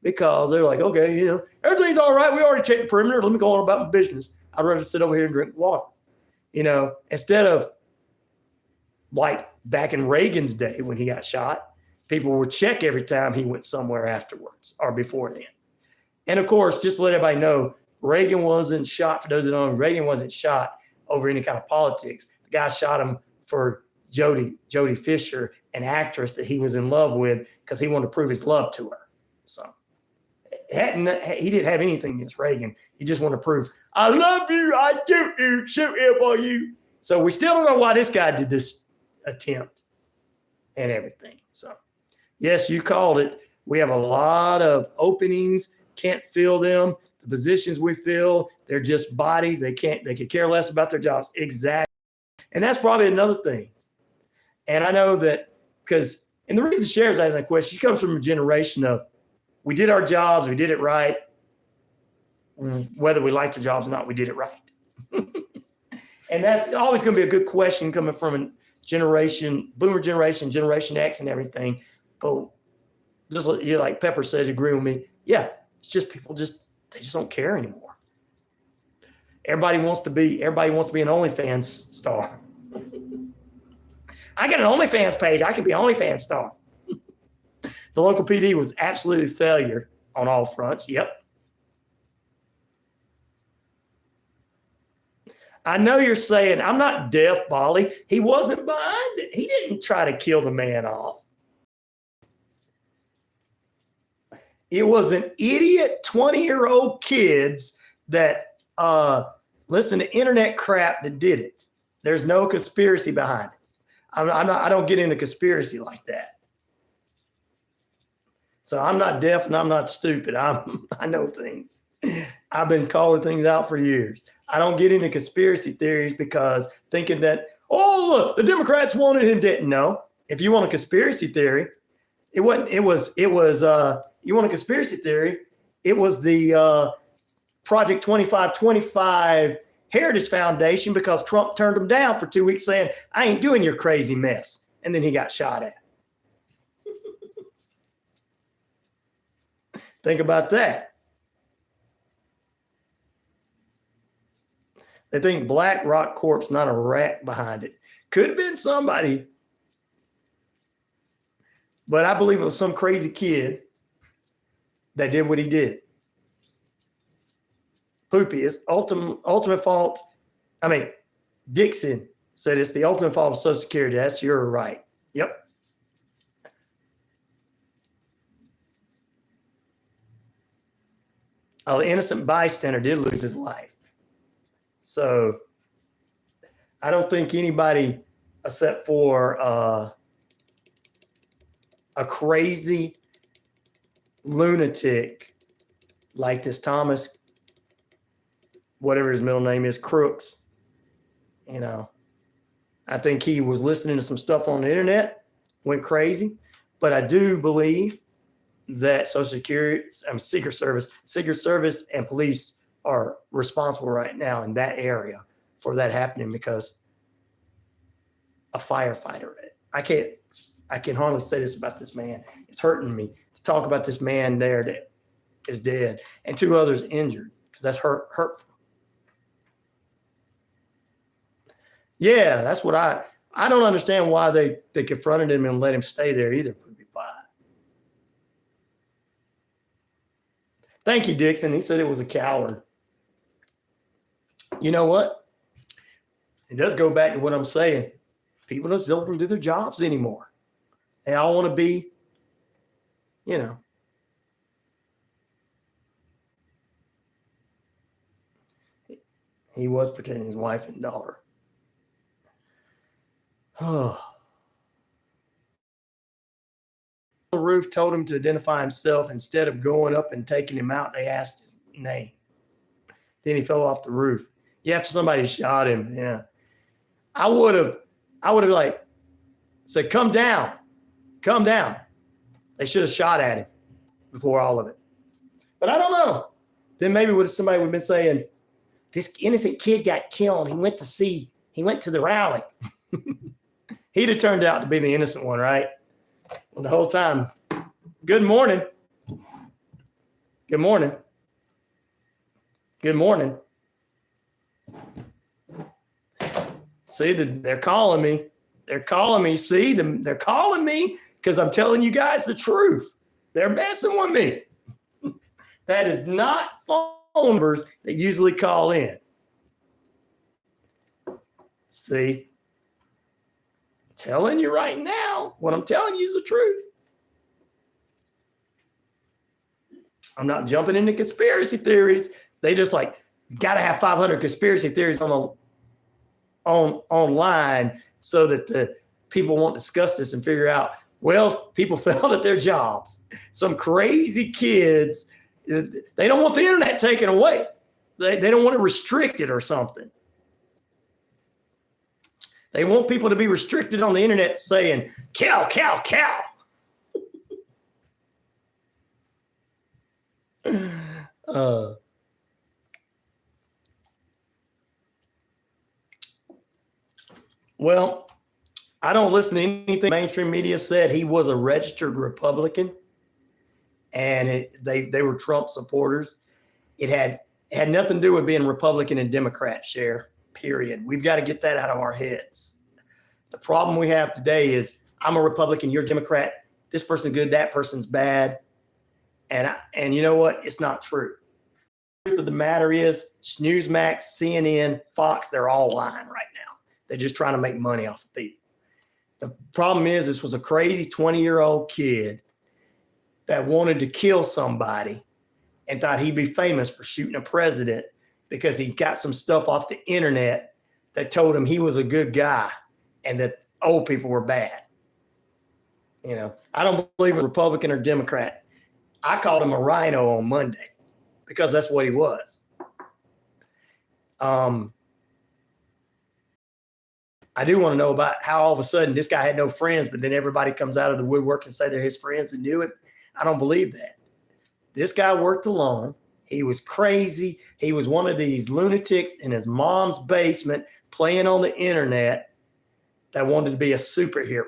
because they're like, okay, you know, everything's all right. We already checked the perimeter. Let me go on about my business. I'd rather sit over here and drink water, you know, instead of like back in Reagan's day when he got shot, people would check every time he went somewhere afterwards or before then. And of course, just to let everybody know, Reagan wasn't shot, for those that don't know, Reagan wasn't shot over any kind of politics. The guy shot him for Jodie Fisher, an actress that he was in love with, because he wanted to prove his love to her. So he didn't have anything against Reagan. He just wanted to prove, I love you, I shoot here for you. So we still don't know why this guy did this attempt and everything. So yes, you called it. We have a lot of openings, can't fill them. The positions we fill, they're just bodies. They could care less about their jobs. Exactly. And that's probably another thing. And I know that because, and the reason Sheriff's asking that question, she comes from a generation of, we did our jobs, we did it right. Whether we liked the jobs or not, we did it right. And that's always going to be a good question coming from a generation, boomer generation, Generation X and everything. But just like Pepper said, agree with me. Yeah, it's just people they just don't care anymore. Everybody wants to be an OnlyFans star. I got an OnlyFans page. I could be an OnlyFans star. The local PD was absolutely failure on all fronts. Yep. I know you're saying, I'm not deaf, Bolly. He wasn't behind it. He didn't try to kill the man off. It was an idiot 20-year-old kids that listen to internet crap that did it. There's no conspiracy behind it. I don't get into conspiracy like that. So I'm not deaf and I'm not stupid. I know things. I've been calling things out for years. I don't get into conspiracy theories because thinking that, oh, look, the Democrats wanted him dead. No. If you want a conspiracy theory, you want a conspiracy theory, it was the Project 2525 Heritage Foundation, because Trump turned him down for 2 weeks saying, I ain't doing your crazy mess. And then he got shot at. Think about that. They think Black Rock Corp's not a rat behind it. Could have been somebody. But I believe it was some crazy kid that did what he did. Poopy, it's ultimate fault. I mean, Dixon said it's the ultimate fault of Social Security. That's you're right. Yep. An innocent bystander did lose his life. So I don't think anybody, except for a crazy lunatic like this Thomas, whatever his middle name is, Crooks, I think he was listening to some stuff on the internet, went crazy. But I do believe that Social Security, Secret Service and police are responsible right now in that area for that happening because a firefighter. I can hardly say this about this man. It's hurting me to talk about this man there that is dead and 2 others injured because that's hurtful. Yeah, that's what I don't understand why they confronted him and let him stay there either. Would be fine. Thank you, Dixon. He said it was a coward. You know what? It does go back to what I'm saying. People just don't do their jobs anymore. They all want to be, you know. He was protecting his wife and daughter. The roof told him to identify himself. Instead of going up and taking him out, they asked his name. Then he fell off the roof. Yeah, after somebody shot him. Yeah. I would have like said, come down. They should have shot at him before all of it. But I don't know. Then maybe somebody would have been saying, this innocent kid got killed. He went to the rally. He'd have turned out to be the innocent one, right? Well, the whole time. Good morning. Good morning. Good morning. See, they're calling me. They're calling me. See, they're calling me because I'm telling you guys the truth. They're messing with me. That is not phone numbers that usually call in. See, telling you right now, what I'm telling you is the truth. I'm not jumping into conspiracy theories. They just like, got to have 500 conspiracy theories online so that the people won't discuss this and figure out, well, people failed at their jobs. Some crazy kids, they don't want the internet taken away. They don't want to restrict it or something. They want people to be restricted on the internet saying, cow, cow, cow. Well, I don't listen to anything mainstream media said. He was a registered Republican, and they were Trump supporters. It had nothing to do with being Republican and Democrat, Cher, period. We've got to get that out of our heads. The problem we have today is I'm a Republican, you're a Democrat. This person's good, that person's bad. And you know what? It's not true. The truth of the matter is Newsmax, CNN, Fox, they're all lying right now. They're just trying to make money off of people. The problem is this was a crazy 20-year-old kid that wanted to kill somebody and thought he'd be famous for shooting a president because he got some stuff off the internet that told him he was a good guy and that old people were bad. You know, I don't believe a Republican or Democrat. I called him a rhino on Monday because that's what he was. I do want to know about how all of a sudden this guy had no friends, but then everybody comes out of the woodwork and say they're his friends and knew it. I don't believe that. This guy worked alone. He was crazy. He was one of these lunatics in his mom's basement playing on the internet that wanted to be a superhero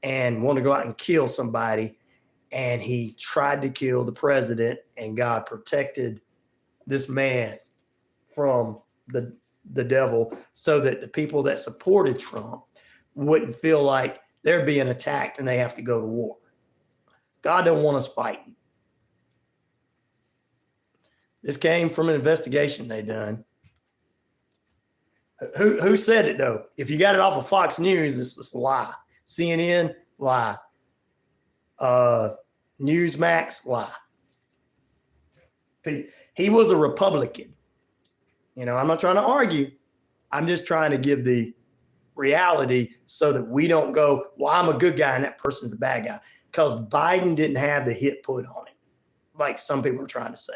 and wanted to go out and kill somebody. And he tried to kill the president, and God protected this man from the devil so that the people that supported Trump wouldn't feel like they're being attacked and they have to go to war. God don't want us fighting. This came from an investigation they done. Who said it though? If you got it off of Fox News, it's a lie. CNN, lie. Newsmax, lie. He was a Republican. You know, I'm not trying to argue. I'm just trying to give the reality so that we don't go, well, I'm a good guy and that person's a bad guy. Because Biden didn't have the hit put on him, like some people are trying to say.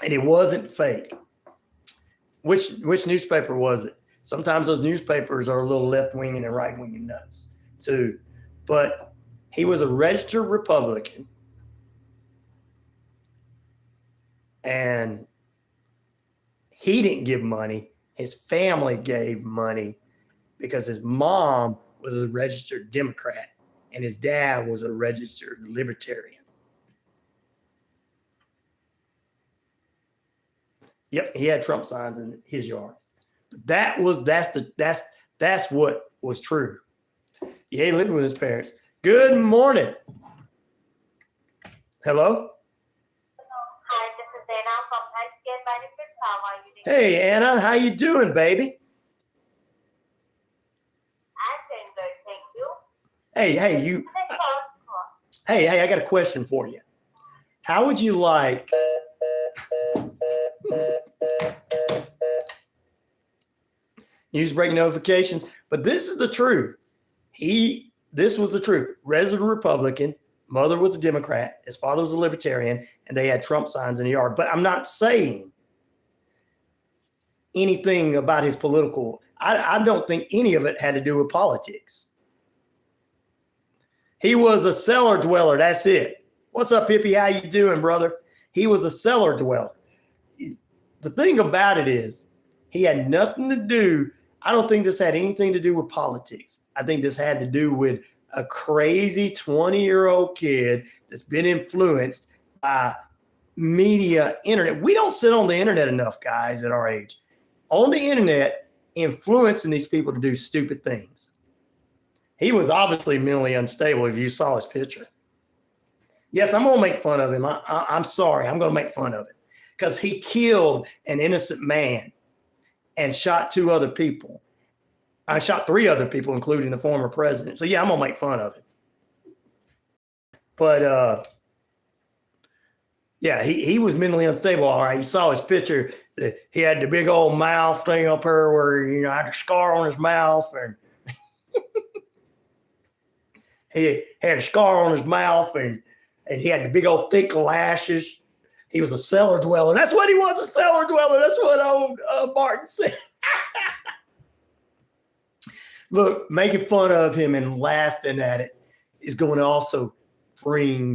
And it wasn't fake. Which newspaper was it? Sometimes those newspapers are a little left-wing and right-wing and nuts too. But he was a registered Republican. And he didn't give money. His family gave money because his mom was a registered Democrat and his dad was a registered Libertarian. Yep, he had Trump signs in his yard. That's what was true. Yeah, he lived with his parents. Good morning. Hello?
Hi, this is Anna from Healthcare Benefits. How are you doing?
Hey, Anna, how you doing, baby?
I'm doing good, thank you.
Hey, I got a question for you. How would you like news break notifications? But this is the truth. This was the truth. Resident Republican, mother was a Democrat, his father was a Libertarian, and they had Trump signs in the yard. But I'm not saying anything about his political. I don't think any of it had to do with politics. He was a cellar dweller. That's it. What's up, hippie? How you doing, brother? He was a cellar dweller. The thing about it is he had nothing to do. I don't think this had anything to do with politics. I think this had to do with a crazy 20-year-old kid that's been influenced by media, internet. We don't sit on the internet enough, guys, at our age. On the internet, influencing these people to do stupid things. He was obviously mentally unstable if you saw his picture. Yes, I'm going to make fun of him. I'm sorry. I'm going to make fun of it because he killed an innocent man and shot 2 other people. I shot 3 other people, including the former president. So, yeah, I'm going to make fun of it. But, yeah, he was mentally unstable. All right. You saw his picture. He had the big old mouth thing up here where, you know, had a scar on his mouth. And he had a scar on his mouth and he had the big old thick lashes. He was a cellar dweller. That's what he was, a cellar dweller. That's what old Martin said. Look, making fun of him and laughing at it is going to also bring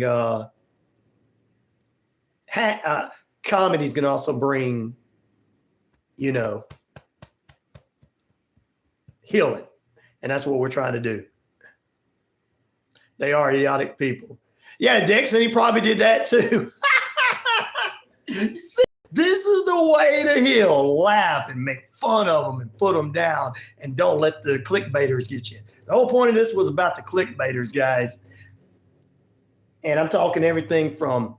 comedy is going to also bring, you know, healing. And that's what we're trying to do. They are idiotic people. Yeah, Dixon, he probably did that too. See, this is the way to heal. Laugh and make fun of them and put them down and don't let the clickbaiters get you. The whole point of this was about the clickbaiters, guys. And I'm talking everything from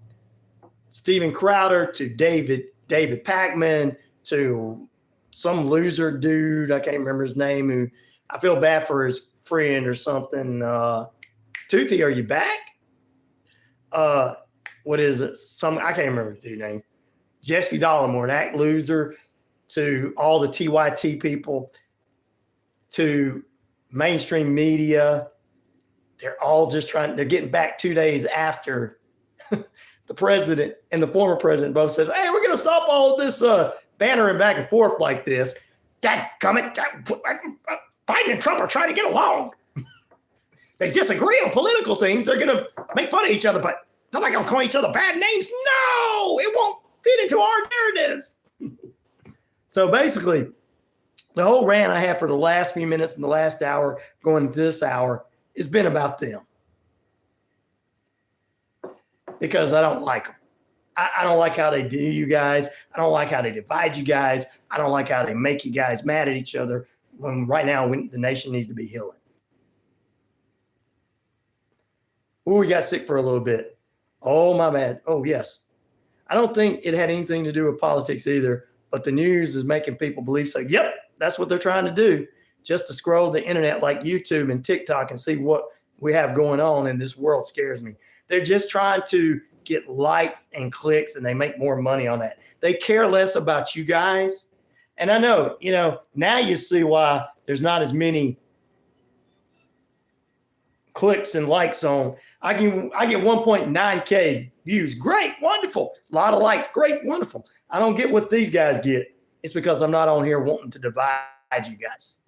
Steven Crowder to David Pacman to some loser dude. I can't remember his name. Who I feel bad for his friend or something. Toothy, are you back? What is it? I can't remember the dude's name. Jesse Dollemore, that loser, to all the TYT people, to mainstream media. They're all just they're getting back 2 days after the president and the former president both says, hey, we're going to stop all of this bantering back and forth like this. Dadgummit, Biden and Trump are trying to get along. They disagree on political things. They're going to make fun of each other, but they're not going to call each other bad names. No, it won't fit into our narratives. So basically, the whole rant I have for the last few minutes and the last hour going into this hour has been about them. Because I don't like them. I don't like how they do you guys. I don't like how they divide you guys. I don't like how they make you guys mad at each other when right now the nation needs to be healing. Oh, we got sick for a little bit. Oh, my bad. Oh, yes. I don't think it had anything to do with politics either, but the news is making people believe so. Yep, that's what they're trying to do, just to scroll the internet like YouTube and TikTok and see what we have going on in this world scares me. They're just trying to get likes and clicks, and they make more money on that. They care less about you guys. And I know, now you see why there's not as many clicks and likes on. I get 1.9K views. Great, wonderful. A lot of likes. Great, wonderful. I don't get what these guys get. It's because I'm not on here wanting to divide to you guys.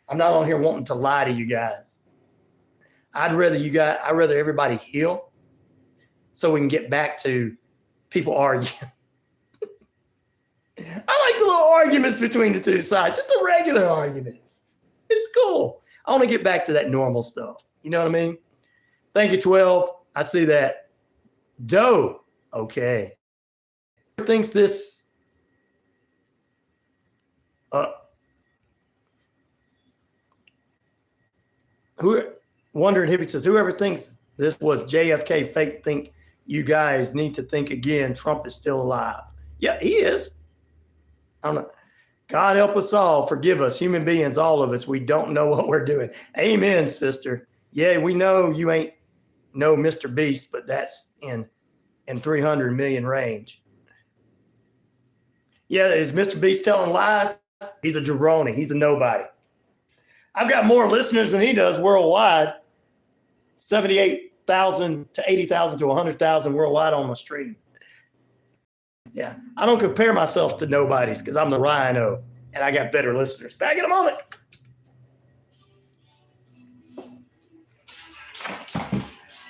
I'm not on here wanting to lie to you guys. I'd rather everybody heal so we can get back to people arguing. I like the little arguments between the two sides, just the regular arguments. It's cool. I want to get back to that normal stuff. You know what I mean? Thank you, 12. I see that. Doe. Okay. Thinks this Wondering Hippie says, whoever thinks this was JFK fake, think you guys need to think again. Trump is still alive. Yeah, he is. I don't know. God help us all. Forgive us, human beings, all of us. We don't know what we're doing. Amen, sister. Yeah, we know you ain't no Mr. Beast, but that's in 300 million range. Yeah, is Mr. Beast telling lies? He's a jabroni. He's a nobody. I've got more listeners than he does worldwide. 78,000 to 80,000 to 100,000 worldwide on my stream. Yeah, I don't compare myself to nobodies because I'm the Rhino and I got better listeners. Back in a moment.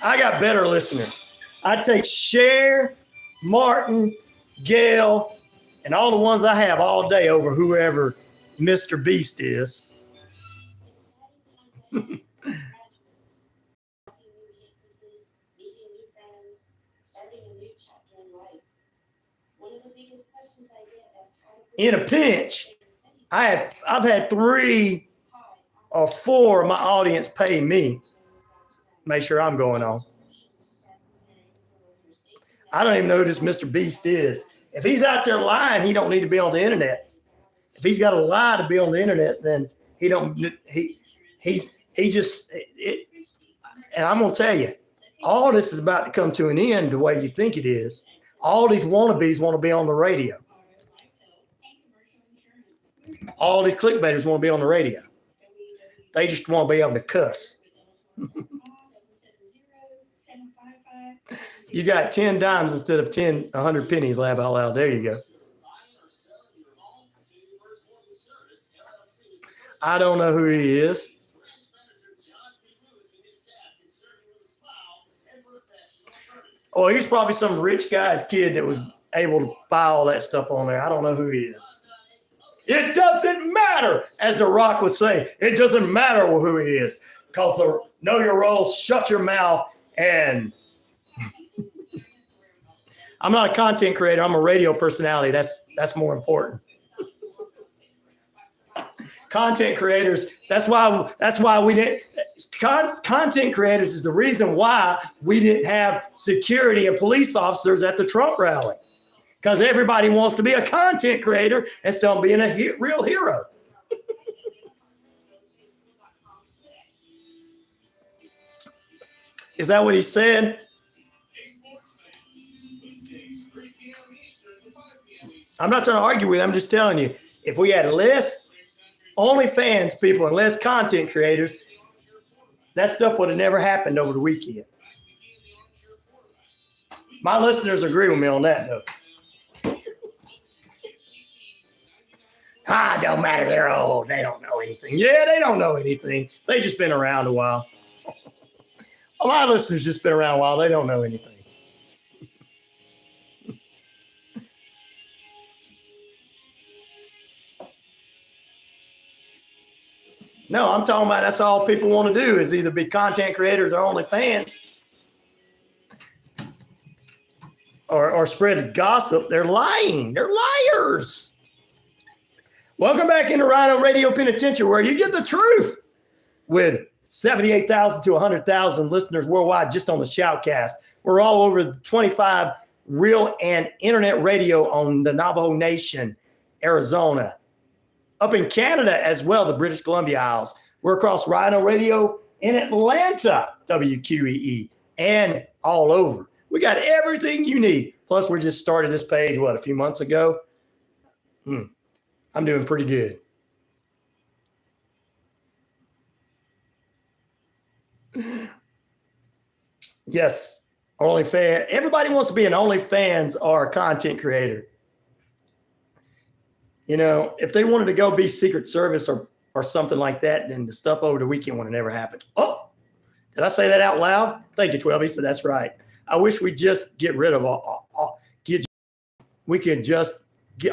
I got better listeners. I take Cher, Martin, Gail, and all the ones I have all day over whoever Mr. Beast is. In a pinch, I've had 3 or 4 of my audience pay me. Make sure I'm going on. I don't even know who this Mr. Beast is. If he's out there lying, he don't need to be on the internet. If he's got a lie to be on the internet, then he don't. He just. And I'm gonna tell you, all this is about to come to an end the way you think it is. All these wannabes want to be on the radio. All these clickbaiters want to be on the radio. They just want to be able to cuss. You got 10 dimes instead of 100 pennies, laugh out loud. There you go. I don't know who he is. Oh, he's probably some rich guy's kid that was able to buy all that stuff on there. I don't know who he is. It doesn't matter, as The Rock would say. It doesn't matter who he is, because the know your role, shut your mouth, and I'm not a content creator. I'm a radio personality. That's more important. Content creators. That's why we didn't. Content creators is the reason why we didn't have security and police officers at the Trump rally, because everybody wants to be a content creator instead of being a real hero. Is that what he said? I'm not trying to argue with him. I'm just telling you, if we had less OnlyFans people and less content creators, that stuff would have never happened over the weekend. My listeners agree with me on that, though. It don't matter. They're old. They don't know anything. Yeah, they don't know anything. They just been around a while. A lot of listeners just been around a while. They don't know anything. No, I'm talking about that's all people want to do is either be content creators or OnlyFans. Or spread gossip. They're lying. They're liars. Welcome back into RyanORadio Penitentiary, where you get the truth with 78,000 to 100,000 listeners worldwide just on the Shoutcast. We're all over the 25 real and internet radio on the Navajo Nation, Arizona, up in Canada as well, the British Columbia Isles. We're across RyanORadio in Atlanta, WQEE, and all over. We got everything you need. Plus, we just started this page, a few months ago? I'm doing pretty good. Yes, OnlyFans. Everybody wants to be an OnlyFans or a content creator. You know, if they wanted to go be Secret Service or something like that, then the stuff over the weekend would have never happened. Oh, did I say that out loud? Thank you, 12. He said, that's right. I wish we just get rid of we could just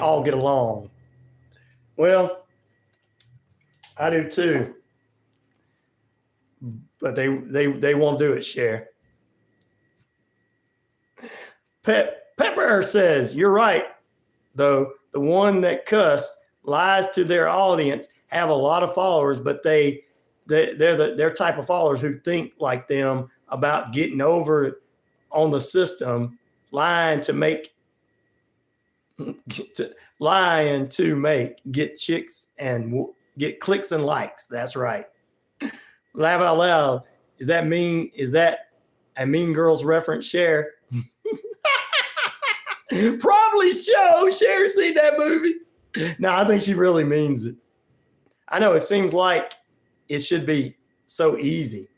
all get along. Well, I do too. But they won't do it, Cher. Pepper says, you're right, though. The one that cuss lies to their audience have a lot of followers, but they're their type of followers who think like them about getting over on the system, lying to make get chicks and get clicks and likes. That's right. Laugh out loud. Is that a Mean Girls reference, Cher? Probably so. Cher seen that movie. No, I think she really means it. I know it seems like it should be so easy.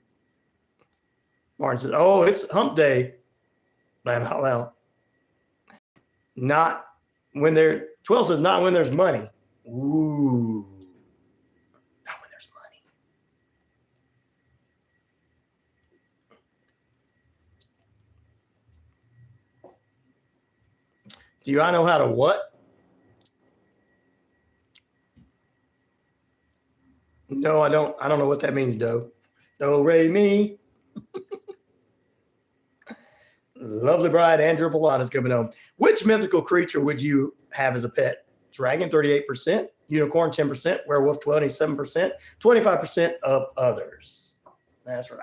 Martin says, oh, it's hump day. Laugh out loud. Not when 12 says not when there's money. Ooh. Not when there's money. Do I know how to what? No, I don't. I don't know what that means, Do re mi. Lovely bride, Andrew Bolana's coming home. Which mythical creature would you have as a pet? Dragon, 38%. Unicorn, 10%. Werewolf, 27%. 25% of others. That's right.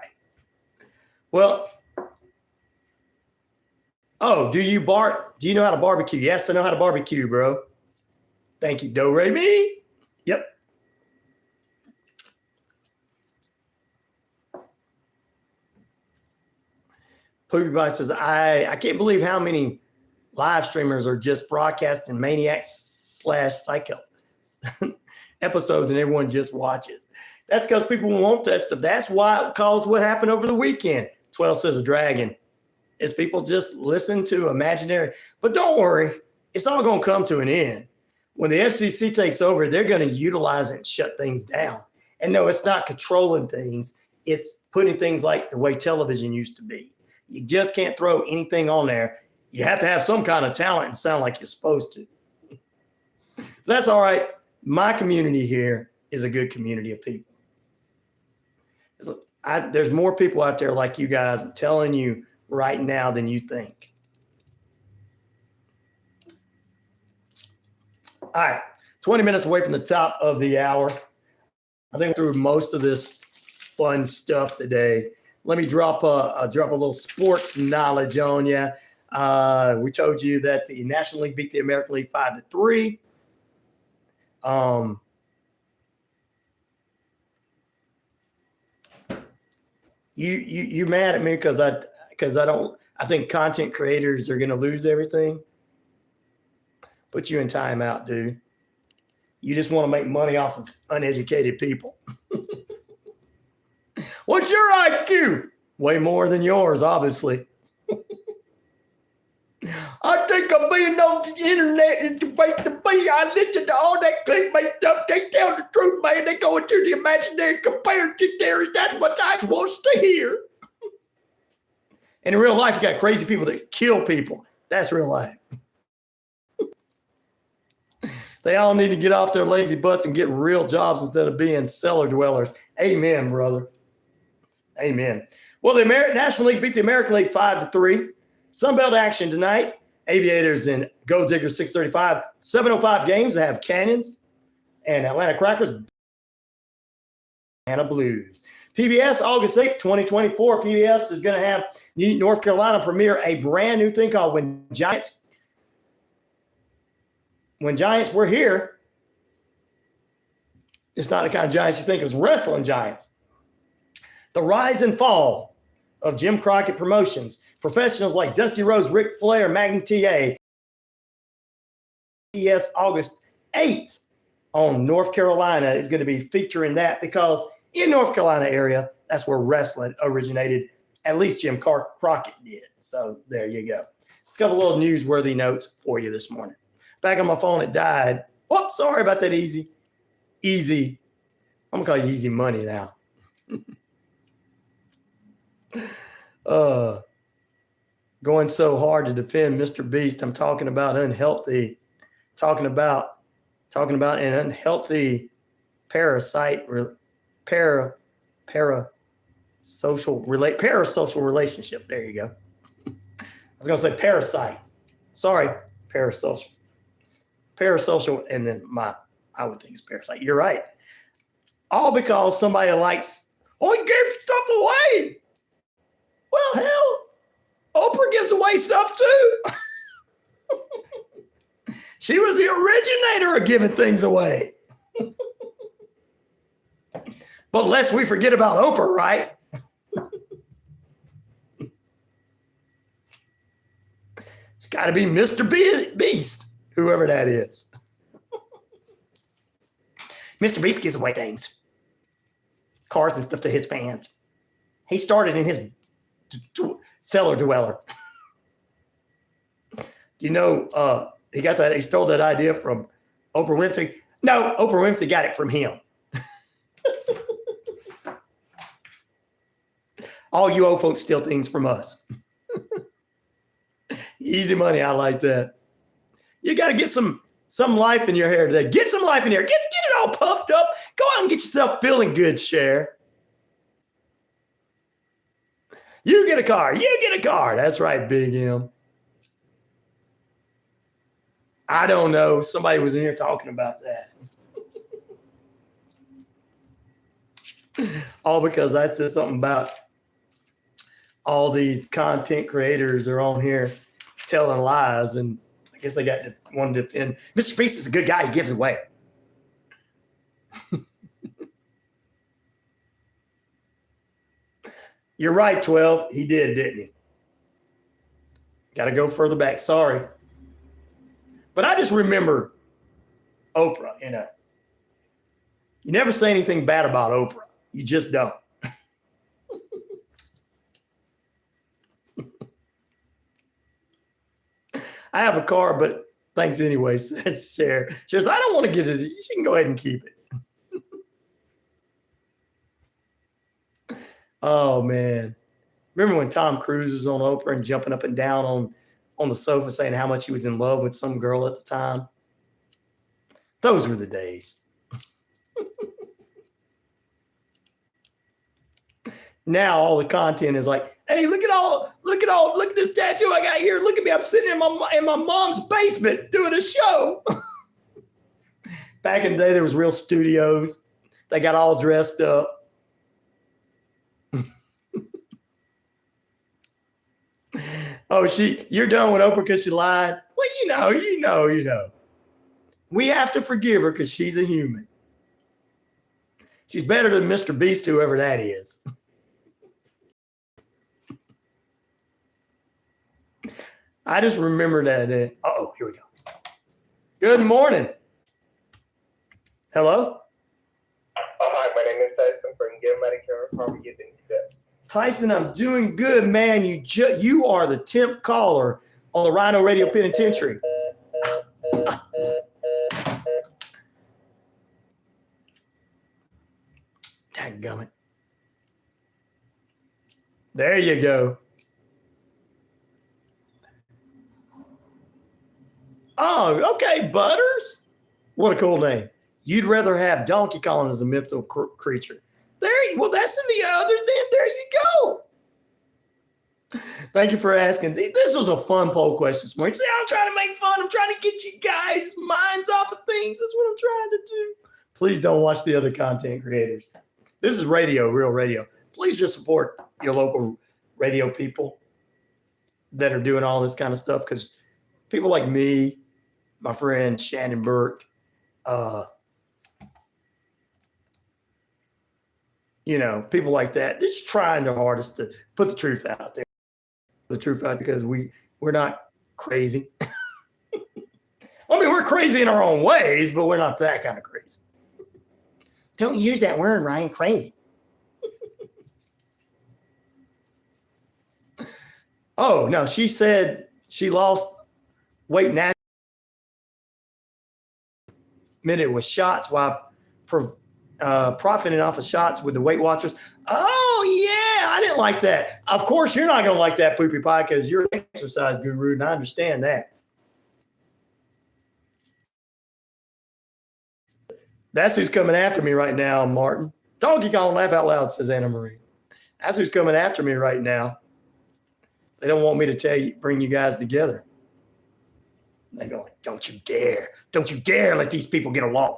Well, oh, do you know how to barbecue? Yes, I know how to barbecue, bro. Thank you, Do re mi. Yep. Poopy Pie says, I can't believe how many live streamers are just broadcasting maniacs / psycho episodes and everyone just watches. That's because people want that stuff. That's why it caused what happened over the weekend. 12 says a dragon. Is people just listen to imaginary. But don't worry, it's all going to come to an end. When the FCC takes over, they're going to utilize it and shut things down. And no, it's not controlling things. It's putting things like the way television used to be. You just can't throw anything on there. You have to have some kind of talent and sound like you're supposed to. That's all right. My community here is a good community of people. There's more people out there like you guys. I'm telling you right now than you think. All right. 20 minutes away from the top of the hour. I think through most of this fun stuff today. Let me drop a little sports knowledge on you. We told you that the National League beat the American League 5-3. You mad at me because I think content creators are going to lose everything. Put you in timeout, dude. You just want to make money off of uneducated people. What's your IQ? Way more than yours, obviously. I think of being on the internet and the way to be. I listen to all that clickbait stuff. They tell the truth, man. They go into the imaginary comparative theory. That's what I want to hear. And in real life, you got crazy people that kill people. That's real life. They all need to get off their lazy butts and get real jobs instead of being cellar dwellers. Amen, brother. Amen. Well, the National League beat the American League 5-3. Sunbelt action tonight. Aviators and Go Diggers 635. 7:05 games. They have Cannons and Atlanta Crackers. Atlanta Blues. PBS, August 8th, 2024. PBS is going to have North Carolina premiere a brand new thing called When Giants Were Here. It's not the kind of Giants you think is wrestling Giants. The rise and fall of Jim Crockett Promotions. Professionals like Dusty Rhodes, Ric Flair, Magnum TA. PBS August 8th on North Carolina is going to be featuring that because in North Carolina area, that's where wrestling originated. At least Jim Crockett did. So there you go. It's a couple little newsworthy notes for you this morning. Back on my phone, it died. Whoops, sorry about that, Easy. Easy. I'm going to call you Easy Money now. Going so hard to defend Mr. Beast. I'm talking about unhealthy. Talking about an unhealthy parasocial relationship. There you go. I was going to say parasite. Sorry, parasocial, and then I would think it's parasite. You're right. All because somebody likes, he gave stuff away. Well, hell, Oprah gives away stuff too. She was the originator of giving things away. But lest we forget about Oprah, right? It's got to be Mr. Beast, whoever that is. Mr. Beast gives away things, cars and stuff to his fans. He started in his cellar dweller. You know, he stole that idea from Oprah Winfrey. No, Oprah Winfrey got it from him. All you old folks steal things from us. Easy money. I like that. You got to get some life in your hair today. Get some life in your hair. Get it all puffed up. Go out and get yourself feeling good, Cher. You get a car. You get a car. That's right, Big M. I don't know. Somebody was in here talking about that. All because I said something about all these content creators are on here telling lies, and I guess they wanted to defend. Mr. Beast is a good guy. He gives away. You're right, 12. He did, didn't he? Got to go further back. Sorry. But I just remember Oprah, you know. You never say anything bad about Oprah. You just don't. I have a car, but thanks anyway, says Cher. She says, I don't want to get it. She can go ahead and keep it. Oh, man. Remember when Tom Cruise was on Oprah and jumping up and down on the sofa saying how much he was in love with some girl at the time? Those were the days. Now all the content is like, hey, look at this tattoo I got here. Look at me. I'm sitting in my mom's basement doing a show. Back in the day, there was real studios. They got all dressed up. Oh, you're done with Oprah because she lied? Well, you know. We have to forgive her because she's a human. She's better than Mr. Beast, whoever that is. I just remember that. Uh-oh, here we go. Good morning. Hello?
Hi, my name is Tyson from Get Medicare. How are you doing today?
Tyson, I'm doing good, man. You are the 10th caller on the RyanORadio Penitentiary. Dadgummit. There you go. Oh, okay, Butters. What a cool name. You'd rather have Donkey Kong as a mythical creature. Well, that's in the other then. There you go. Thank you for asking. This was a fun poll question this morning. See, I'm trying to make fun. I'm trying to get you guys' minds off of things. That's what I'm trying to do. Please don't watch the other content creators. This is radio, real radio. Please just support your local radio people that are doing all this kind of stuff, because people like me, my friend Shannon Burke, people like that, they're just trying their hardest to put the truth out there. The truth out, because we're not crazy. I mean, we're crazy in our own ways, but we're not that kind of crazy. Don't use that word, Ryan, crazy. Oh, no, she said she lost weight naturally. minute with shots while profiting off of shots with the Weight Watchers. Oh, yeah, I didn't like that. Of course, you're not going to like that, Poopy Pie, because you're an exercise guru, and I understand that. That's who's coming after me right now, Martin. Donkey Kong, laugh out loud, says Anna Marie. That's who's coming after me right now. They don't want me to bring you guys together. They go, don't you dare let these people get along.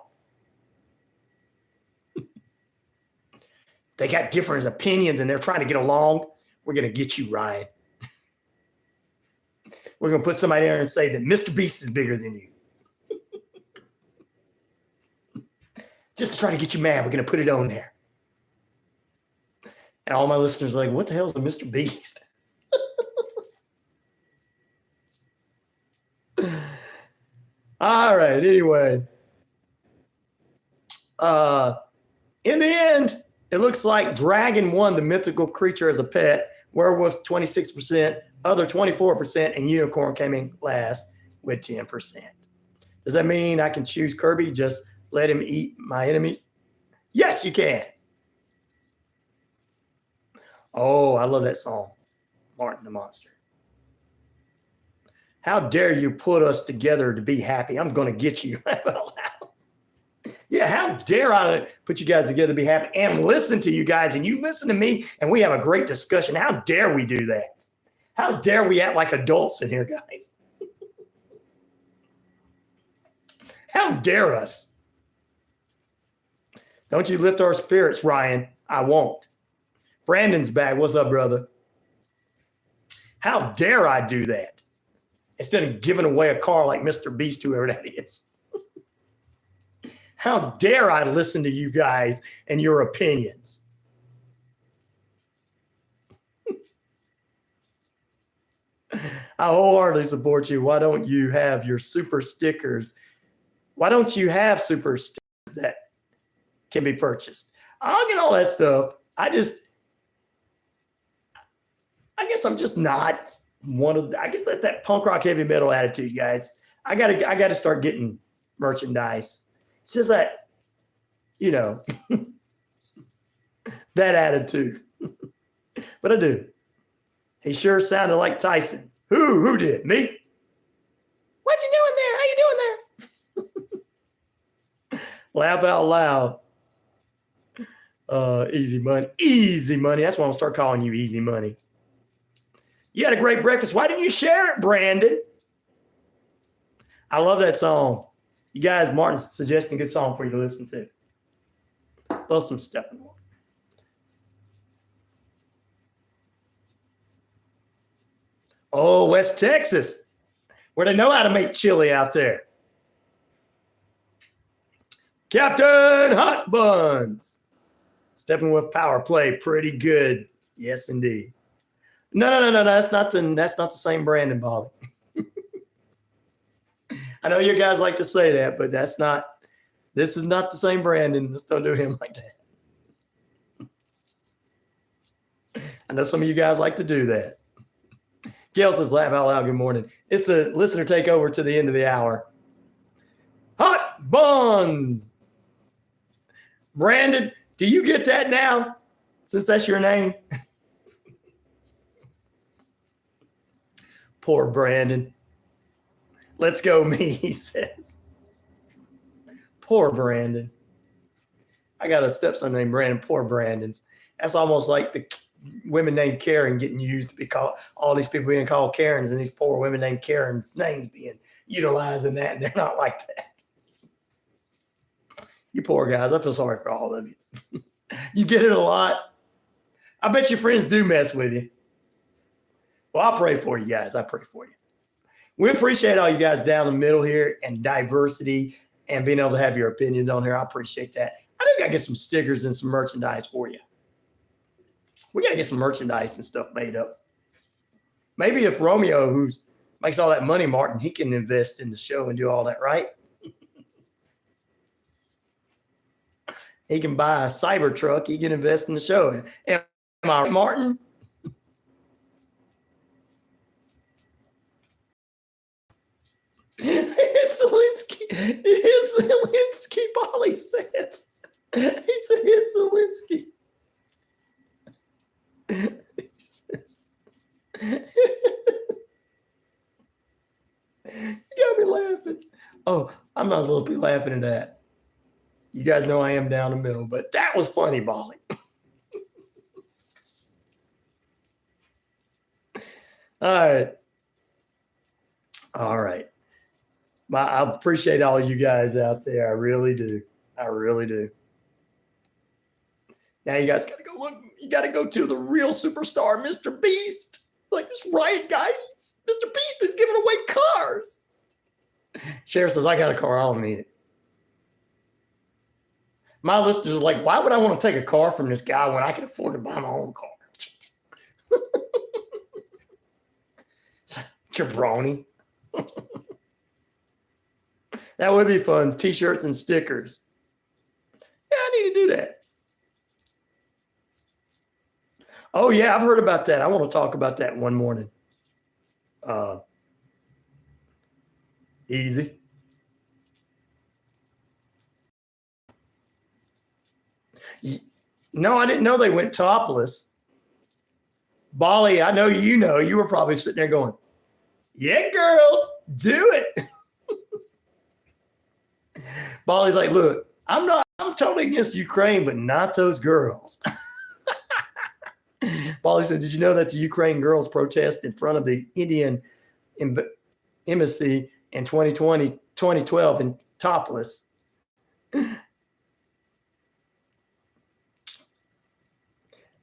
They got different opinions and they're trying to get along. We're going to get you, Ryan. We're going to put somebody there and say that Mr. Beast is bigger than you. Just to try to get you mad, we're going to put it on there. And all my listeners are like, what the hell is a Mr. Beast? All right, anyway. In the end, it looks like Dragon won the mythical creature as a pet. Werewolf 26%, other 24%, and Unicorn came in last with 10%. Does that mean I can choose Kirby? Just let him eat my enemies? Yes, you can. Oh, I love that song. Martin the Monster. How dare you put us together to be happy? I'm going to get you. Yeah, how dare I put you guys together to be happy and listen to you guys and you listen to me and we have a great discussion. How dare we do that? How dare we act like adults in here, guys? How dare us? Don't you lift our spirits, Ryan? I won't. Brandon's back. What's up, brother? How dare I do that? Instead of giving away a car like Mr. Beast, whoever that is. How dare I listen to you guys and your opinions? I wholeheartedly support you. Why don't you have your super stickers? Why don't you have super stickers that can be purchased? I'll get all that stuff. I guess I'm just not one of I guess that punk rock heavy metal attitude, guys. I gotta start getting merchandise. It's just that, that attitude. But I do. He sure sounded like Tyson. Who did? Me? What you doing there? How you doing there? Laugh out loud. Easy money. Easy money. That's why I'm gonna start calling you Easy Money. You had a great breakfast. Why didn't you share it, Brandon? I love that song. You guys, Martin's suggesting a good song for you to listen to. Love some Steppenwolf. Oh, West Texas, where they know how to make chili out there. Captain Hot Buns. Steppenwolf power play, pretty good. Yes, indeed. No. That's not the same Brandon, Bobby. I know you guys like to say that, but this is not the same Brandon. Let's don't do him like that. I know some of you guys like to do that. Gail says, laugh out loud, good morning. It's the listener takeover to the end of the hour. Hot buns. Brandon, do you get that now? Since that's your name? Poor Brandon. Let's go me, he says. Poor Brandon. I got a stepson named Brandon. Poor Brandon's. That's almost like the women named Karen getting used to be called, all these people being called Karens and these poor women named Karen's names being utilized in that, and they're not like that. You poor guys. I feel sorry for all of you. You get it a lot. I bet your friends do mess with you. Well, I'll pray for you guys. I pray for you. We appreciate all you guys down the middle here and diversity and being able to have your opinions on here. I appreciate that. I think I gotta get some stickers and some merchandise for you. We got to get some merchandise and stuff made up. Maybe if Romeo, who makes all that money, Martin, he can invest in the show and do all that, right? He can buy a cyber truck. He can invest in the show. Am I right, Martin? It's Zelensky. It's Bali says. He said it's a whiskey. You got me laughing. Oh, I'm not supposed to be laughing at that. You guys know I am down the middle, but that was funny, Bali. All right. All right. I appreciate all you guys out there. I really do. I really do. Now you guys got to go look. You got to go to the real superstar, Mr. Beast. Like this Ryan guy, Mr. Beast is giving away cars. Sheriff says, I got a car. I don't need it. My listeners are like, why would I want to take a car from this guy when I can afford to buy my own car? Jabroni. That would be fun. T-shirts and stickers. Yeah, I need to do that. Oh, yeah, I've heard about that. I want to talk about that one morning. Easy. No, I didn't know they went topless. Bali, I know you were probably sitting there going, yeah, girls, do it. Bali's like, look, I'm totally against Ukraine, but not those girls. Bali said, did you know that the Ukraine girls protest in front of the Indian embassy in 2012 in topless?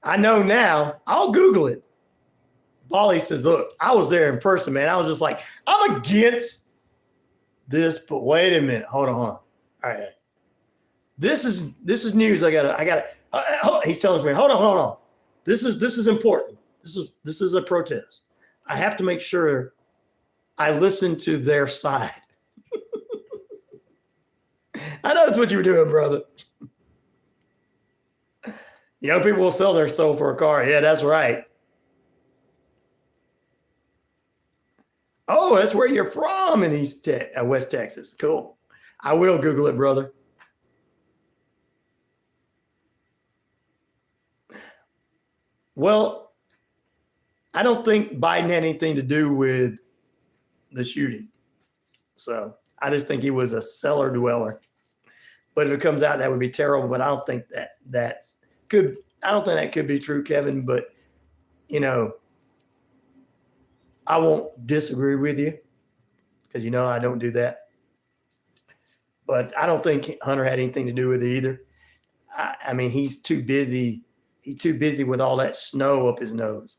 I know now. I'll Google it. Bali says, look, I was there in person, man. I was just like, I'm against this, but wait a minute. Hold on. All right. This is news. I gotta, he's telling me, hold on. This is important. This is a protest. I have to make sure I listen to their side. I know that's what you were doing, brother. You know, people will sell their soul for a car. Yeah, that's right. Oh, that's where you're from in West Texas. Cool. I will Google it, brother. Well, I don't think Biden had anything to do with the shooting. So I just think he was a cellar dweller. But if it comes out, that would be terrible. But I don't think that could be true, Kevin. But, you know, I won't disagree with you because, you know, I don't do that. But I don't think Hunter had anything to do with it either. I mean, he's too busy. He's too busy with all that snow up his nose.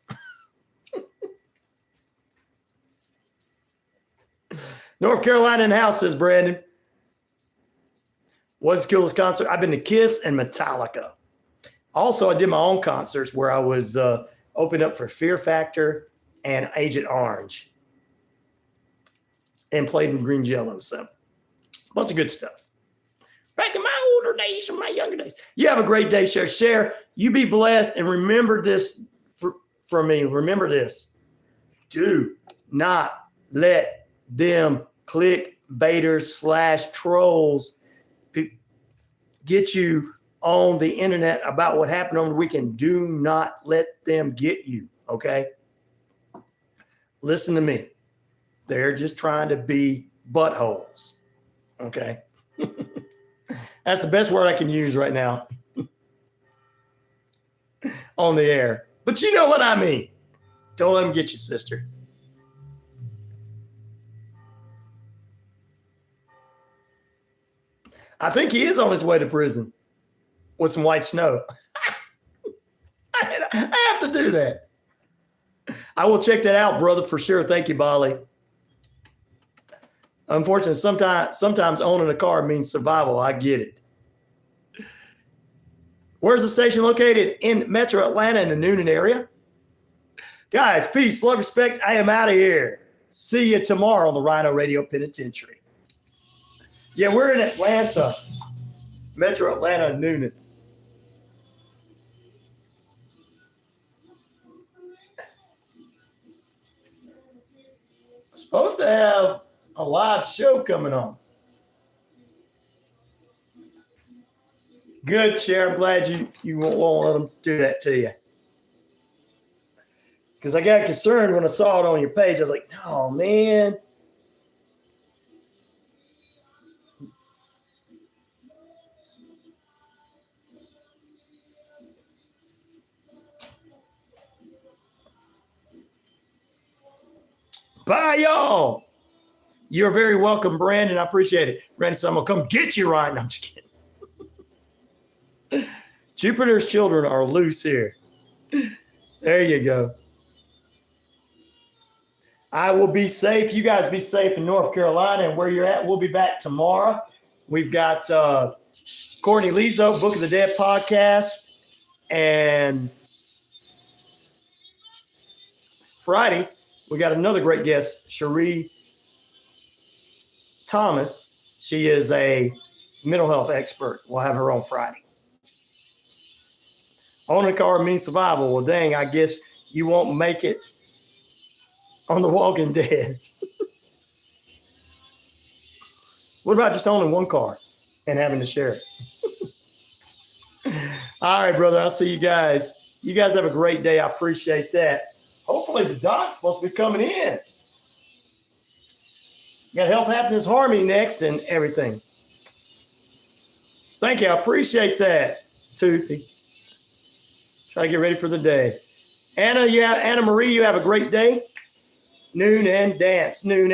North Carolina in the house, says Brandon. What's the coolest concert? I've been to Kiss and Metallica. Also, I did my own concerts where I was opened up for Fear Factor and Agent Orange and played in Green Jello. So a bunch of good stuff. Back in my older days, from my younger days. You have a great day, Share. You be blessed. And remember this from me. Remember this. Do not let them clickbaiters / trolls get you on the internet about what happened over the weekend. Do not let them get you, okay? Listen to me. They're just trying to be buttholes, okay? That's the best word I can use right now on the air. But you know what I mean. Don't let them get you, sister. I think he is on his way to prison with some white snow. I have to do that. I will check that out, brother, for sure. Thank you, Bali. Unfortunately, sometimes owning a car means survival. I get it. Where's the station located? In Metro Atlanta in the Noonan area. Guys, peace, love, respect. I am out of here. See you tomorrow on the RyanORadio Penitentiary. Yeah, we're in Atlanta. Metro Atlanta, Noonan. Supposed to have a live show coming on. Good, Cher. I'm glad you won't let them do that to you. Because I got concerned when I saw it on your page. I was like, no, man. Bye, y'all. You're very welcome, Brandon. I appreciate it. Brandon said, I'm going to come get you, Ryan. No, I'm just kidding. Jupiter's children are loose here. There you go. I will be safe. You guys be safe in North Carolina and where you're at. We'll be back tomorrow. We've got Courtney Lizo, Book of the Dead podcast. And Friday, we got another great guest, Cherie Thomas. She is a mental health expert. We'll have her on Friday. Owning a car means survival. Well, dang, I guess you won't make it on The Walking Dead. What about just owning one car and having to share it? All right, brother. I'll see you guys. You guys have a great day. I appreciate that. Hopefully the doc's supposed to be coming in. Got Health, Happiness, Harmony next and everything. Thank you. I appreciate that, Toothy. Try to get ready for the day. Anna Marie, you have a great day. Noon and dance. You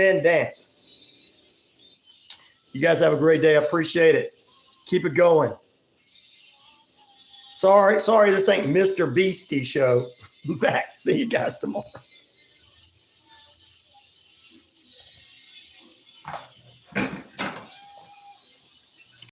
guys have a great day. I appreciate it. Keep it going. Sorry, this ain't Mr. Beastie show. Back. See you guys tomorrow.